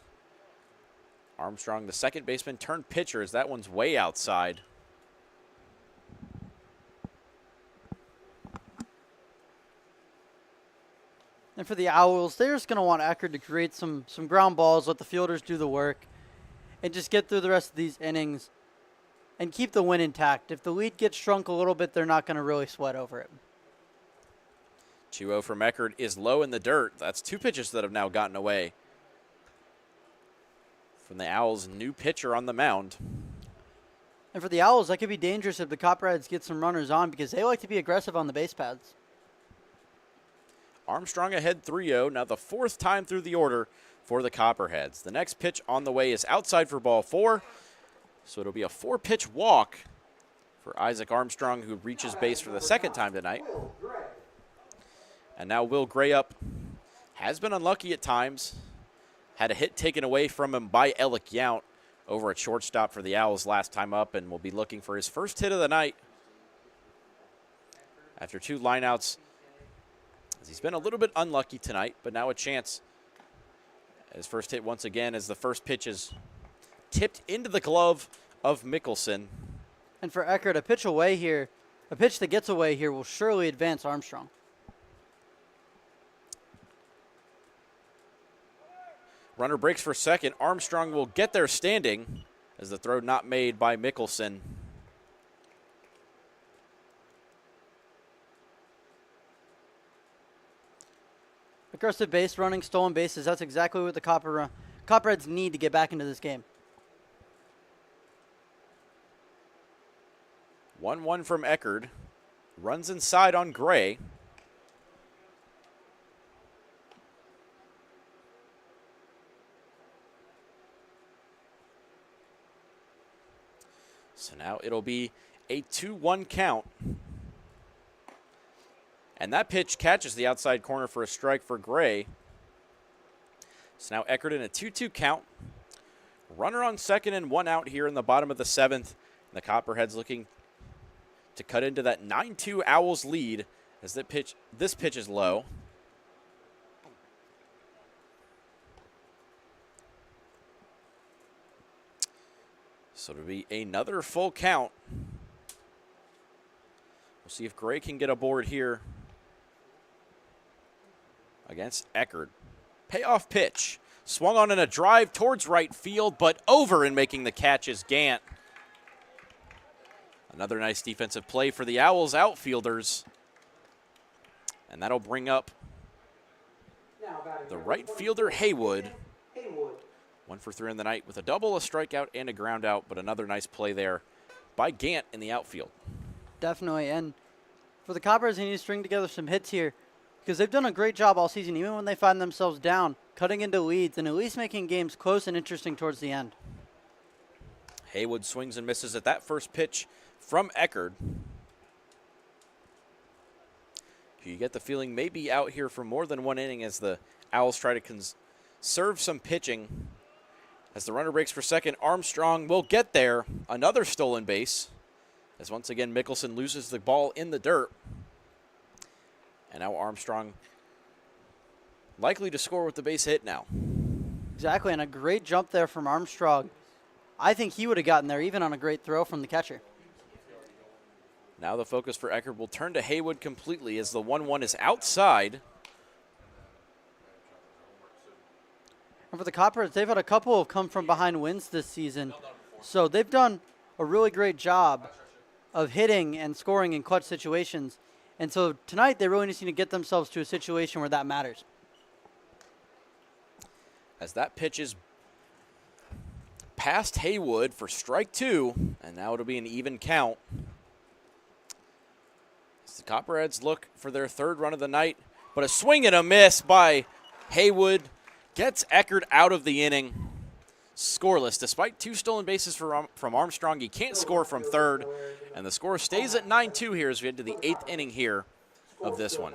Armstrong, the second baseman turned pitcher, as that one's way outside. And for the Owls, they're just going to want Eckert to create some ground balls, let the fielders do the work, and just get through the rest of these innings and keep the win intact. If the lead gets shrunk a little bit, they're not going to really sweat over it. 2-0 from Eckert is low in the dirt. That's 2 pitches that have now gotten away from the Owls' new pitcher on the mound. And for the Owls, that could be dangerous if the Copperheads get some runners on, because they like to be aggressive on the base paths. Armstrong ahead 3-0, now the 4th time through the order for the Copperheads. The next pitch on the way is outside for ball 4, so it'll be a 4-pitch walk for Isaac Armstrong, who reaches base for the 2nd time tonight. And now Will Gray up. Has been unlucky at times. Had a hit taken away from him by Alec Yount over at shortstop for the Owls last time up, and will be looking for his first hit of the night after 2 lineouts. As he's been a little bit unlucky tonight, but now a chance. His first hit once again as the first pitch is tipped into the glove of Mickelson. And for Eckert, a pitch that gets away here will surely advance Armstrong. Runner breaks for second. Armstrong will get there standing as the throw not made by Mickelson. Aggressive base running, stolen bases, that's exactly what the Copperheads need to get back into this game. 1-1 from Eckert. Runs inside on Gray. So now it'll be a 2-1 count. And that pitch catches the outside corner for a strike for Gray. So now Eckert in a 2-2 count. Runner on second and 1 out here in the bottom of the 7th. And the Copperheads looking to cut into that 9-2 Owls lead as this pitch is low. So it'll be another full count. We'll see if Gray can get aboard here against Eckert. Payoff pitch. Swung on in a drive towards right field, but over and making the catch is Gant. Another nice defensive play for the Owls outfielders. And that'll bring up the right fielder, Haywood. 1 for 3 in the night with a double, a strikeout, and a ground out, but another nice play there by Gant in the outfield. Definitely. And for the Copperheads, they need to string together some hits here because they've done a great job all season, even when they find themselves down, cutting into leads and at least making games close and interesting towards the end. Haywood swings and misses at that first pitch from Eckerd. You get the feeling maybe out here for more than 1 inning as the Owls try to conserve some pitching. As the runner breaks for second, Armstrong will get there. Another stolen base. As once again, Mickelson loses the ball in the dirt. And now Armstrong likely to score with the base hit now. Exactly, and a great jump there from Armstrong. I think he would have gotten there even on a great throw from the catcher. Now the focus for Eckerd will turn to Haywood completely as the 1-1 is outside. And for the Copperheads, they've had a couple of come-from-behind wins this season. So they've done a really great job of hitting and scoring in clutch situations. And so tonight, they really need to get themselves to a situation where that matters. As that pitch is past Haywood for strike 2, and now it'll be an even count. As the Copperheads look for their 3rd run of the night, but a swing and a miss by Haywood gets Eckerd out of the inning. Scoreless. Despite 2 stolen bases from Armstrong, he can't score from 3rd, and the score stays at 9-2 here as we head to the 8th inning here of this one.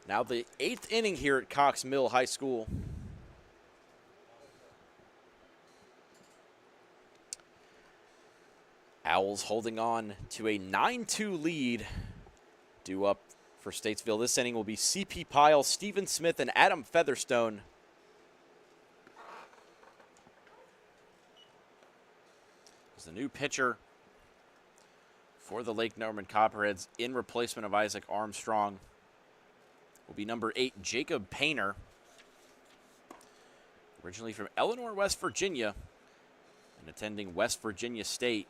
Now the 8th inning here at Cox Mill High School. Owls holding on to a 9-2 lead. Due up for Statesville this inning will be C.P. Pyle, Steven Smith, and Adam Featherstone. As the new pitcher for the Lake Norman Copperheads in replacement of Isaac Armstrong will be number 8, Jacob Painter. Originally from Eleanor, West Virginia, and attending West Virginia State.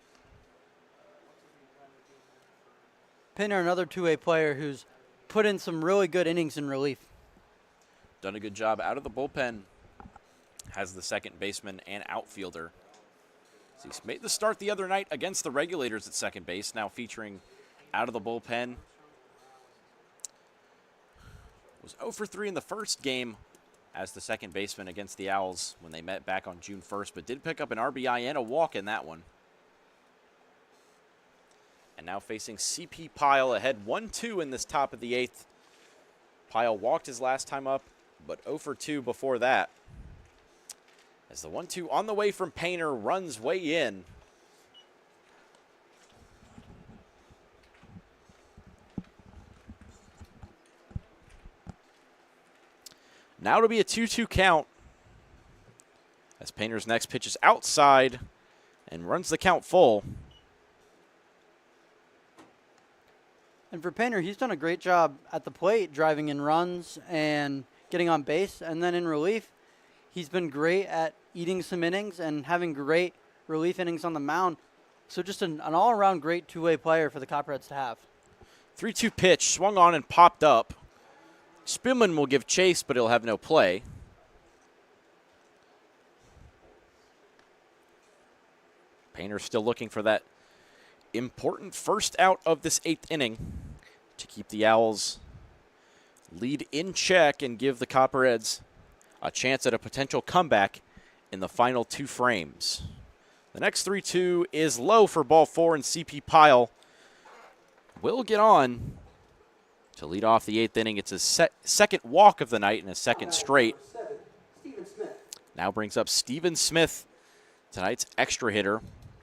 Painter, another two-way player who's put in some really good innings in relief. Done a good job out of the bullpen. Has the second baseman and outfielder. So he's made the start the other night against the Regulators at second base, now featuring out of the bullpen. Was 0 for 3 in the first game as the second baseman against the Owls when they met back on June 1st, but did pick up an RBI and a walk in that one. And now facing CP Pyle ahead 1-2 in this top of the 8th. Pyle walked his last time up, but 0 for 2 before that. As the 1-2 on the way from Painter runs way in. Now it'll be a 2-2 count as Painter's next pitch is outside and runs the count full. And for Painter, he's done a great job at the plate, driving in runs and getting on base. And then in relief, he's been great at eating some innings and having great relief innings on the mound. So just an all-around great two-way player for the Copperheads to have. 3-2 pitch, swung on and popped up. Spielman will give chase, but he'll have no play. Painter still looking for that important first out of this 8th inning to keep the Owls lead in check and give the Copperheads a chance at a potential comeback in the final 2 frames. The next 3-2 is low for ball 4, and CP Pyle will get on to lead off the 8th inning. It's his second walk of the night and his second straight. Now brings up Steven Smith, tonight's extra hitter.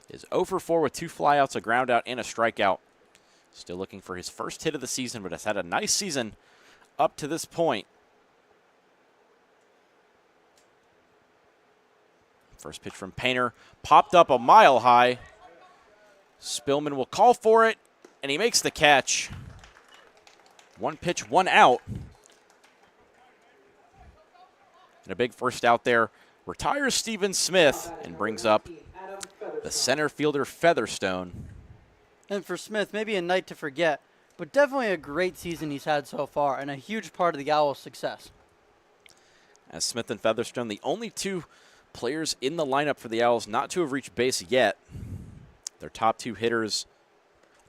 Is 0 for 4 with 2 flyouts, a ground out, and a strikeout. Still looking for his first hit of the season, but has had a nice season up to this point. First pitch from Painter, popped up a mile high. Spielman will call for it, and he makes the catch. 1 pitch, 1 out. And a big first out there. Retires Steven Smith and brings up the center fielder Featherstone. And for Smith, maybe a night to forget, but definitely a great season he's had so far and a huge part of the Owls' success. As Smith and Featherstone, the only 2 players in the lineup for the Owls not to have reached base yet. Their top 2 hitters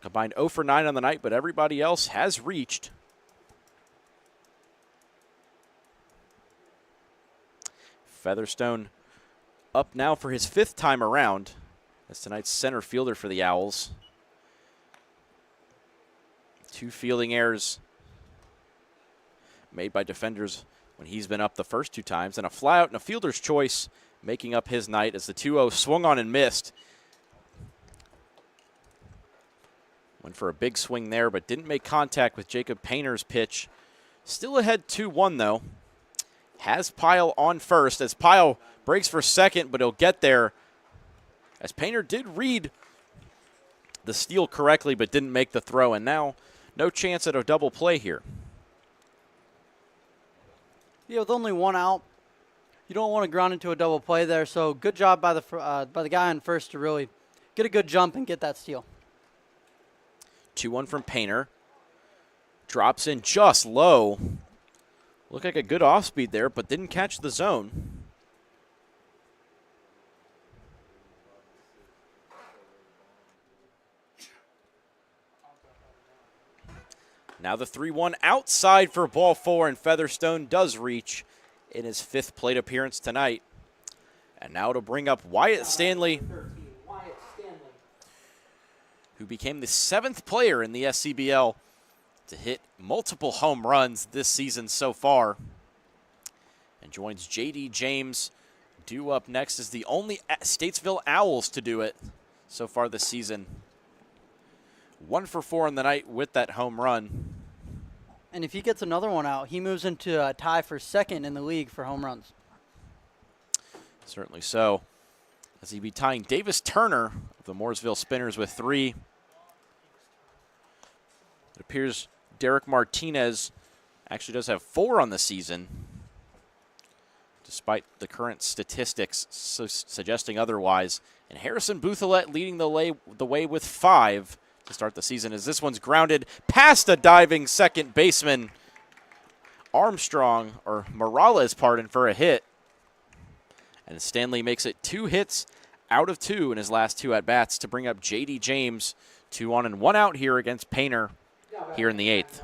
combined 0 for 9 on the night, but everybody else has reached. Featherstone up now for his 5th time around as tonight's center fielder for the Owls. 2 fielding errors made by defenders when he's been up the first 2 times, and a flyout and a fielder's choice making up his night as the 2-0 swung on and missed. Went for a big swing there, but didn't make contact with Jacob Painter's pitch. Still ahead 2-1, though. Has Pyle on first as Pyle breaks for second, but he'll get there as Painter did read the steal correctly, but didn't make the throw, and now no chance at a double play here. Yeah, with only 1 out, you don't want to ground into a double play there. So good job by the guy on first to really get a good jump and get that steal. 2-1 from Painter. Drops in just low. Looked like a good off speed there, but didn't catch the zone. Now the 3-1 outside for ball 4, and Featherstone does reach in his 5th plate appearance tonight. And now to bring up Wyatt Stanley, who became the 7th player in the SCBL to hit multiple home runs this season so far. And joins J.D. James. Due up next is the only Statesville Owls to do it so far this season. 1 for 4 on the night with that home run. And if he gets another one out, he moves into a tie for 2nd in the league for home runs. Certainly so. As he'd be tying Davis Turner of the Mooresville Spinners with 3. It appears Derek Martinez actually does have 4 on the season, despite the current statistics suggesting otherwise. And Harrison Bouthelette leading the way with 5 to start the season, as this one's grounded past a diving second baseman Morales, for a hit. And Stanley makes it 2 hits out of 2 in his last 2 at-bats to bring up J.D. James. 2 on and 1 out here against Painter here in the 8th.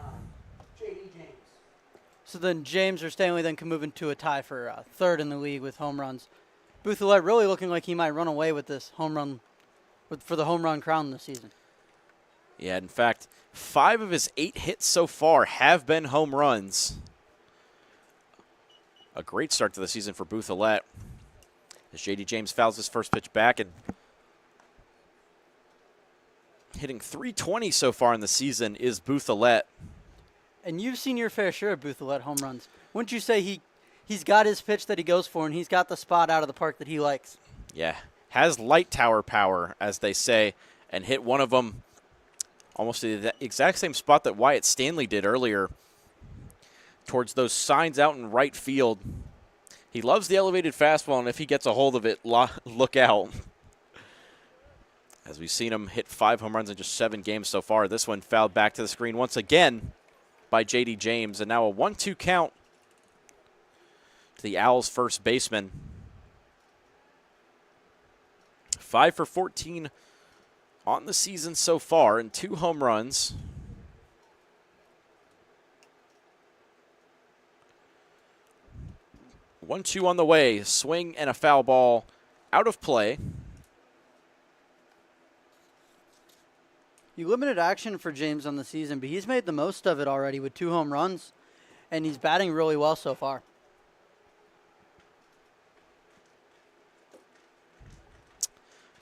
So then James or Stanley then can move into a tie for third in the league with home runs. Bouthillette really looking like he might run away with this home run, for the home run crown this season. Yeah, in fact, 5 of his 8 hits so far have been home runs. A great start to the season for Bouthillette. As J.D. James fouls his first pitch back and hitting .320 so far in the season is Bouthillette. And you've seen your fair share of Bouthillette home runs. Wouldn't you say he's got his pitch that he goes for, and he's got the spot out of the park that he likes? Yeah, has light tower power, as they say, and hit one of them almost to the exact same spot that Wyatt Stanley did earlier, towards those signs out in right field. He loves the elevated fastball, and if he gets a hold of it, look out. As we've seen him hit 5 home runs in just 7 games so far. This one fouled back to the screen once again by J.D. James, and now a 1-2 count to the Owls' first baseman. 5 for 14 on the season so far, and 2 home runs. One-two on the way. Swing and a foul ball out of play. You limited action for James on the season, but he's made the most of it already with 2 home runs, and he's batting really well so far.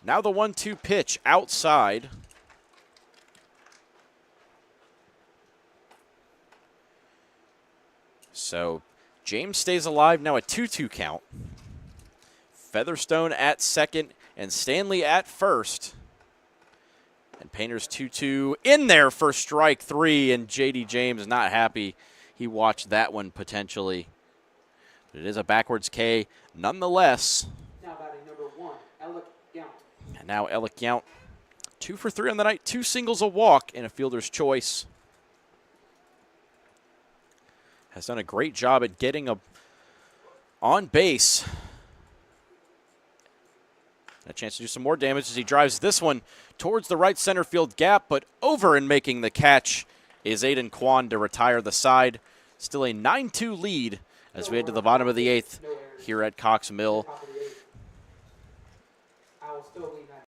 Now the 1-2 pitch outside. So James stays alive, now a 2-2 count. Featherstone at second and Stanley at first. And Painter's 2-2 in there for strike 3, and J.D. James not happy. He watched that one potentially. But it is a backwards K nonetheless. Now batting number 1, Alec Yount. And now Alec Yount, 2 for 3 on the night, 2 singles, a walk, and a fielder's choice. Has done a great job at getting on base. A chance to do some more damage as he drives this one towards the right center field gap, but over and making the catch is Aiden Kwan to retire the side. Still a 9-2 lead as we head to the bottom of the 8th here at Cox Mill. Top of the 8th. Owls still lead that.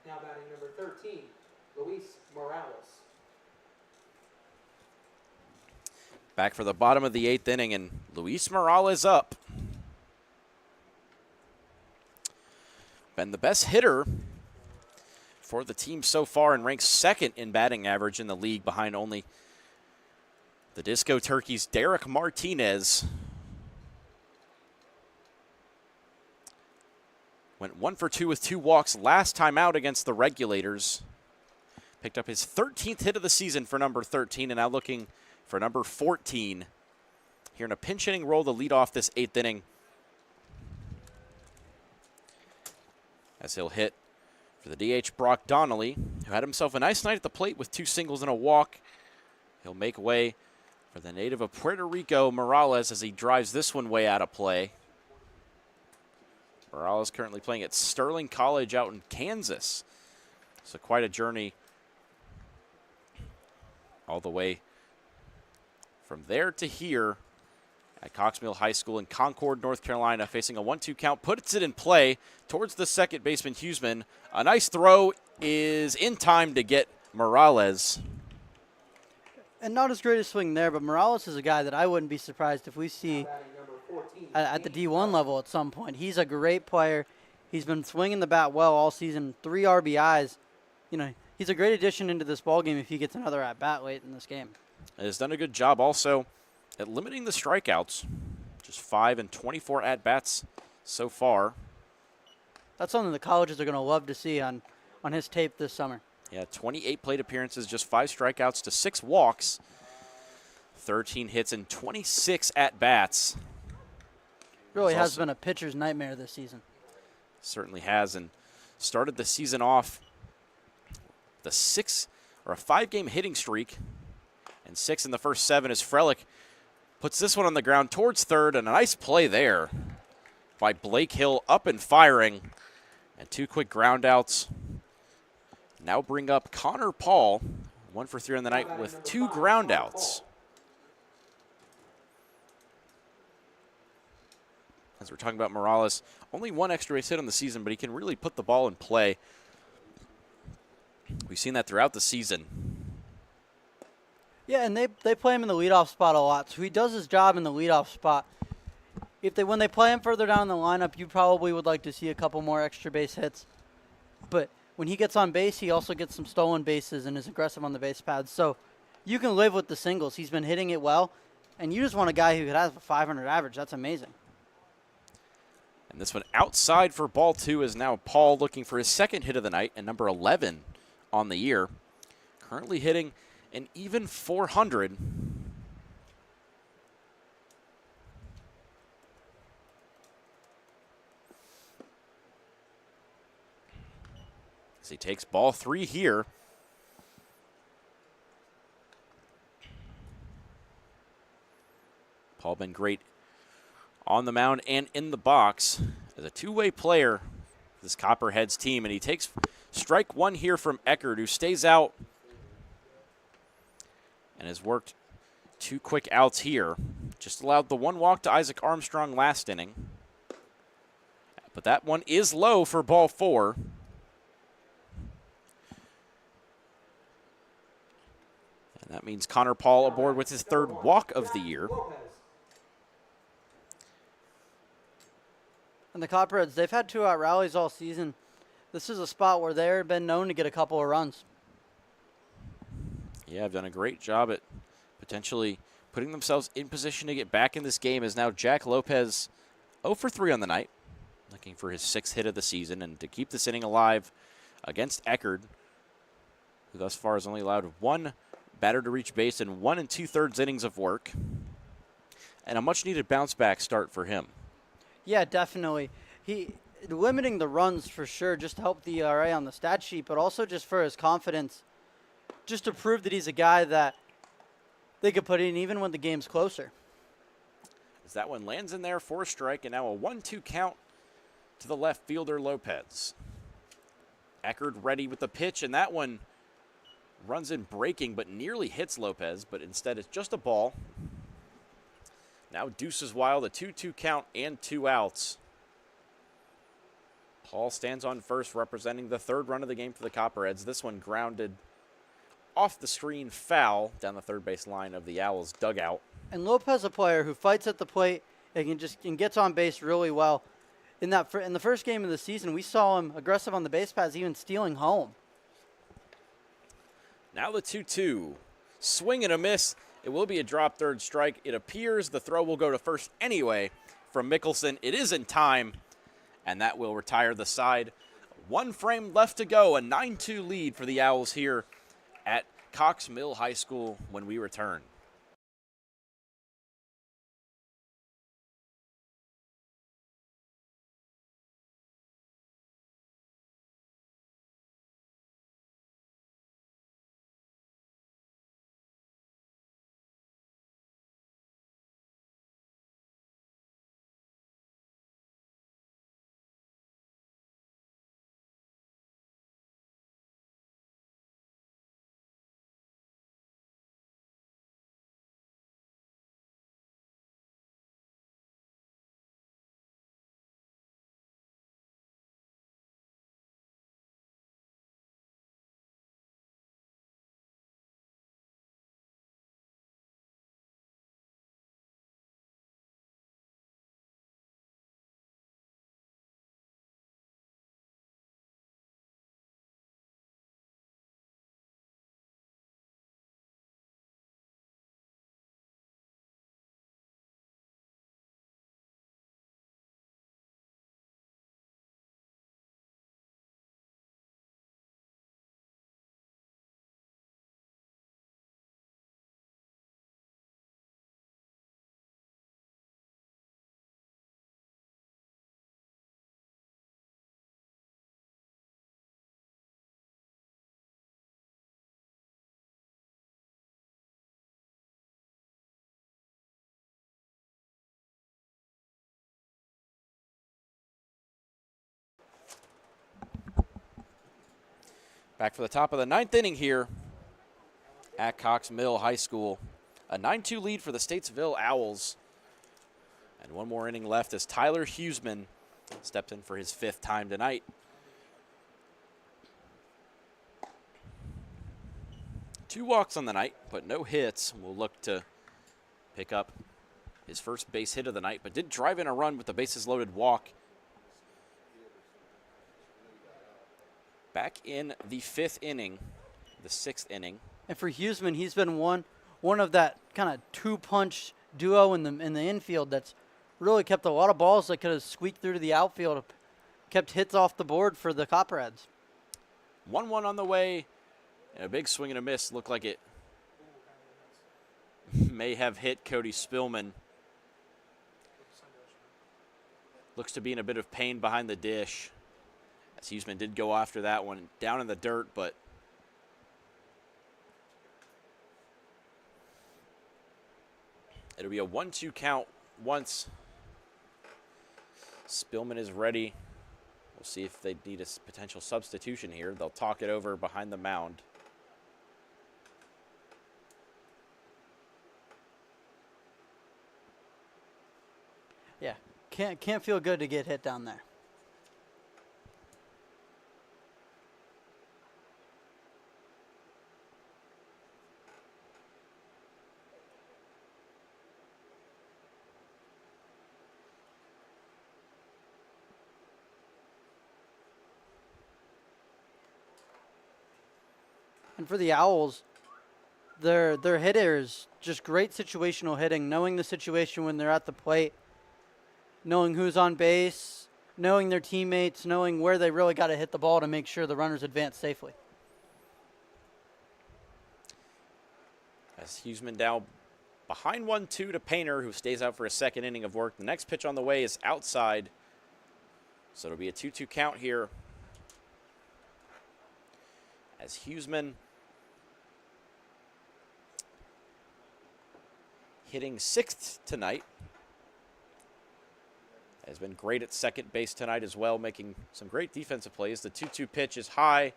Now batting number 13, Luis Morales. Back for the bottom of the 8th inning, and Luis Morales up. Been the best hitter for the team so far and ranks 2nd in batting average in the league behind only the Disco Turkeys' Derek Martinez. Went 1 for 2 with 2 walks last time out against the Regulators. Picked up his 13th hit of the season for number 13, and now looking for number 14. Here in a pinch hitting role to lead off this 8th inning. As he'll hit for the DH Brock Donnelly, who had himself a nice night at the plate with 2 singles and a walk. He'll make way for the native of Puerto Rico, Morales, as he drives this one way out of play. Morales currently playing at Sterling College out in Kansas. So quite a journey all the way from there to here at Cox Mill High School in Concord, North Carolina, facing a 1-2 count, puts it in play towards the second baseman, Huseman. A nice throw is in time to get Morales. And not as great a swing there, but Morales is a guy that I wouldn't be surprised if we see at the D1 level at some point. He's a great player. He's been swinging the bat well all season, 3 RBIs. You know, he's a great addition into this ballgame if he gets another at-bat late in this game. And has done a good job also at limiting the strikeouts. Just 5 and 24 at-bats so far. That's something the colleges are going to love to see on his tape this summer. Yeah, 28 plate appearances, just 5 strikeouts to 6 walks, 13 hits, and 26 at-bats. Really has been a pitcher's nightmare this season. Certainly has, and started the season off the 5-game hitting streak, and 6 in the first 7 as Frelick puts this one on the ground towards third, and a nice play there by Blake Hill, up and firing, and 2 quick ground outs. Now bring up Connor Paul, 1 for 3 on the night with 2 ground outs. As we're talking about Morales, only 1 extra base hit on the season, but he can really put the ball in play. We've seen that throughout the season. Yeah, and they play him in the leadoff spot a lot, so he does his job in the leadoff spot. When they play him further down the lineup, you probably would like to see a couple more extra base hits. But when he gets on base, he also gets some stolen bases and is aggressive on the base paths. So you can live with the singles. He's been hitting it well, and you just want a guy who has a 500 average. That's amazing. And this one outside for ball 2 is now Paul looking for his second hit of the night and number 11 on the year. Currently hitting an even 400. As he takes ball 3 here. Paul been great on the mound and in the box as a 2-way player for this Copperheads team, and he takes strike 1 here from Eckert, who stays out and has worked 2 quick outs here. Just allowed the 1 walk to Isaac Armstrong last inning, but that one is low for ball 4. And that means Connor Paul aboard with his 3rd walk of the year. And the Copperheads, they've had 2-out rallies all season. This is a spot where they've been known to get a couple of runs. Yeah, I've done a great job at potentially putting themselves in position to get back in this game, as now Jack Lopez 0 for 3 on the night, looking for his 6th hit of the season, and to keep this inning alive against Eckert, who thus far has only allowed 1 batter to reach base in 1 2/3 innings of work, and a much-needed bounce-back start for him. Yeah, definitely. He limiting the runs for sure, just to help the ERA on the stat sheet, but also just for his confidence, just to prove that he's a guy that they could put in even when the game's closer. As that one lands in there for a strike, and now a 1-2 count to the left fielder Lopez. Eckert ready with the pitch, and that one runs in breaking, but nearly hits Lopez, but instead it's just a ball. Now Deuces Wild, a 2-2 count and 2 outs. Paul stands on first, representing the 3rd run of the game for the Copperheads. This one grounded off the screen, foul down the third base line of the Owls dugout. And Lopez, a player who fights at the plate and gets on base really well. In the first game of the season, we saw him aggressive on the base paths, even stealing home. Now the 2-2. Swing and a miss. It will be a drop 3rd strike. It appears the throw will go to first anyway from Mickelson. It is in time, and that will retire the side. 1 frame left to go. A 9-2 lead for the Owls here at Cox Mill High School when we return. Back for the top of the 9th inning here at Cox Mill High School. A 9-2 lead for the Statesville Owls. And one more inning left as Tyler Huseman stepped in for his 5th time tonight. Two walks on the night, but no hits. We'll look to pick up his first base hit of the night, but did drive in a run with the bases loaded walk. Back in the 5th inning, the 6th inning. And for Huseman, he's been one of that kind of two-punch duo in the infield that's really kept a lot of balls that could have squeaked through to the outfield, kept hits off the board for the Copperheads. 1-1 on the way, and a big swing and a miss. Looked like it may have hit Cody Spillman. Looks to be in a bit of pain behind the dish. As Huseman did go after that one down in the dirt, but it'll be a 1-2 count once Spillman is ready. We'll see if they need a potential substitution here. They'll talk it over behind the mound. Yeah, can't feel good to get hit down there. And for the Owls, their hitters, just great situational hitting, knowing the situation when they're at the plate, knowing who's on base, knowing their teammates, knowing where they really got to hit the ball to make sure the runners advance safely. As Huseman down behind 1-2 to Painter, who stays out for a 2nd inning of work. The next pitch on the way is outside, so it'll be a 2-2 count here. As Huseman hitting 6th tonight. Has been great at second base tonight as well, making some great defensive plays. The 2-2 pitch is high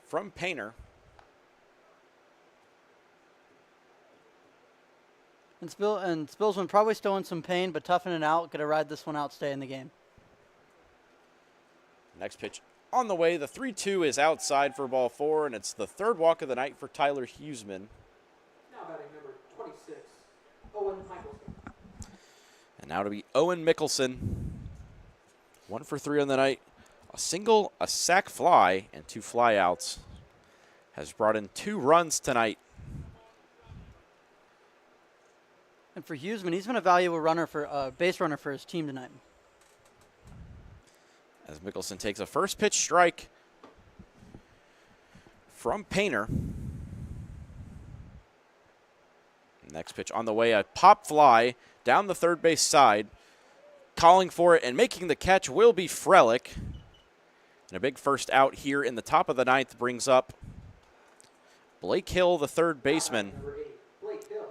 from Painter. And Spillsman probably still in some pain, but toughing it out, gonna ride this one out, stay in the game. Next pitch on the way. The 3-2 is outside for ball 4, and it's the 3rd walk of the night for Tyler Huseman. Now batting number 26, Owen Michelson. And now to be Owen Mickelson. 1 for 3 on the night. A single, a sac fly, and 2 flyouts. Has brought in 2 runs tonight. And for Huseman, he's been a valuable base runner for his team tonight. As Mickelson takes a first pitch strike from Painter. Next pitch on the way, a pop fly down the third base side. Calling for it and making the catch will be Frelick. And a big first out here in the top of the 9th brings up Blake Hill, the third baseman. Number 8, Blake Hill.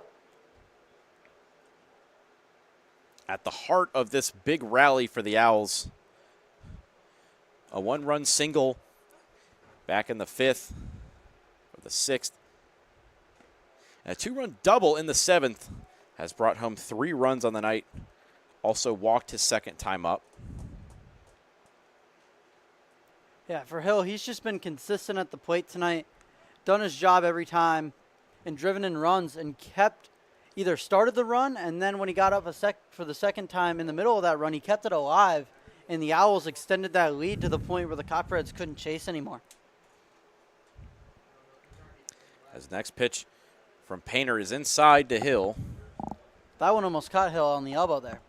At the heart of this big rally for the Owls. A 1-run single back in the 5th, or the 6th. And a 2-run double in the 7th has brought home 3 runs on the night. Also walked his 2nd time up. Yeah, for Hill, he's just been consistent at the plate tonight, done his job every time, and driven in runs, and kept either started the run, and then when he got up for the 2nd time in the middle of that run, he kept it alive, and the Owls extended that lead to the point where the Copperheads couldn't chase anymore. As next pitch from Painter is inside to Hill. That one almost caught Hill on the elbow there.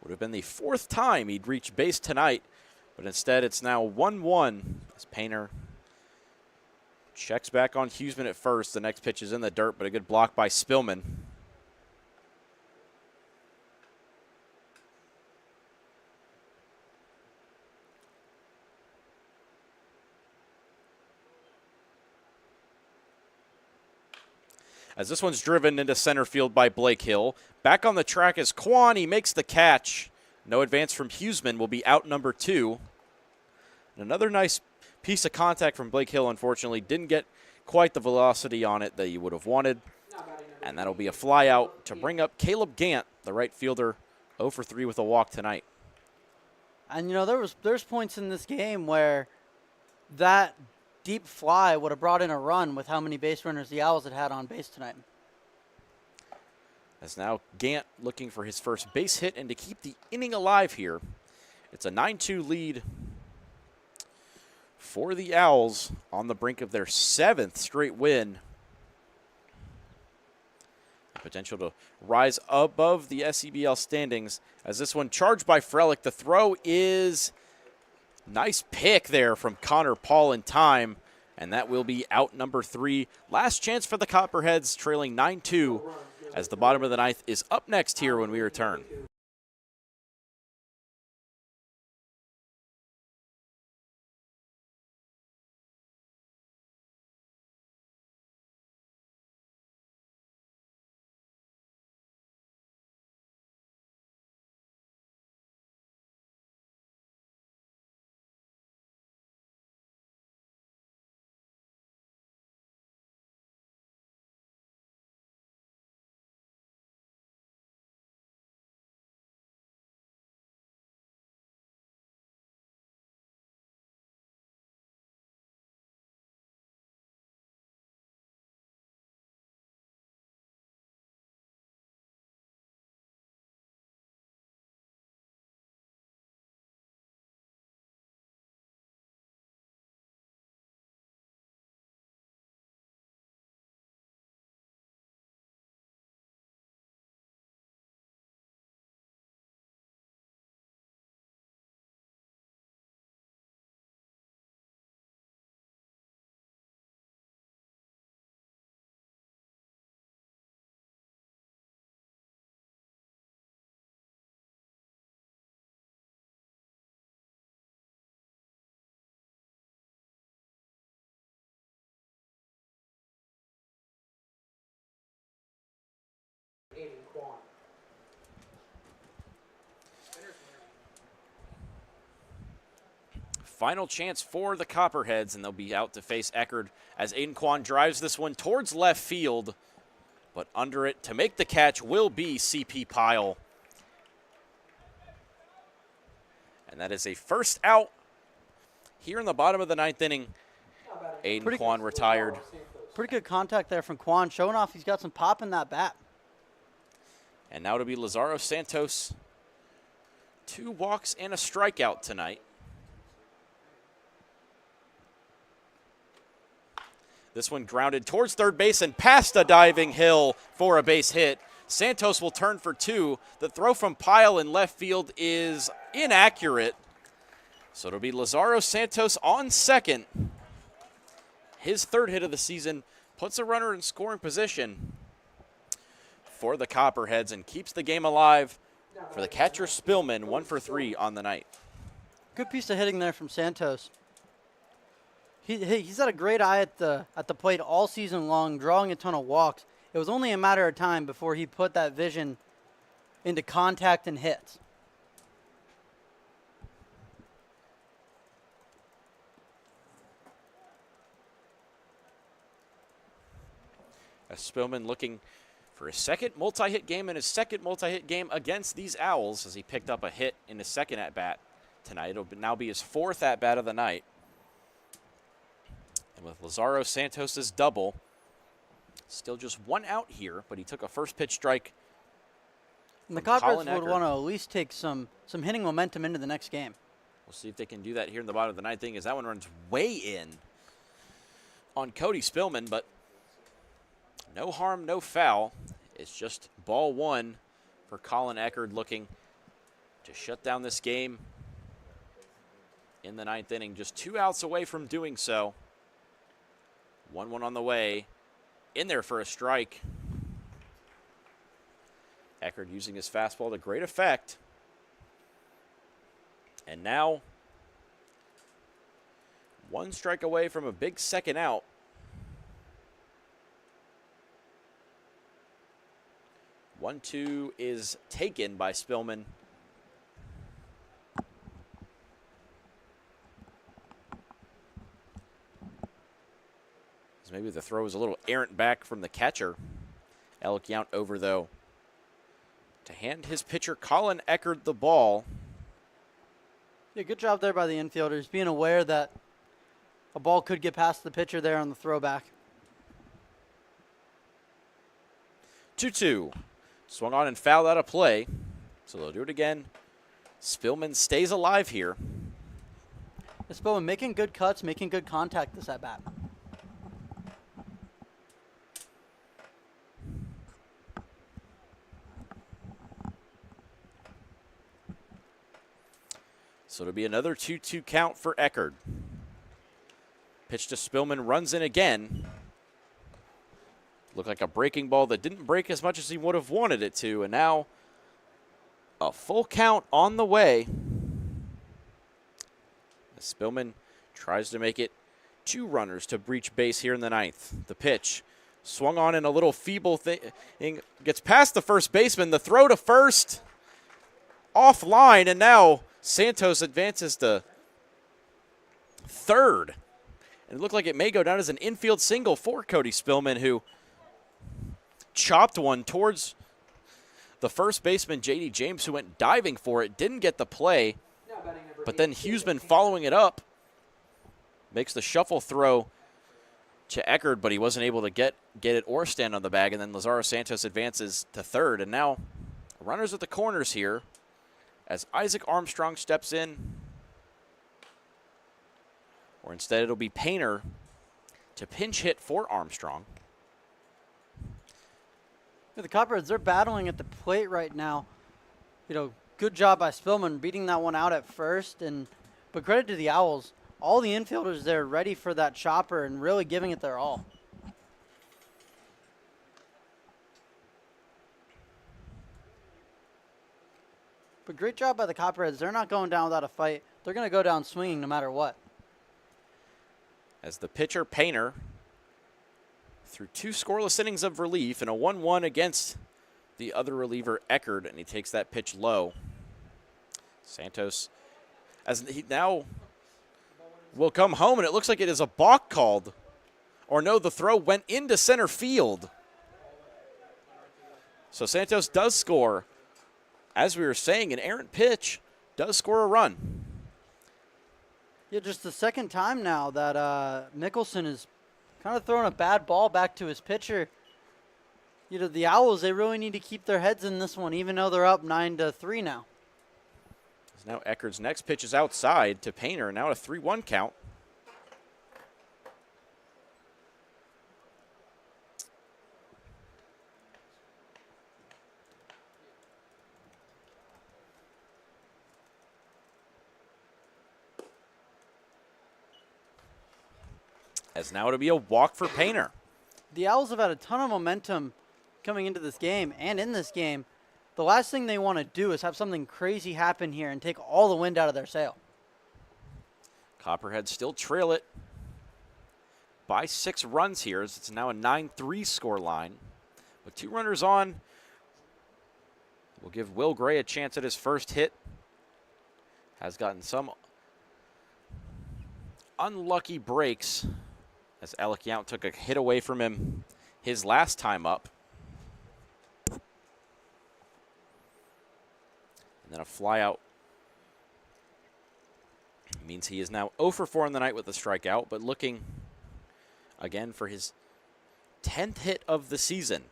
Would have been the 4th time he'd reached base tonight, but instead it's now 1-1 as Painter checks back on Huseman at first. The next pitch is in the dirt, but a good block by Spillman. As this one's driven into center field by Blake Hill. Back on the track is Quan. He makes the catch. No advance from Huseman. Will be out number 2. Another nice piece of contact from Blake Hill, unfortunately. Didn't get quite the velocity on it that you would have wanted. And that'll be a fly out to bring up Caleb Gant, the right fielder, 0 for 3 with a walk tonight. And, there's points in this game where that deep fly would have brought in a run with how many base runners the Owls had on base tonight. As now Gant looking for his first base hit and to keep the inning alive here. It's a 9-2 lead for the Owls on the brink of their 7th straight win. Potential to rise above the SCBL standings as this one charged by Frelick. The throw is nice pick there from Connor Paul in time, and that will be out number 3. Last chance for the Copperheads, trailing 9-2 as the bottom of the 9th is up next here when we return. Final chance for the Copperheads, and they'll be out to face Eckerd as Aiden Kwan drives this one towards left field. But under it to make the catch will be CP Pyle. And that is a first out here in the bottom of the 9th inning. Aiden Kwan retired. Pretty good contact there from Kwan, showing off he's got some pop in that bat. And now to be Lazaro Santos. 2 walks and a strikeout tonight. This one grounded towards third base and past a diving Hill for a base hit. Santos will turn for 2. The throw from Pyle in left field is inaccurate. So it'll be Lazaro Santos on second. His 3rd hit of the season puts a runner in scoring position for the Copperheads and keeps the game alive for the catcher Spillman, 1 for 3 on the night. Good piece of hitting there from Santos. He's had a great eye at the plate all season long, drawing a ton of walks. It was only a matter of time before he put that vision into contact and hits. As Spillman looking for his 2nd multi-hit game and his 2nd multi-hit game against these Owls as he picked up a hit in his 2nd at-bat tonight. It'll now be his 4th at-bat of the night. And with Lazaro Santos' double, still just 1 out here, but he took a first pitch strike. And the Copperheads would want to at least take some hitting momentum into the next game. We'll see if they can do that here in the bottom of the 9th inning as that one runs way in on Cody Spillman, but no harm, no foul. It's just ball 1 for Colin Eckerd looking to shut down this game in the 9th inning. Just 2 outs away from doing so. 1-1 on the way. In there for a strike. Eckerd using his fastball to great effect. And now 1 strike away from a big 2nd out. 1-2 is taken by Spillman. Maybe the throw was a little errant back from the catcher. Alec Yount over, though, to hand his pitcher Colin Eckert the ball. Yeah, good job there by the infielders, being aware that a ball could get past the pitcher there on the throwback. 2-2. Swung on and fouled out of play. So they'll do it again. Spillman stays alive here. Spillman making good cuts, making good contact this at bat. So it'll be another 2-2 count for Eckert. Pitch to Spillman, runs in again. Looked like a breaking ball that didn't break as much as he would have wanted it to, and now a full count on the way. Spillman tries to make it 2 runners to breach base here in the 9th. The pitch swung on in a little feeble thing, gets past the first baseman. The throw to first offline, and now Santos advances to third. And it looked like it may go down as an infield single for Cody Spillman, who chopped one towards the first baseman, J.D. James, who went diving for it, didn't get the play, but then Huseman following it up makes the shuffle throw to Eckert, but he wasn't able to get it or stand on the bag, and then Lazaro Santos advances to third, and now runners at the corners here as Isaac Armstrong steps in, or instead it'll be Painter to pinch hit for Armstrong. The Copperheads, they're battling at the plate right now. Good job by Spillman beating that one out at first, but credit to the Owls. All the infielders there ready for that chopper and really giving it their all. But great job by the Copperheads. They're not going down without a fight. They're going to go down swinging no matter what. As the pitcher, Painter, through 2 scoreless innings of relief and a 1-1 against the other reliever, Eckert, and he takes that pitch low. Santos, as he now will come home, and it looks like it is a balk called. Or no, the throw went into center field. So Santos does score. As we were saying, an errant pitch does score a run. Yeah, just the second time now that Mickelson is kind of throwing a bad ball back to his pitcher. The Owls, they really need to keep their heads in this one, even though they're up 9-3 now. Now Eckert's next pitch is outside to Painter, now a 3-1 count. As now it'll be a walk for Painter. The Owls have had a ton of momentum coming into this game and in this game. The last thing they want to do is have something crazy happen here and take all the wind out of their sail. Copperheads still trail it by 6 runs here, as it's now a 9-3 score line. With 2 runners on, we'll give Will Gray a chance at his first hit. Has gotten some unlucky breaks as Alec Yount took a hit away from him his last time up. And then a fly out means he is now 0 for 4 on the night with a strikeout, but looking again for his 10th hit of the season.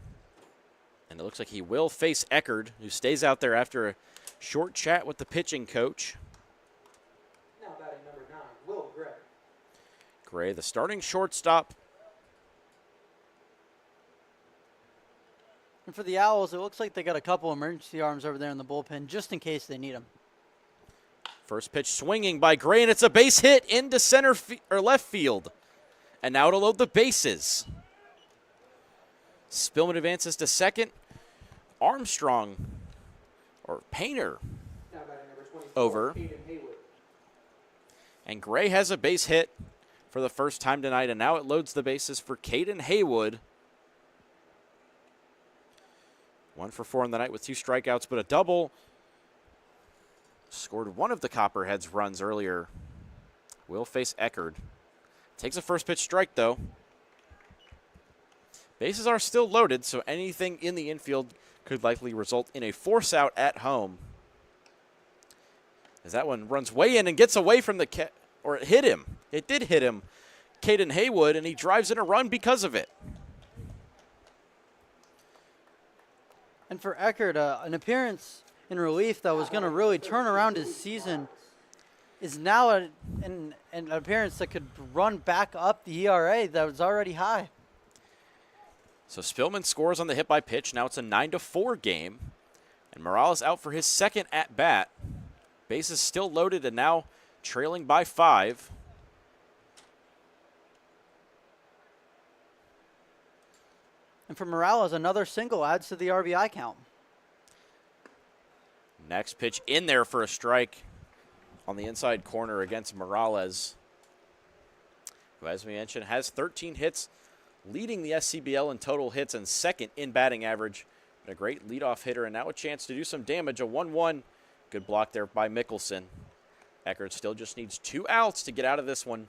And it looks like he will face Eckert, who stays out there after a short chat with the pitching coach. Now batting number 9, Will Gray. Gray, the starting shortstop. And for the Owls, it looks like they got a couple emergency arms over there in the bullpen just in case they need them. First pitch swinging by Gray, and it's a base hit into or left field. And now to load the bases. Spillman advances to second. Armstrong, or Painter, Now batting number 24, over. Caden Haywood. And Gray has a base hit for the first time tonight, and now it loads the bases for Caden Haywood. 1 for 4 on the night with 2 strikeouts, but a double. Scored one of the Copperheads' runs earlier. Will face Eckert. Takes a first pitch strike, though. Bases are still loaded, so anything in the infield could likely result in a force out at home. As that one runs way in and gets away from the or it hit him. It did hit him, Caden Haywood, and he drives in a run because of it. And for Eckert, an appearance in relief that was going to really turn around his season is now an appearance that could run back up the ERA that was already high. So Spillman scores on the hit by pitch. Now it's a 9-4 game. And Morales out for his second at bat. Bases still loaded and now trailing by 5. And for Morales, another single adds to the RBI count. Next pitch in there for a strike on the inside corner against Morales, who, as we mentioned, has 13 hits, leading the SCBL in total hits and second in batting average. But a great leadoff hitter, and now a chance to do some damage. A 1-1. Good block there by Mickelson. Eckert still just needs 2 outs to get out of this one.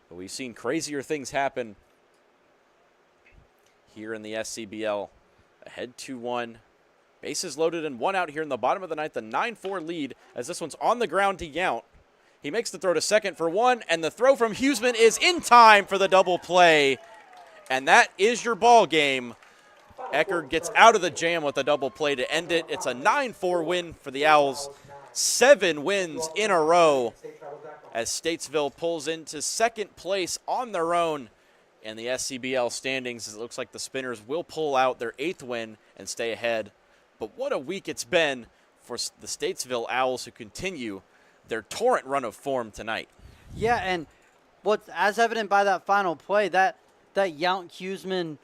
But we've seen crazier things happen here in the SCBL. Ahead 2-1. Bases loaded and 1 out here in the bottom of the ninth. The 9-4 lead as this one's on the ground to Yount. He makes the throw to second for 1, and the throw from Huseman is in time for the double play. And that is your ball game. Eckert gets out of the jam with a double play to end it. It's a 9-4 win for the Owls. 7 wins in a row as Statesville pulls into second place on their own in the SCBL standings. It looks like the Spinners will pull out their 8th win and stay ahead. But what a week it's been for the Statesville Owls, who continue their torrent run of form tonight. Yeah, and what's as evident by that final play, that Yount Huseman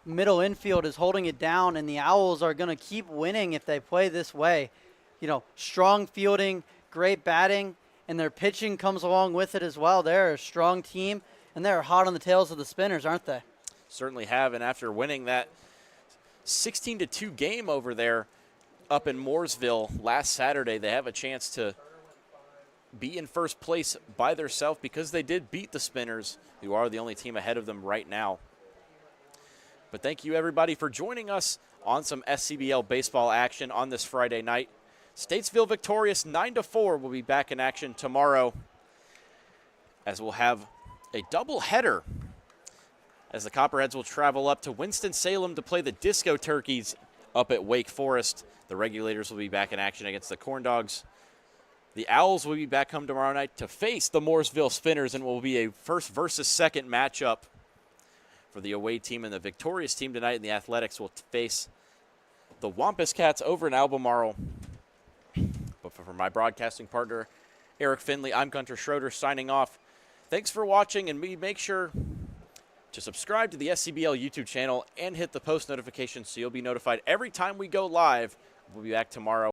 middle infield is holding it down, and the Owls are going to keep winning if they play this way. You know, strong fielding, great batting, and their pitching comes along with it as well. They're a strong team, and they're hot on the tails of the Spinners, aren't they? Certainly have, and after winning that 16-2 game over there up in Mooresville last Saturday, they have a chance to be in first place by themselves because they did beat the Spinners, who are the only team ahead of them right now. But thank you, everybody, for joining us on some SCBL baseball action on this Friday night. Statesville victorious 9-4. Will be back in action tomorrow, as we'll have a doubleheader as the Copperheads will travel up to Winston-Salem to play the Disco Turkeys up at Wake Forest. The Regulators will be back in action against the Corn Dogs. The Owls will be back home tomorrow night to face the Mooresville Spinners, and will be a first versus second matchup for the away team. And the victorious team tonight in the Athletics will face the Wampus Cats over in Albemarle. But for my broadcasting partner, Eric Finley, I'm Gunter Schroeder signing off. Thanks for watching, and make sure to subscribe to the SCBL YouTube channel and hit the post notifications so you'll be notified every time we go live. We'll be back tomorrow.